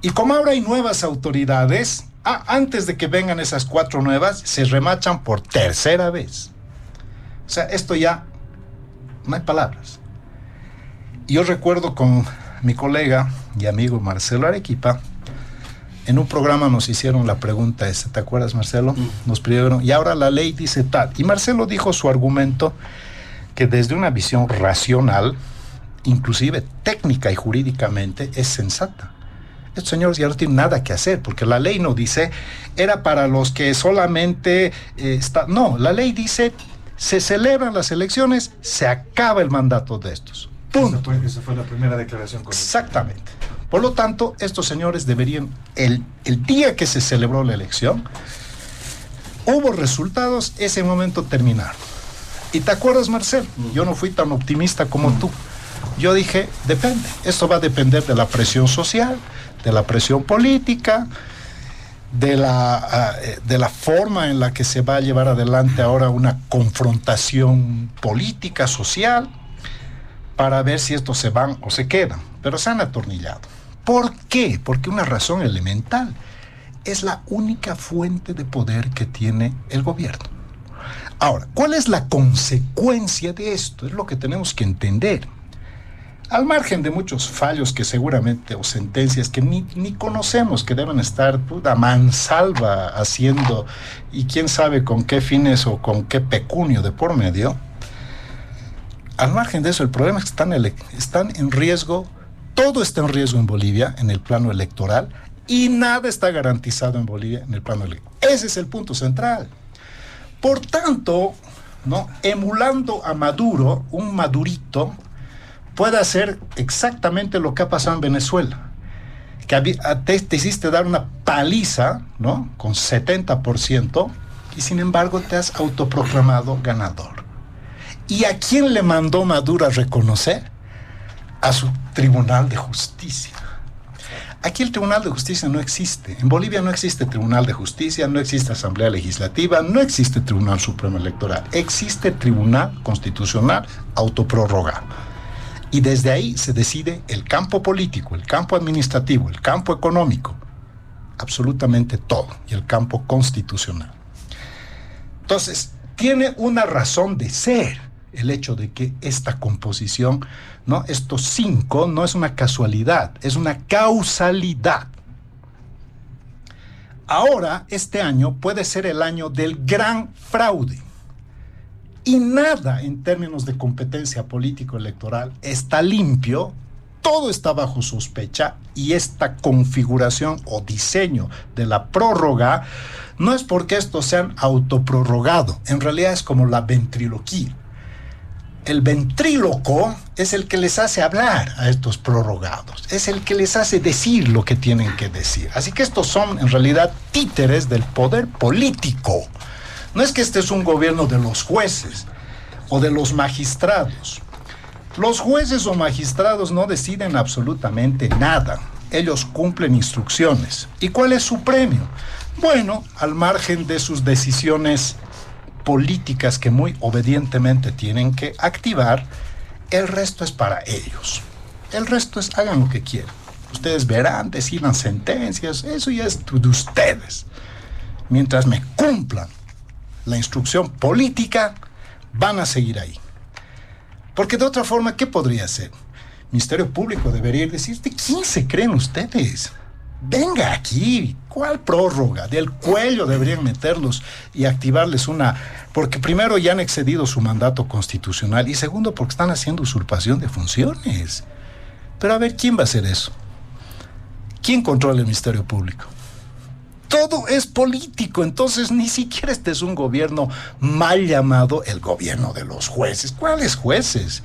Y como ahora hay nuevas autoridades, antes de que vengan esas 4 nuevas, se remachan por tercera vez. O sea, esto ya no hay palabras. Yo recuerdo con mi colega y amigo Marcelo Arequipa, en un programa nos hicieron la pregunta esa, ¿te acuerdas, Marcelo? Nos pidieron, y ahora la ley dice tal. Y Marcelo dijo su argumento que desde una visión racional, inclusive técnica y jurídicamente, es sensata. Estos señores ya no tienen nada que hacer, porque la ley no dice, era para los que solamente no, la ley dice, se celebran las elecciones, se acaba el mandato de estos. Punto. Esa fue la primera declaración. Exactamente. Por lo tanto, estos señores deberían, el día que se celebró la elección, hubo resultados, ese momento terminaron. ¿Y te acuerdas, Marcel? Yo no fui tan optimista como tú. Yo dije, depende. Esto va a depender de la presión social, de la presión política, de la forma en la que se va a llevar adelante ahora una confrontación política, social, para ver si estos se van o se quedan. Pero se han atornillado. ¿Por qué? Porque una razón elemental. Es la única fuente de poder que tiene el gobierno. Ahora, ¿cuál es la consecuencia de esto? Es lo que tenemos que entender. Al margen de muchos fallos que seguramente, o sentencias que ni conocemos, que deben estar a mansalva haciendo, y quién sabe con qué fines o con qué pecunio de por medio, al margen de eso, el problema es que están en riesgo, todo está en riesgo en Bolivia, en el plano electoral, y nada está garantizado en Bolivia en el plano electoral. Ese es el punto central. Por tanto, ¿no?, emulando a Maduro, un madurito puede hacer exactamente lo que ha pasado en Venezuela. Que te hiciste dar una paliza, ¿no?, con 70%, y sin embargo te has autoproclamado ganador. ¿Y a quién le mandó Maduro a reconocer? A su Tribunal de Justicia. Aquí el Tribunal de Justicia no existe. En Bolivia no existe Tribunal de Justicia, no existe Asamblea Legislativa, no existe Tribunal Supremo Electoral. Existe Tribunal Constitucional autoprorrogado. Y desde ahí se decide el campo político, el campo administrativo, el campo económico, absolutamente todo, y el campo constitucional. Entonces, tiene una razón de ser el hecho de que esta composición, ¿no?, estos 5, no es una casualidad, es una causalidad. Ahora, este año puede ser el año del gran fraude. Y nada en términos de competencia político-electoral está limpio, todo está bajo sospecha, y esta configuración o diseño de la prórroga no es porque estos se han autoprorrogado, en realidad es como la ventriloquía. El ventríloco es el que les hace hablar a estos prorrogados, es el que les hace decir lo que tienen que decir. Así que estos son en realidad títeres del poder político. No es que este es un gobierno de los jueces o de los magistrados. Los jueces o magistrados no deciden absolutamente nada. Ellos cumplen instrucciones. ¿Y cuál es su premio? Bueno, al margen de sus decisiones políticas que muy obedientemente tienen que activar, el resto es para ellos. El resto es hagan lo que quieran. Ustedes verán, decidan sentencias, eso ya es de ustedes. Mientras me cumplan la instrucción política, van a seguir ahí. Porque de otra forma, ¿qué podría ser? El Ministerio Público debería decir, ¿de quién se creen ustedes? Venga aquí, ¿cuál prórroga? Del cuello deberían meterlos y activarles una... Porque primero ya han excedido su mandato constitucional y segundo porque están haciendo usurpación de funciones. Pero a ver, ¿quién va a hacer eso? ¿Quién controla el Ministerio Público? Todo es político, entonces ni siquiera este es un gobierno mal llamado el gobierno de los jueces. ¿Cuáles jueces?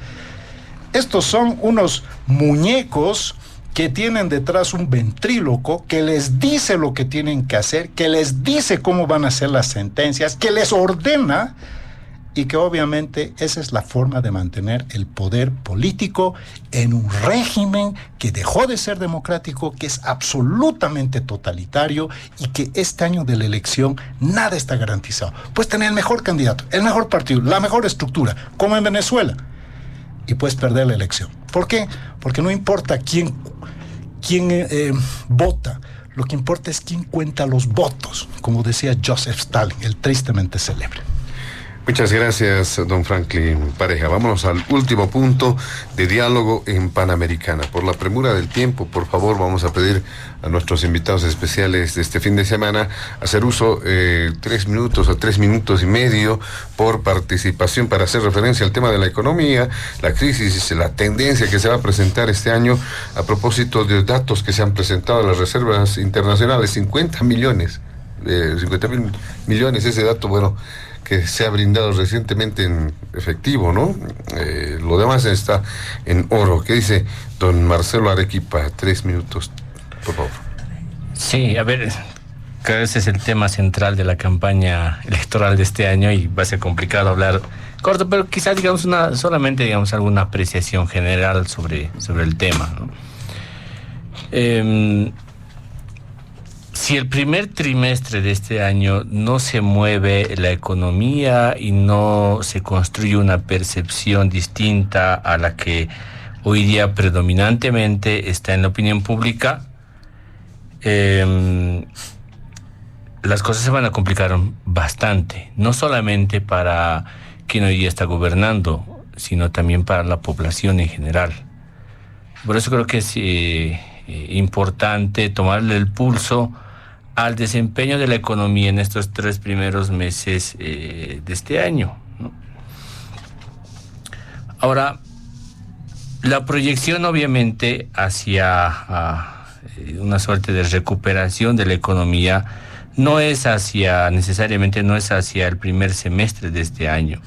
Estos son unos muñecos que tienen detrás un ventríloco que les dice lo que tienen que hacer, que les dice cómo van a ser las sentencias, que les ordena, y que obviamente esa es la forma de mantener el poder político en un régimen que dejó de ser democrático, que es absolutamente totalitario y que este año de la elección nada está garantizado. Puedes tener el mejor candidato, el mejor partido, la mejor estructura, como en Venezuela, y puedes perder la elección. ¿Por qué? Porque no importa quién vota, lo que importa es quién cuenta los votos, como decía Joseph Stalin, el tristemente célebre. Muchas gracias, don Franklin Pareja. Vámonos al último punto de diálogo en Panamericana. Por la premura del tiempo, por favor, vamos a pedir a nuestros invitados especiales de este fin de semana hacer uso 3 minutos o 3 minutos y medio por participación para hacer referencia al tema de la economía, la crisis, la tendencia que se va a presentar este año a propósito de datos que se han presentado en las reservas internacionales, 50 millones, 50.000 millones, ese dato, bueno, que se ha brindado recientemente en efectivo, ¿no? Lo demás está en oro. ¿Qué dice don Marcelo Arequipa? 3 minutos, por favor. Sí, a ver, creo que ese es el tema central de la campaña electoral de este año y va a ser complicado hablar corto, pero quizás digamos solamente digamos alguna apreciación general sobre el tema, ¿no? Si el primer trimestre de este año no se mueve la economía y no se construye una percepción distinta a la que hoy día predominantemente está en la opinión pública, las cosas se van a complicar bastante, no solamente para quien hoy día está gobernando, sino también para la población en general. Por eso creo que es importante tomarle el pulso al desempeño de la economía en estos 3 primeros meses de este año, ¿no? Ahora, la proyección obviamente hacia una suerte de recuperación de la economía no es necesariamente hacia el primer semestre de este año.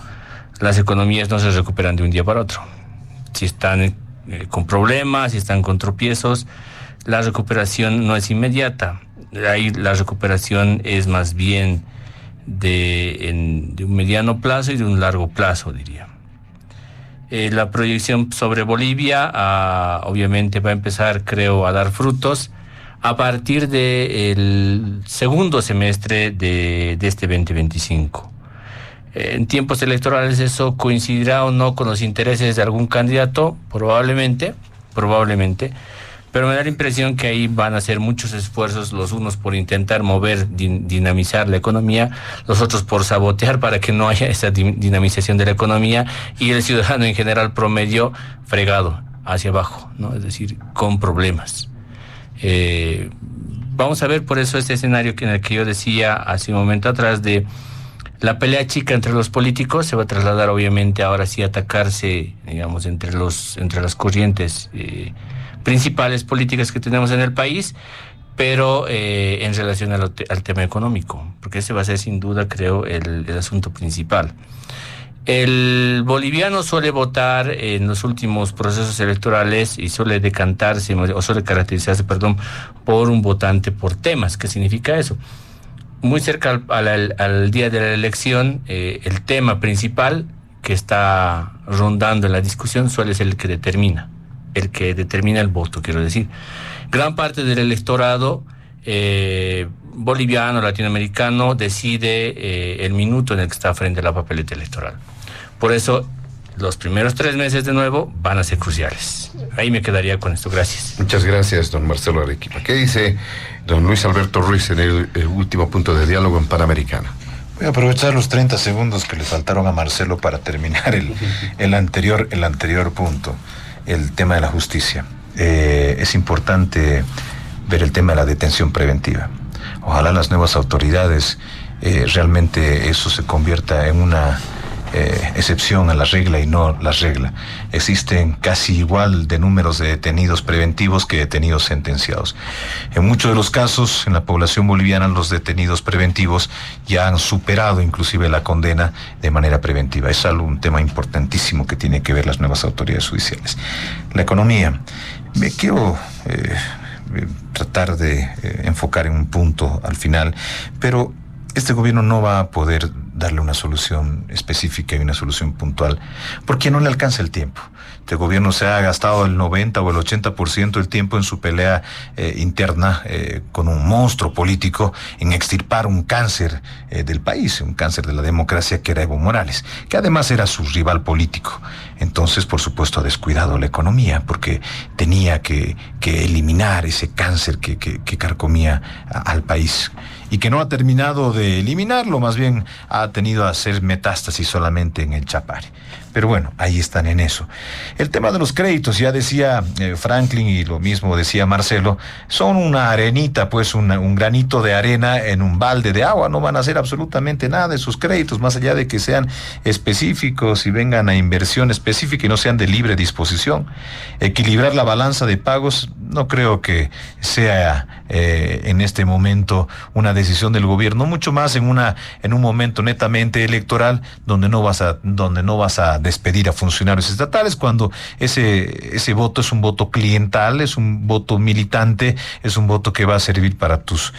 Las economías no se recuperan de un día para otro. Si están con problemas, si están con tropiezos, la recuperación no es inmediata. Ahí la recuperación es más bien de un mediano plazo y de un largo plazo, diría. La proyección sobre Bolivia obviamente va a empezar, creo, a dar frutos a partir del segundo semestre de este 2025. En tiempos electorales eso coincidirá o no con los intereses de algún candidato, probablemente, pero me da la impresión que ahí van a hacer muchos esfuerzos, los unos por intentar dinamizar la economía, los otros por sabotear para que no haya esa dinamización de la economía y el ciudadano en general promedio fregado hacia abajo, ¿no? Es decir, con problemas. Vamos a ver por eso este escenario en el que yo decía hace un momento atrás de la pelea chica entre los políticos se va a trasladar obviamente ahora sí a atacarse, digamos, entre las corrientes principales políticas que tenemos en el país, pero en relación al tema económico, porque ese va a ser sin duda, creo, el asunto principal. El boliviano suele votar en los últimos procesos electorales y suele caracterizarse, por un votante por temas. ¿Qué significa eso? Muy cerca al día de la elección, el tema principal que está rondando en la discusión suele ser el que determina el voto, quiero decir. Gran parte del electorado boliviano, latinoamericano, decide el minuto en el que está frente a la papeleta electoral. Por eso, los primeros 3 meses de nuevo van a ser cruciales. Ahí me quedaría con esto. Gracias. Muchas gracias, don Marcelo Arequipa. ¿Qué dice don Luis Alberto Ruiz en el último punto de diálogo en Panamericana? Voy a aprovechar los 30 segundos que le faltaron a Marcelo para terminar el anterior punto, el tema de la justicia. Es importante ver el tema de la detención preventiva. Ojalá las nuevas autoridades realmente eso se convierta en una excepción a la regla y no la regla. Existen casi igual de números de detenidos preventivos que detenidos sentenciados. En muchos de los casos, en la población boliviana, los detenidos preventivos ya han superado inclusive la condena de manera preventiva. Es algo, un tema importantísimo que tiene que ver las nuevas autoridades judiciales. La economía. Me quiero tratar de enfocar en un punto al final, pero este gobierno no va a poder darle una solución específica y una solución puntual, porque no le alcanza el tiempo. Este gobierno se ha gastado el 90 o el 80% del tiempo en su pelea interna con un monstruo político en extirpar un cáncer del país, un cáncer de la democracia que era Evo Morales, que además era su rival político. Entonces, por supuesto, ha descuidado la economía porque tenía que eliminar ese cáncer que carcomía al país y que no ha terminado de eliminarlo, más bien ha ha tenido a hacer metástasis solamente en el Chapare. Pero bueno, ahí están en eso. El tema de los créditos, ya decía Franklin y lo mismo decía Marcelo, son una arenita, pues un granito de arena en un balde de agua. No van a hacer absolutamente nada de sus créditos, más allá de que sean específicos y vengan a inversión específica y no sean de libre disposición. Equilibrar la balanza de pagos no creo que sea en este momento una decisión del gobierno, mucho más en un momento netamente electoral donde no vas a despedir a funcionarios estatales, cuando ese voto es un voto cliental, es un voto militante, es un voto que va a servir para tus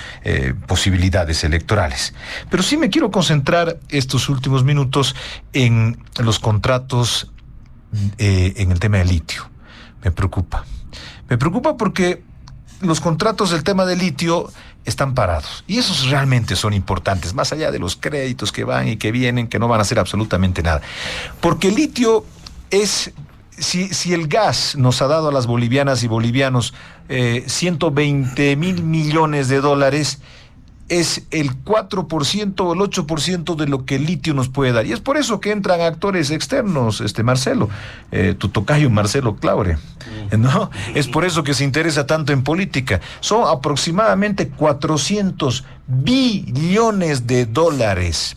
posibilidades electorales. Pero sí me quiero concentrar estos últimos minutos en los contratos, en el tema del litio. Me preocupa porque los contratos del tema del litio están parados. Y esos realmente son importantes, más allá de los créditos que van y que vienen, que no van a hacer absolutamente nada. Porque el litio es, si el gas nos ha dado a las bolivianas y bolivianos 120 mil millones de dólares, es el 4% o el 8% de lo que el litio nos puede dar. Y es por eso que entran actores externos, Marcelo, tu tocayo Marcelo Claure, ¿no? Es por eso que se interesa tanto en política. Son aproximadamente 400 billones de dólares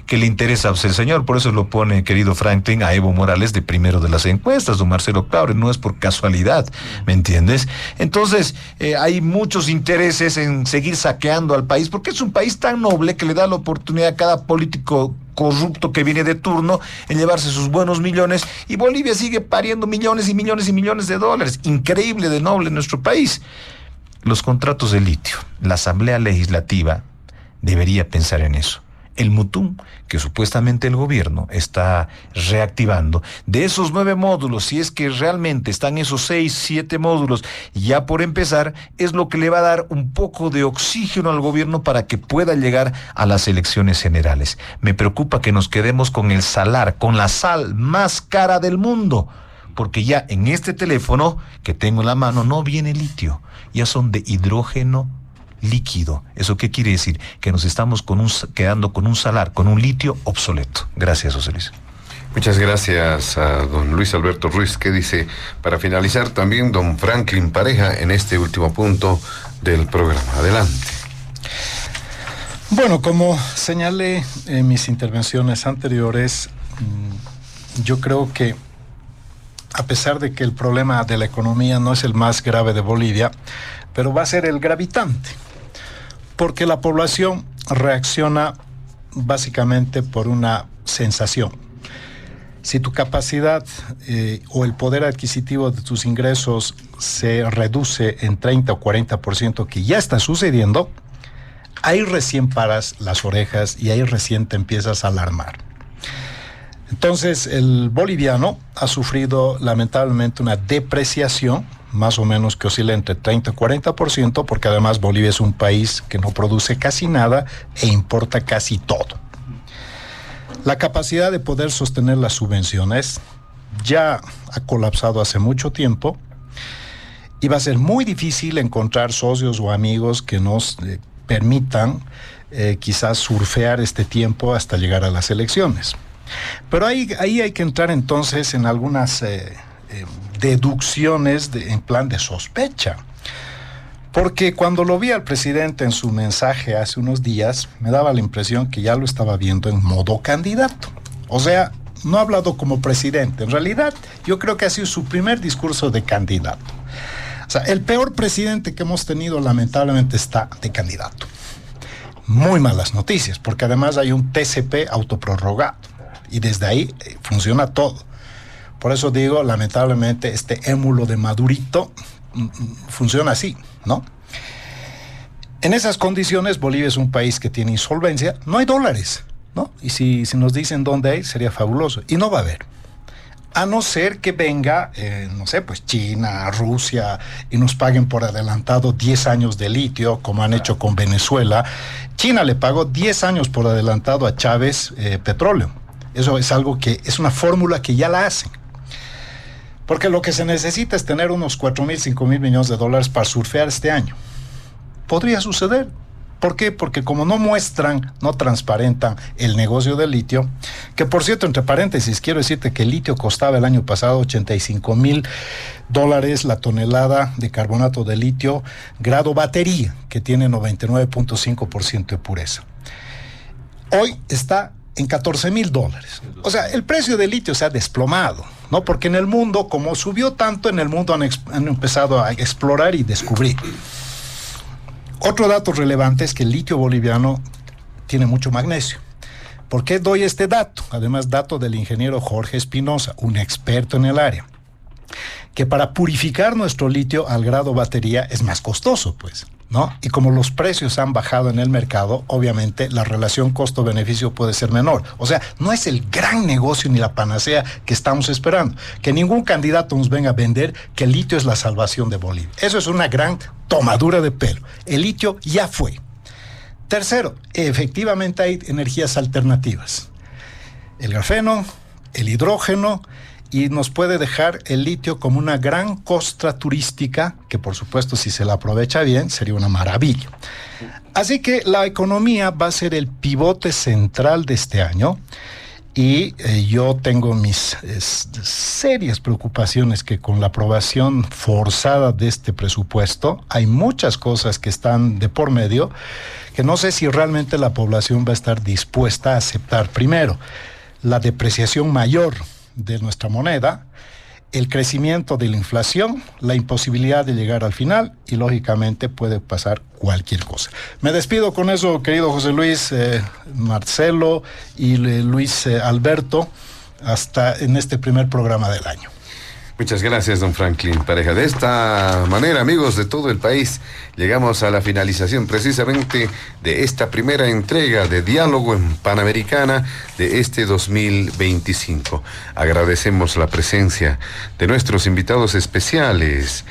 que le interesa a el señor. Por eso lo pone, querido Franklin, a Evo Morales de primero de las encuestas, don Marcelo Claure. No es por casualidad, ¿me entiendes? Entonces, hay muchos intereses en seguir saqueando al país, porque es un país tan noble que le da la oportunidad a cada político corrupto que viene de turno en llevarse sus buenos millones, y Bolivia sigue pariendo millones y millones y millones de dólares. Increíble de noble en nuestro país. Los contratos de litio, la Asamblea Legislativa debería pensar en eso. El Mutum, que supuestamente el gobierno está reactivando, de esos 9 módulos, si es que realmente están esos 6, 7 módulos ya por empezar, es lo que le va a dar un poco de oxígeno al gobierno para que pueda llegar a las elecciones generales. Me preocupa que nos quedemos con el salar, con la sal más cara del mundo, porque ya en este teléfono que tengo en la mano no viene litio, ya son de hidrógeno líquido. ¿Eso qué quiere decir? Que nos estamos quedando con un salar, con un litio obsoleto. Gracias, José Luis. Muchas gracias a don Luis Alberto Ruiz, que dice, para finalizar también don Franklin Pareja en este último punto del programa. Adelante. Bueno, como señalé en mis intervenciones anteriores, yo creo que a pesar de que el problema de la economía no es el más grave de Bolivia, pero va a ser el gravitante, porque la población reacciona básicamente por una sensación. Si tu capacidad o el poder adquisitivo de tus ingresos se reduce en 30 o 40%, que ya está sucediendo, ahí recién paras las orejas y ahí recién te empiezas a alarmar. Entonces, el boliviano ha sufrido lamentablemente una depreciación, más o menos que oscila entre 30 y 40%, porque además Bolivia es un país que no produce casi nada e importa casi todo. La capacidad de poder sostener las subvenciones ya ha colapsado hace mucho tiempo y va a ser muy difícil encontrar socios o amigos que nos permitan quizás surfear este tiempo hasta llegar a las elecciones. Pero ahí hay que entrar entonces en algunas deducciones en plan de sospecha. Porque cuando lo vi al presidente en su mensaje hace unos días, me daba la impresión que ya lo estaba viendo en modo candidato. O sea, no ha hablado como presidente. En realidad, yo creo que ha sido su primer discurso de candidato. O sea, el peor presidente que hemos tenido lamentablemente está de candidato. Muy malas noticias, porque además hay un TCP autoprorrogado. Y desde ahí funciona todo. Por eso digo, lamentablemente, este émulo de Madurito funciona así, ¿no? En esas condiciones, Bolivia es un país que tiene insolvencia. No hay dólares, ¿no? Y si nos dicen dónde hay, sería fabuloso. Y no va a haber. A no ser que venga, no sé, pues China, Rusia, y nos paguen por adelantado 10 años de litio, como han hecho con Venezuela. China le pagó 10 años por adelantado a Chávez petróleo. Eso es algo que es una fórmula que ya la hacen. Porque lo que se necesita es tener unos 4.000, 5.000 millones de dólares para surfear este año. Podría suceder, ¿Por qué? Porque como no muestran, no transparentan el negocio del litio, que por cierto, entre paréntesis, quiero decirte que el litio costaba el año pasado $85,000 la tonelada de carbonato de litio grado batería, que tiene 99.5% de pureza. Hoy está en $14,000. O sea, el precio del litio se ha desplomado, ¿no? Porque en el mundo, como subió tanto, en el mundo han empezado a explorar y descubrir. Otro dato relevante es que el litio boliviano tiene mucho magnesio. ¿Por qué doy este dato? Además, dato del ingeniero Jorge Espinosa, un experto en el área, que para purificar nuestro litio al grado batería es más costoso, pues, ¿no? Y como los precios han bajado en el mercado, obviamente la relación costo-beneficio puede ser menor. O sea, no es el gran negocio ni la panacea que estamos esperando. Que ningún candidato nos venga a vender que el litio es la salvación de Bolivia. Eso es una gran tomadura de pelo. El litio ya fue. Tercero, efectivamente hay energías alternativas. El grafeno, el hidrógeno, y nos puede dejar el litio como una gran costra turística, que por supuesto si se la aprovecha bien sería una maravilla. Así que la economía va a ser el pivote central de este año, y yo tengo mis serias preocupaciones que con la aprobación forzada de este presupuesto hay muchas cosas que están de por medio que no sé si realmente la población va a estar dispuesta a aceptar. Primero, la depreciación mayor de nuestra moneda, el crecimiento de la inflación, la imposibilidad de llegar al final, y lógicamente puede pasar cualquier cosa. Me despido con eso, querido José Luis, Marcelo y Luis Alberto, hasta en este primer programa del año. Muchas gracias, don Franklin Pareja. De esta manera, amigos de todo el país, llegamos a la finalización precisamente de esta primera entrega de Diálogo en Panamericana de este 2025. Agradecemos la presencia de nuestros invitados especiales,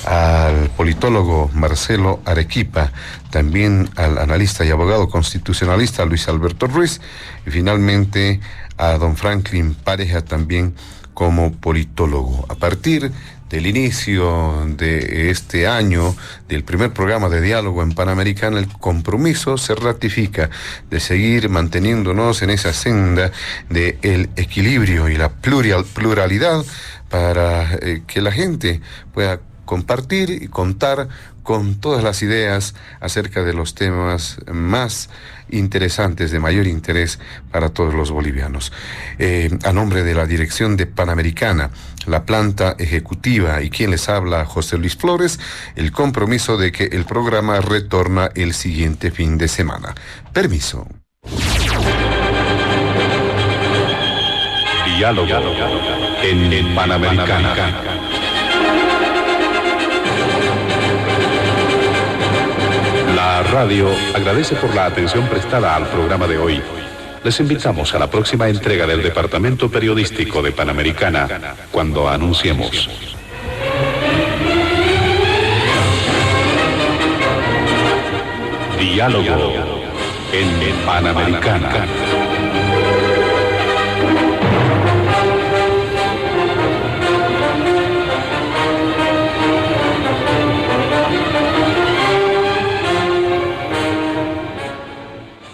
al politólogo Marcelo Arequipa, también al analista y abogado constitucionalista Luis Alberto Ruiz, y finalmente a don Franklin Pareja, también como politólogo. A partir del inicio de este año, del primer programa de Diálogo en Panamericana, el compromiso se ratifica de seguir manteniéndonos en esa senda del equilibrio y la pluralidad para que la gente pueda compartir y contar con todas las ideas acerca de los temas más interesantes, de mayor interés para todos los bolivianos. A nombre de la dirección de Panamericana, la planta ejecutiva y quien les habla, José Luis Flores, el compromiso de que el programa retorna el siguiente fin de semana. Permiso. Diálogo en Panamericana. La radio agradece por la atención prestada al programa de hoy. Les invitamos a la próxima entrega del Departamento Periodístico de Panamericana, cuando anunciemos. Diálogo en Panamericana.